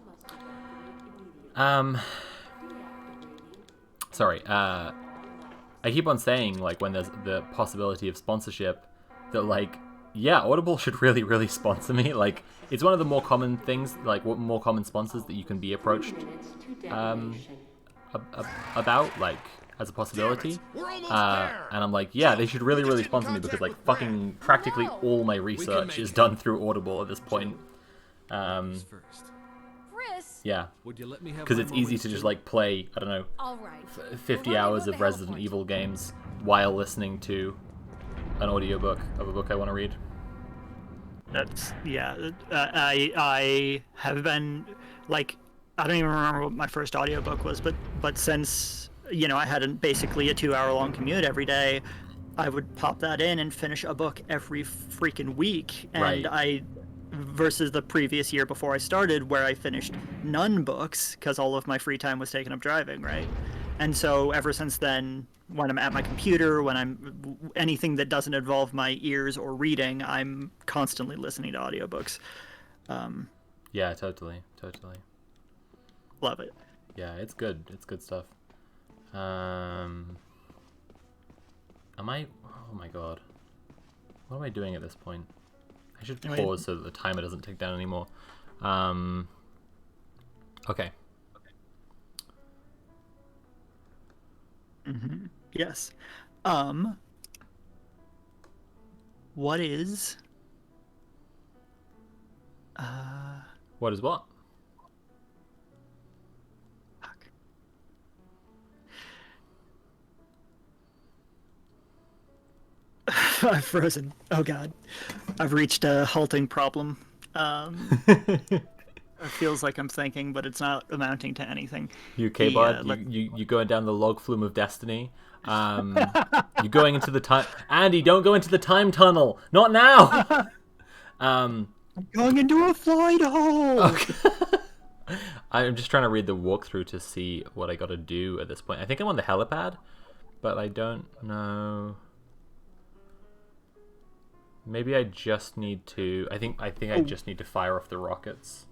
Sorry. I keep on saying, like, when there's the possibility of sponsorship, that, like, yeah, Audible should really, really sponsor me. Like, it's one of the more common things, like, more common sponsors that you can be approached about, like, as a possibility. And I'm like, yeah, they should really, really sponsor me, because, like, fucking practically all my research is done through Audible at this point. First. Chris. Yeah, Would you let me have because my it's easy moments to just too? like play, I don't know, All right. 50 Well, hours let me of go to Resident Hellpoint. Evil games while listening to an audiobook of a book I want to read. That's yeah. I have been like, I don't even remember what my first audiobook was, but since I had basically a 2-hour long commute every day, I would pop that in and finish a book every freaking week. And Right. versus the previous year before I started, where I finished none books because all of my free time was taken up driving, right? And so ever since then, when I'm at my computer, when I'm anything that doesn't involve my ears or reading, I'm constantly listening to audiobooks. Yeah, totally. Love it. Yeah, it's good. It's good stuff. Am I? Oh my god. What am I doing at this point? I should mean- pause so that the timer doesn't tick down anymore. Okay. Yes. What is What is what? fuck. I've frozen. Oh god. I've reached a halting problem. It feels like I'm thinking, but it's not amounting to anything. You okay, The, bud? let- You going down the log flume of destiny? You going into the time? Andy, don't go into the time tunnel. Not now. Going into a flight hole. I'm just trying to read the walkthrough to see what I got to do at this point. I think I'm on the helipad, but I don't know. Maybe I just need to. I think I just need to fire off the rockets.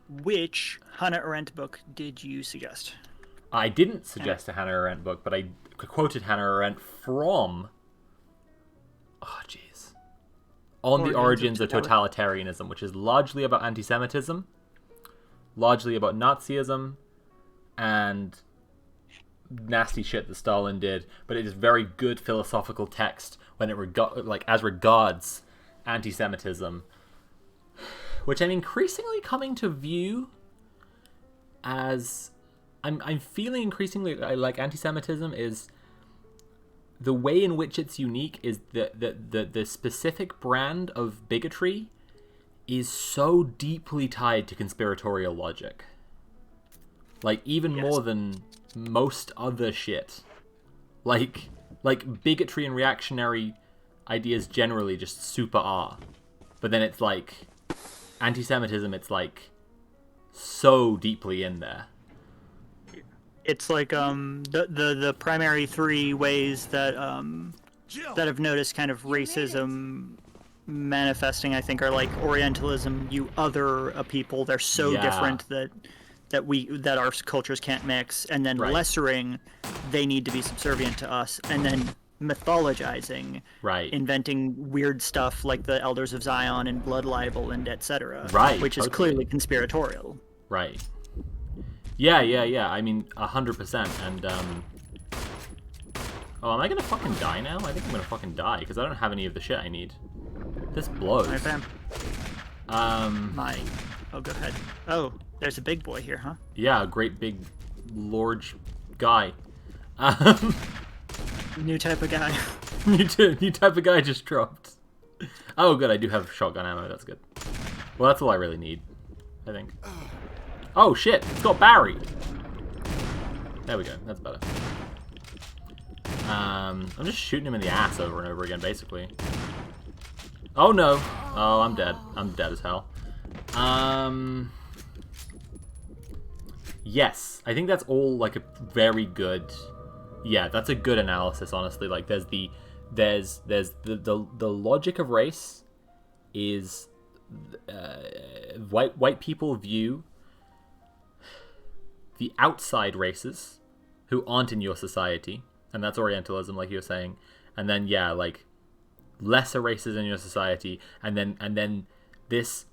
Which Hannah Arendt book did you suggest? I didn't suggest a Hannah Arendt book, but I quoted Hannah Arendt from. Oh, jeez. On the Origins of Totalitarianism, which is largely about anti-Semitism, largely about Nazism, and nasty shit that Stalin did. But it is very good philosophical text when it as regards anti-Semitism, which I'm increasingly coming to view as I'm feeling increasingly like anti-Semitism is the way in which it's unique is the specific brand of bigotry is so deeply tied to conspiratorial logic. Like even more than most other shit. Like bigotry and reactionary ideas generally just super are. But then it's like anti-Semitism, it's like so deeply in there. It's like the primary three ways that that I've noticed kind of racism manifesting, I think, are like Orientalism. You other a people; they're so Yeah. different that our cultures can't mix. And then Right. lessering, they need to be subservient to us. And then mythologizing, Right. inventing weird stuff like the Elders of Zion and blood libel and etc. Right, which is totally. clearly conspiratorial. Right. Yeah. I mean, 100%. And oh, am I gonna fucking die now? I think I'm gonna fucking die because I don't have any of the shit I need. This blows. My fam. My Oh, go ahead. Oh, there's a big boy here, huh? yeah, a great big large guy. New type of guy. New type of guy just dropped. Oh, good. I do have shotgun ammo. That's good. Well, that's all I really need, I think. Oh shit! It's got Barry. There we go. That's better. I'm just shooting him in the ass over and over again, basically. Oh no! Oh, I'm dead. I'm dead as hell. Yes, I think that's all like a very good. Yeah, that's a good analysis. Honestly, like there's the logic of race is white people view the outside races who aren't in your society, and that's Orientalism, like you were saying, and then yeah, like lesser races in your society, and then this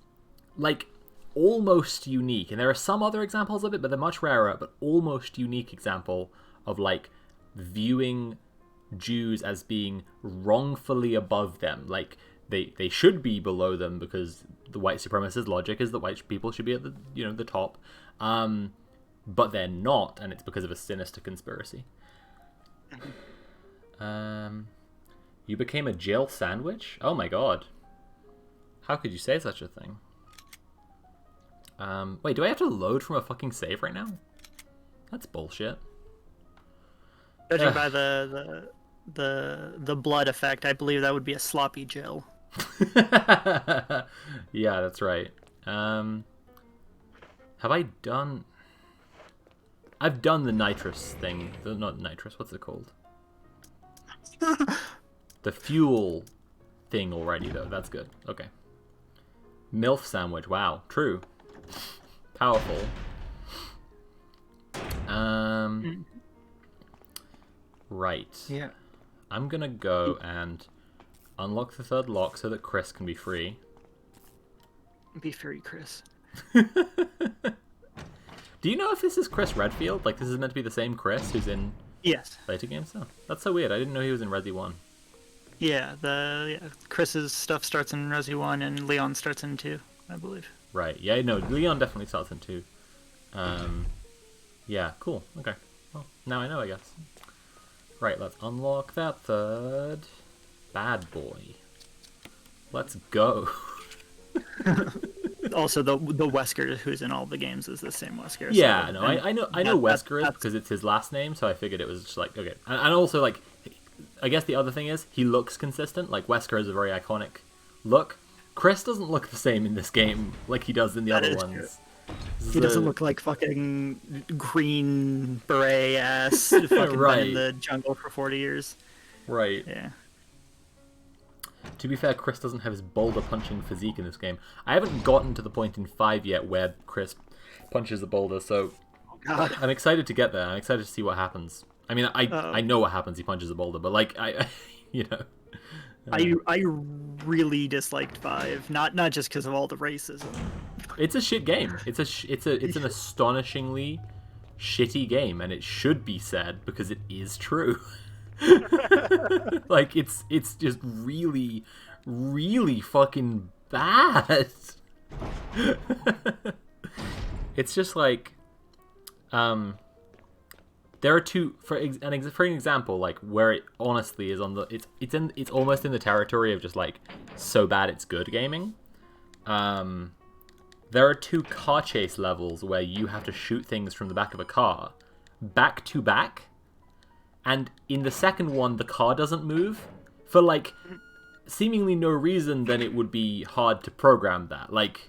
like almost unique, and there are some other examples of it, but they're much rarer, but almost unique example of like viewing Jews as being wrongfully above them, like they should be below them because the white supremacist logic is that white people should be at the the top, but they're not, and it's because of a sinister conspiracy. You became a Jill sandwich? Oh my god. How could you say such a thing? Wait, do I have to load from a fucking save right now? That's bullshit. Judging by the blood effect, I believe that would be a sloppy Jill. Yeah, that's right. Have I done... I've done the nitrous thing. Not nitrous, what's it called? The fuel thing already, though. That's good. Okay. MILF sandwich. Wow. True. Powerful. Right. Yeah. I'm gonna go and unlock the third lock so that Chris can be free. Be free, Chris. Do you know if this is Chris Redfield? Like, this is meant to be the same Chris who's in Yes. later games? Oh, that's so weird. I didn't know he was in Resi 1. Yeah, Chris's stuff starts in Resi 1 and Leon starts in 2, I believe. Right. Yeah, no, Leon definitely starts in 2. Yeah, cool. Okay. Well, now I know, I guess. Right, let's unlock that third bad boy. Let's go. Also, the Wesker who's in all the games is the same Wesker. Yeah, so, no, I know Wesker is because it's his last name, so I figured it was just like, okay. And also, like, I guess the other thing is, he looks consistent. Like, Wesker is a very iconic look. Chris doesn't look the same in this game like he does in the other ones. True. He doesn't look like fucking green beret ass fucking Right. been in the jungle for 40 years. Right. Yeah. To be fair, Chris doesn't have his boulder punching physique in this game. I haven't gotten to the point in 5 yet where Chris punches a boulder, so God. I'm excited to get there. I'm excited to see what happens. I mean, I know what happens. He punches a boulder, but like I I really disliked 5, not just because of all the racism. It's a shit game. It's an astonishingly shitty game, and it should be said because it is true. Like it's just really, really fucking bad. It's just like, there are two for an example, like where it honestly is on the it's almost in the territory of just like so bad it's good gaming. There are 2 car chase levels where you have to shoot things from the back of a car, back to back, and in the second one the car doesn't move for like seemingly no reason. Then it would be hard to program that, like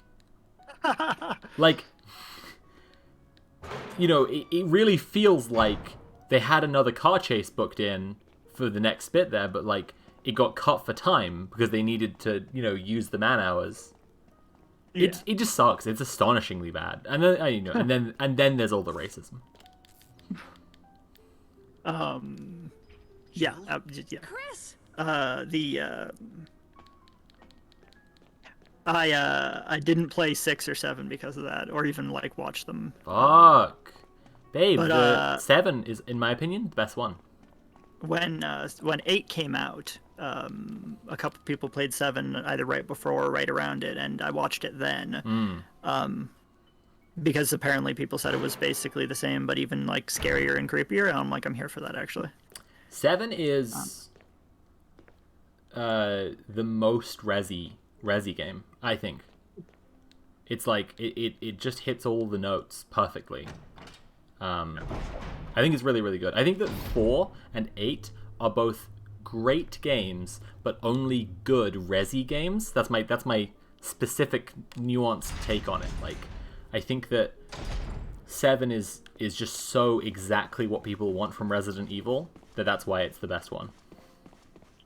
it really feels like they had another car chase booked in for the next bit there, but like it got cut for time because they needed to use the man hours. Yeah. It just sucks. It's astonishingly bad, and then and then there's all the racism. Yeah, yeah. Chris! I didn't play 6 or 7 because of that, or even like watch them. Fuck, babe. But, the 7 is, in my opinion, the best one. When 8 came out, a couple people played 7 either right before or right around it, and I watched it then. Because apparently people said it was basically the same, but even like scarier and creepier. And I'm like, I'm here for that actually. 7 is the most resi game, I think. It's like it just hits all the notes perfectly. I think it's really, really good. I think that 4 and 8 are both great games, but only good resi games. That's my specific nuanced take on it. Like, I think that 7 is just so exactly what people want from Resident Evil that's why it's the best one.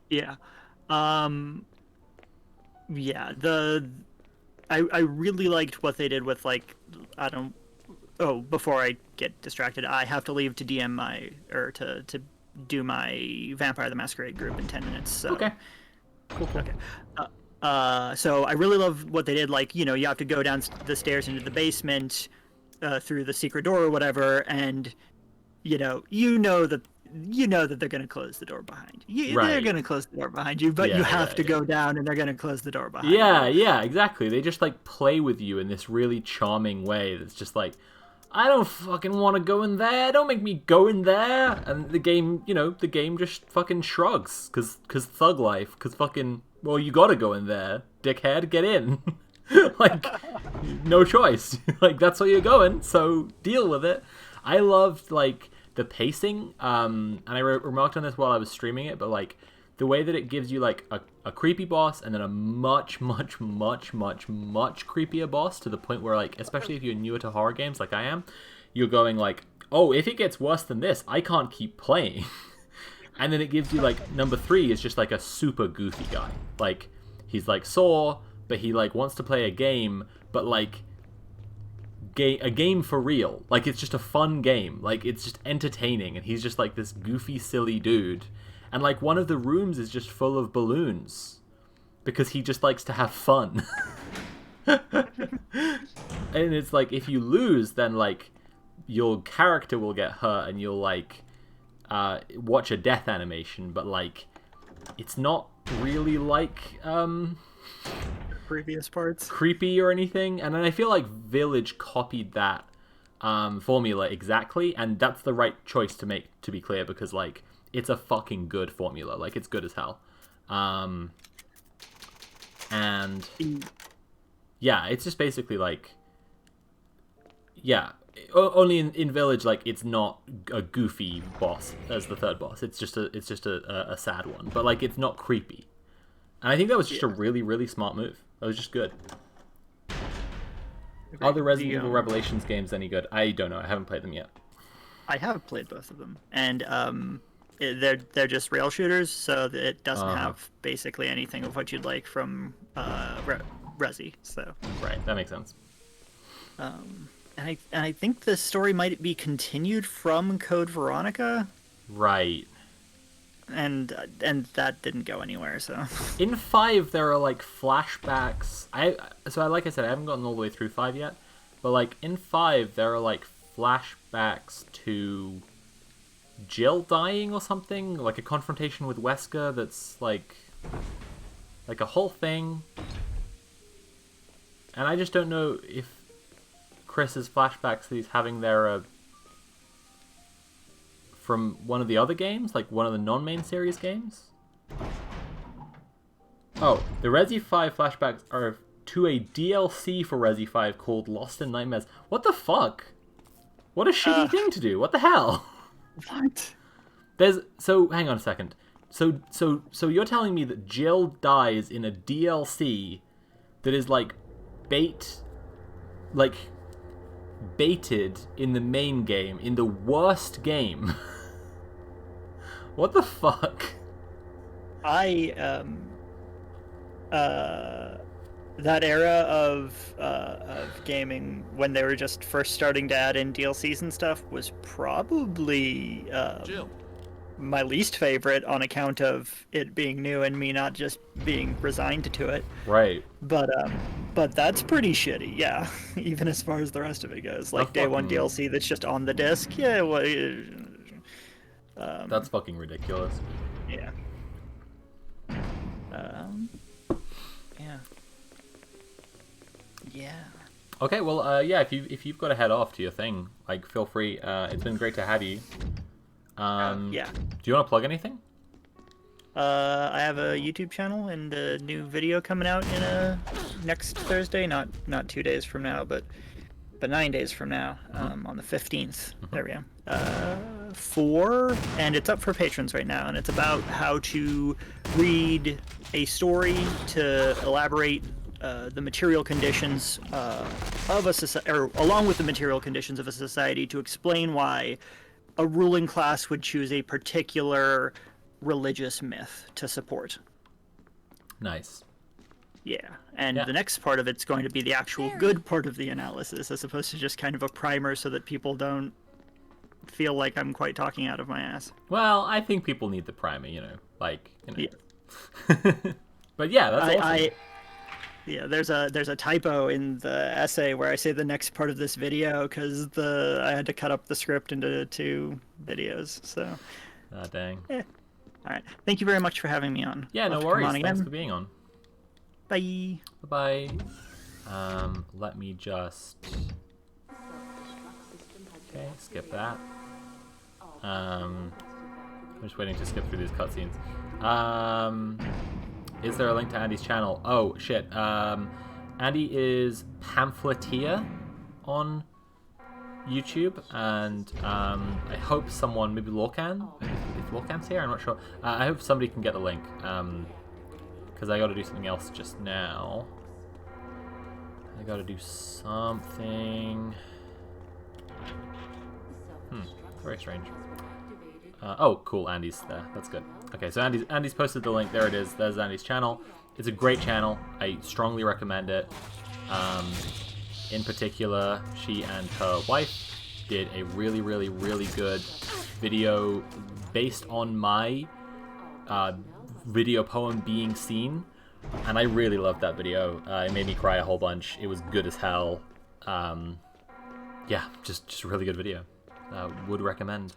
Yeah. Yeah, I really liked what they did with like before I get distracted, I have to leave to DM to do my Vampire the Masquerade group in 10 minutes. So. Okay. Cool. Okay. So I really love what they did. Like, you have to go down the stairs into the basement through the secret door or whatever, and you know that you know that they're going to close the door behind you. They're Right. going to close the door behind you, but Yeah, you have yeah, to yeah. go down, and they're going to close the door behind you. Yeah, exactly. They just like play with you in this really charming way that's just like, I don't fucking want to go in there. Don't make me go in there. And the game, the game just fucking shrugs cuz thug life, cuz fucking, well, you got to go in there, dickhead, get in. Like, no choice. Like, that's where you're going, so deal with it. I loved like the pacing, and I remarked on this while I was streaming it, but like the way that it gives you like a creepy boss and then a much creepier boss, to the point where, like, especially if you're newer to horror games like I am, you're going like, oh, if it gets worse than this, I can't keep playing. And then it gives you like number 3 is just like a super goofy guy. Like, he's like Saw, but he like wants to play a game, but like a game for real. Like, it's just a fun game. Like, it's just entertaining, and he's just like this goofy, silly dude. And like one of the rooms is just full of balloons because he just likes to have fun. And it's like, if you lose, then like your character will get hurt and you'll like watch a death animation, but like it's not really like Previous parts. creepy or anything. And then I feel like Village copied that formula exactly, and that's the right choice to make, to be clear, because like it's a fucking good formula. Like, it's good as hell. And yeah, it's just basically like, yeah, only in Village, like, it's not a goofy boss as the third boss. It's just a sad one, but like it's not creepy. And I think that was just a really smart move. That was just good. Are the Resident Evil Revelations games any good? I don't know. I haven't played them yet. I have played both of them, and they're just rail shooters, so it doesn't have basically anything of what you'd like from Resi. So Right, that makes sense. and I think the story might be continued from Code Veronica, Right. and that didn't go anywhere. So In 5, there are like flashbacks. Like I said, I haven't gotten all the way through 5 yet, but like in 5, there are like flashbacks to Jill dying or something, like a confrontation with Wesker. That's like a whole thing, and I just don't know if Chris's flashbacks that he's having there are from one of the other games, like one of the non-main series games. Oh, the Resi 5 flashbacks are to a DLC for Resi 5 called Lost in Nightmares. What the fuck? What a shitty thing to do. What the hell? what? Hang on a second. So you're telling me that Jill dies in a DLC that is like baited in the main game, in the worst game. What the fuck? That era of gaming, when they were just first starting to add in DLCs and stuff, was probably Jill. my least favorite, on account of it being new and me not just being resigned to it. Right. But that's pretty shitty, yeah. Even as far as the rest of it goes, like day one fucking- DLC that's just on the disc, yeah. Well, That's fucking ridiculous. yeah. Yeah. Yeah. Okay, well, yeah, if you've got to head off to your thing, like, feel free. It's been great to have you. Yeah. Do you want to plug anything? I have a YouTube channel and a new video coming out in next Thursday, not 2 days from now, but 9 days from now, on the 15th. There we go. And it's up for patrons right now, and it's about how to read a story to elaborate the material conditions of a society, or along with the material conditions of a society, to explain why a ruling class would choose a particular religious myth to support. Nice. Yeah, and Yeah. the next part of it's going to be the actual good part of the analysis, as opposed to just kind of a primer so that people don't feel like I'm quite talking out of my ass. Well, I think people need the primer, like, Yeah. But yeah, that's awesome. Yeah, there's a typo in the essay where I say the next part of this video, because I had to cut up the script into 2 videos. So Ah, dang. All right. Thank you very much for having me on. Yeah, Love no to come worries. on Thanks again. for being on. Bye. Bye-bye. Let me just... Okay, skip that. I'm just waiting to skip through these cutscenes. Is there a link to Andy's channel? Oh, shit. Andy is Pamphleteer on YouTube, and I hope someone, maybe Lorcan, if Lorcan's here, I'm not sure. I hope somebody can get the link, because I got to do something else just now. I got to do something. Very strange. Oh, cool, Andy's there. That's good. Okay, so Andy's posted the link. There it is. There's Andy's channel. It's a great channel. I strongly recommend it. In particular, she and her wife did a really, really, really good video based on my video poem Being Seen, and I really loved that video. It made me cry a whole bunch. It was good as hell. Yeah, just a really good video. Would recommend.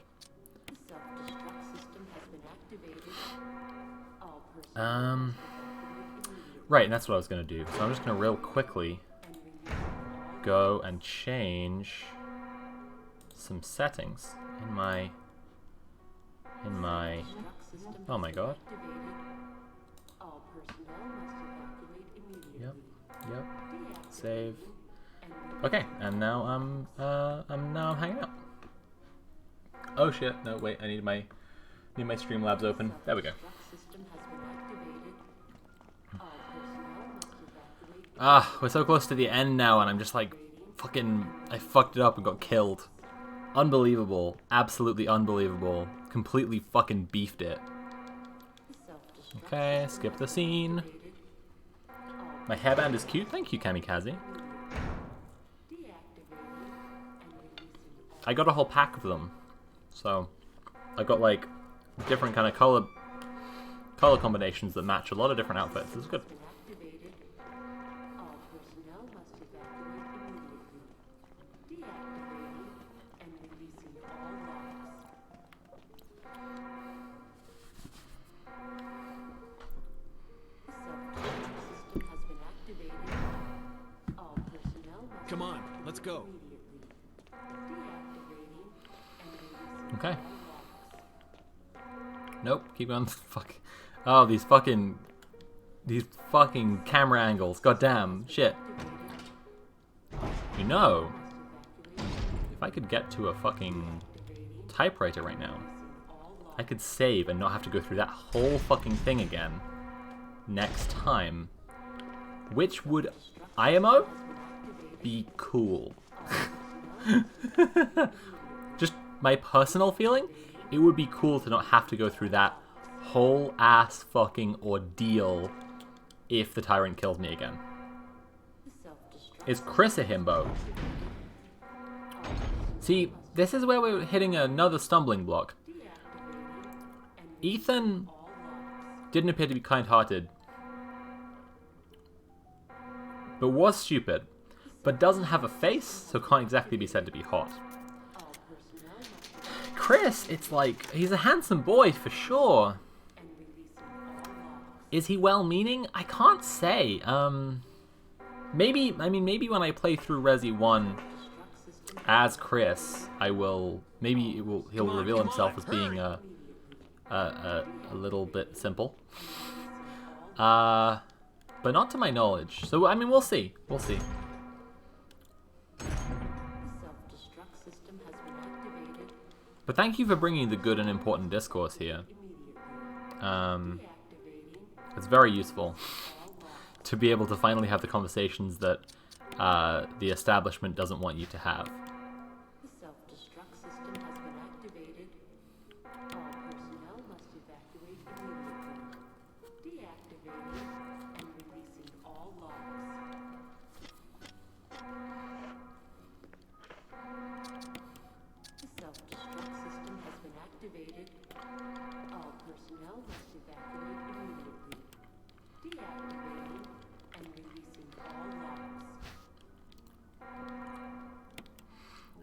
Right, and that's what I was gonna do. So I'm just gonna real quickly go and change some settings in my oh my god. Yep. Save. Okay, and now I'm hanging out. Oh shit, no wait, I need my Streamlabs open. There we go. Ah, we're so close to the end now, and I'm just like, I fucked it up and got killed. Unbelievable. Absolutely unbelievable. Completely fucking beefed it. Okay, skip the scene. My hairband is cute. Thank you, Kamikaze. I got a whole pack of them. So, I got like different kind of color combinations that match a lot of different outfits. It's good. Come on, let's go. Okay. Nope, keep going. Fuck. Oh, these fucking camera angles. Goddamn shit. You know, if I could get to a fucking typewriter right now, I could save and not have to go through that whole fucking thing again next time. Which would IMO be cool. Just my personal feeling, it would be cool to not have to go through that whole ass fucking ordeal if the tyrant kills me again. Is Chris a himbo? See, this is where we're hitting another stumbling block. Ethan didn't appear to be kind-hearted, but was stupid, but doesn't have a face, so can't exactly be said to be hot. Chris, it's like, he's a handsome boy for sure. Is he well-meaning? I can't say. Maybe when I play through Resi 1 as Chris, he'll reveal himself as being a little bit simple. But not to my knowledge. So, I mean, we'll see. We'll see. But thank you for bringing the good and important discourse here. It's very useful to be able to finally have the conversations that the establishment doesn't want you to have.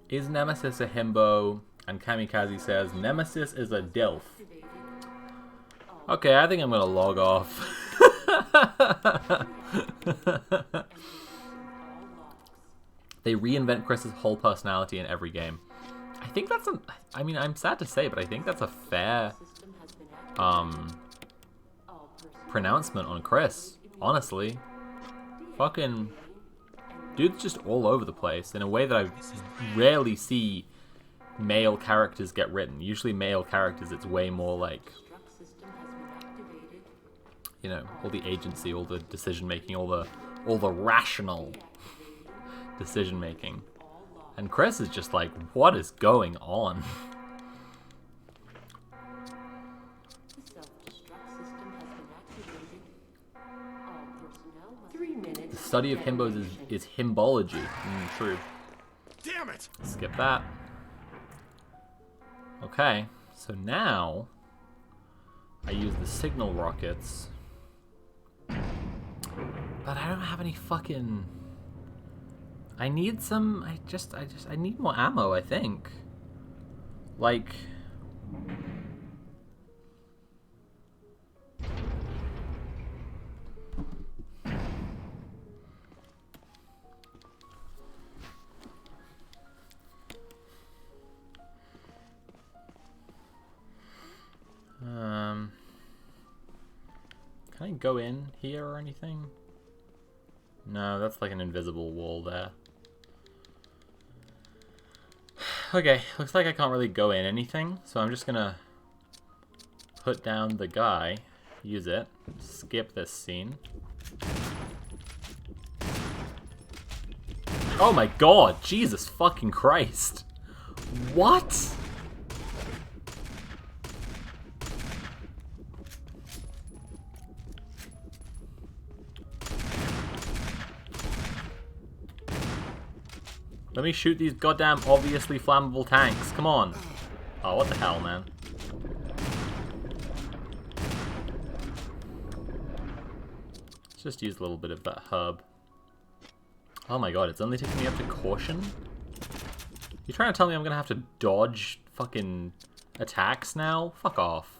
Is Nemesis a himbo? And Kamikaze says, Nemesis is a DILF. Okay, I think I'm gonna log off. They reinvent Chris's whole personality in every game. I think that's I mean, I'm sad to say, but I think that's a fair pronouncement on Chris. Honestly. Fucking dude's just all over the place in a way that I rarely see male characters get written. Usually male characters, it's way more like, you know, all the agency, all the decision making, all the rational decision making. And Chris is just like, what is going on? The study of himbos is himbology. True. Damn it! Skip that. Okay, so now I use the signal rockets, but I don't have any fucking. I need some. I need more ammo. I think. Like. Can I go in here or anything? No, that's like an invisible wall there. Okay, looks like I can't really go in anything, so I'm just gonna put down the guy, use it, skip this scene. Oh my god, Jesus fucking Christ. What? Let me shoot these goddamn obviously flammable tanks. Come on. Oh, what the hell, man. Let's just use a little bit of that herb. Oh my god, it's only taking me up to caution? You trying to tell me I'm gonna have to dodge fucking attacks now? Fuck off.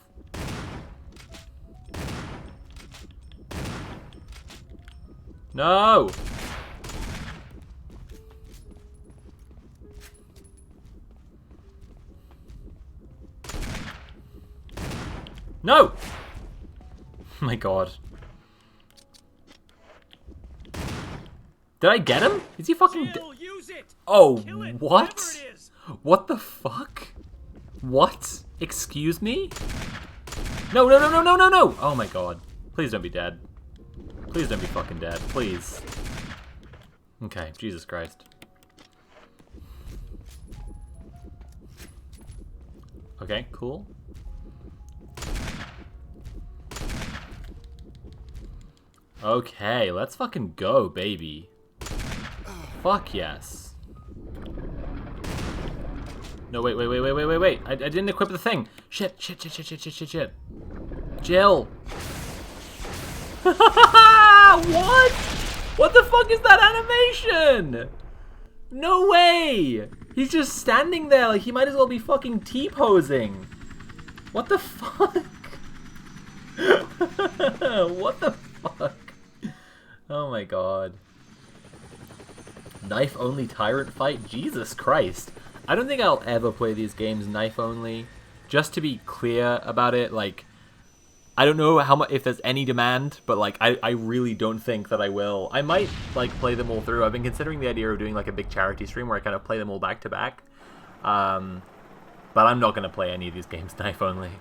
No! No! Oh my god. Did I get him? Is he fucking Oh, what? What the fuck? What? Excuse me? No, no, no, no, no, no, no! Oh my god. Please don't be dead. Please don't be fucking dead. Please. Okay, Jesus Christ. Okay, cool. Okay, let's fucking go, baby. Fuck yes. No, wait. I didn't equip the thing. Shit. Jill. What? What the fuck is that animation? No way. He's just standing there like he might as well be fucking T-posing. What the fuck? What the fuck? Oh my god. Knife only tyrant fight? Jesus Christ. I don't think I'll ever play these games knife only. Just to be clear about it, like, I don't know how much, if there's any demand, but like, I really don't think that I will. I might like play them all through. I've been considering the idea of doing like a big charity stream where I kind of play them all back to back. But I'm not gonna play any of these games knife only.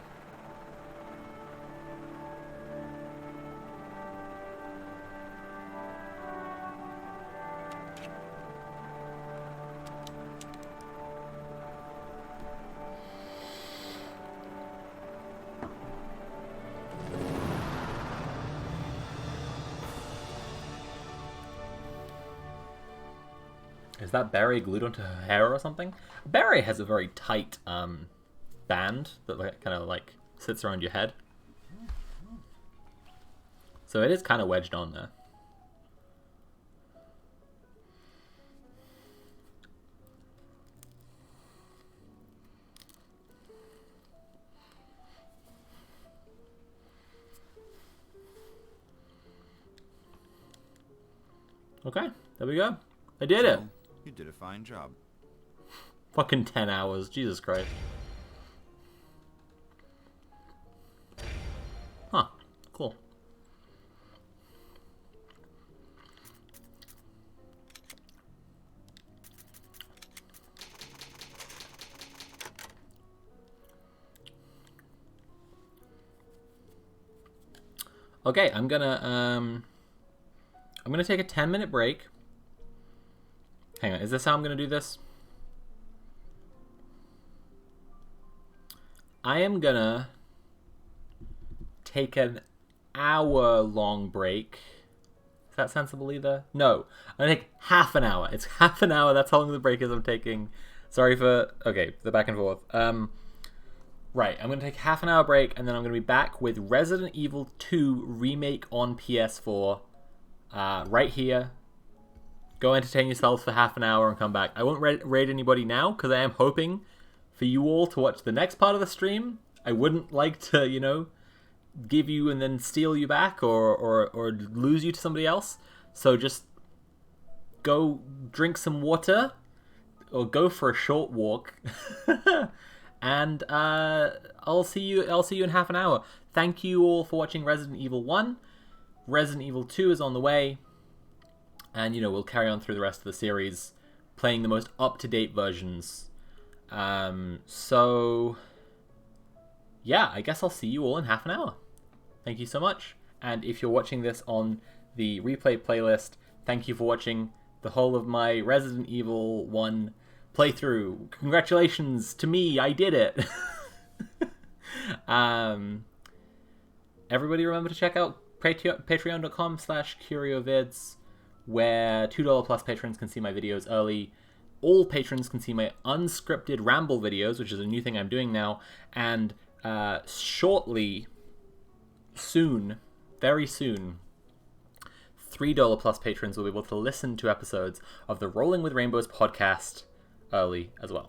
Is that Barry glued onto her hair or something? Barry has a very tight band that like, kind of like sits around your head. So it is kind of wedged on there. Okay, there we go. I did it. So, you did a fine job. Fucking 10 hours. Jesus Christ. Huh. Cool. Okay, I'm gonna take a 10-minute break. Hang on, is this how I'm gonna do this? I am gonna take an hour-long break. Is that sensible either? No, I'm gonna take half an hour. It's half an hour. That's how long the break is I'm taking. Sorry for the back and forth. Right, I'm going to take a half an hour break, and then I'm going to be back with Resident Evil 2 Remake on PS4 right here. Go entertain yourselves for half an hour and come back. I won't raid anybody now, because I am hoping for you all to watch the next part of the stream. I wouldn't like to, you know, give you and then steal you back or lose you to somebody else. So just go drink some water or go for a short walk. And I'll see you in half an hour. Thank you all for watching Resident Evil 1. Resident Evil 2 is on the way. And, you know, we'll carry on through the rest of the series, playing the most up-to-date versions. So, yeah, I guess I'll see you all in half an hour. Thank you so much. And if you're watching this on the replay playlist, thank you for watching the whole of my Resident Evil 1 playthrough. Congratulations to me, I did it. Everybody remember to check out patreon.com/CurioVids, where $2 plus patrons can see my videos early. All patrons can see my unscripted ramble videos, which is a new thing I'm doing now, and shortly, soon, very soon, $3 plus patrons will be able to listen to episodes of the Rolling with Rainbows podcast early as well.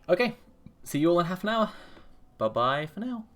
Okay, see you all in half an hour. Bye-bye for now.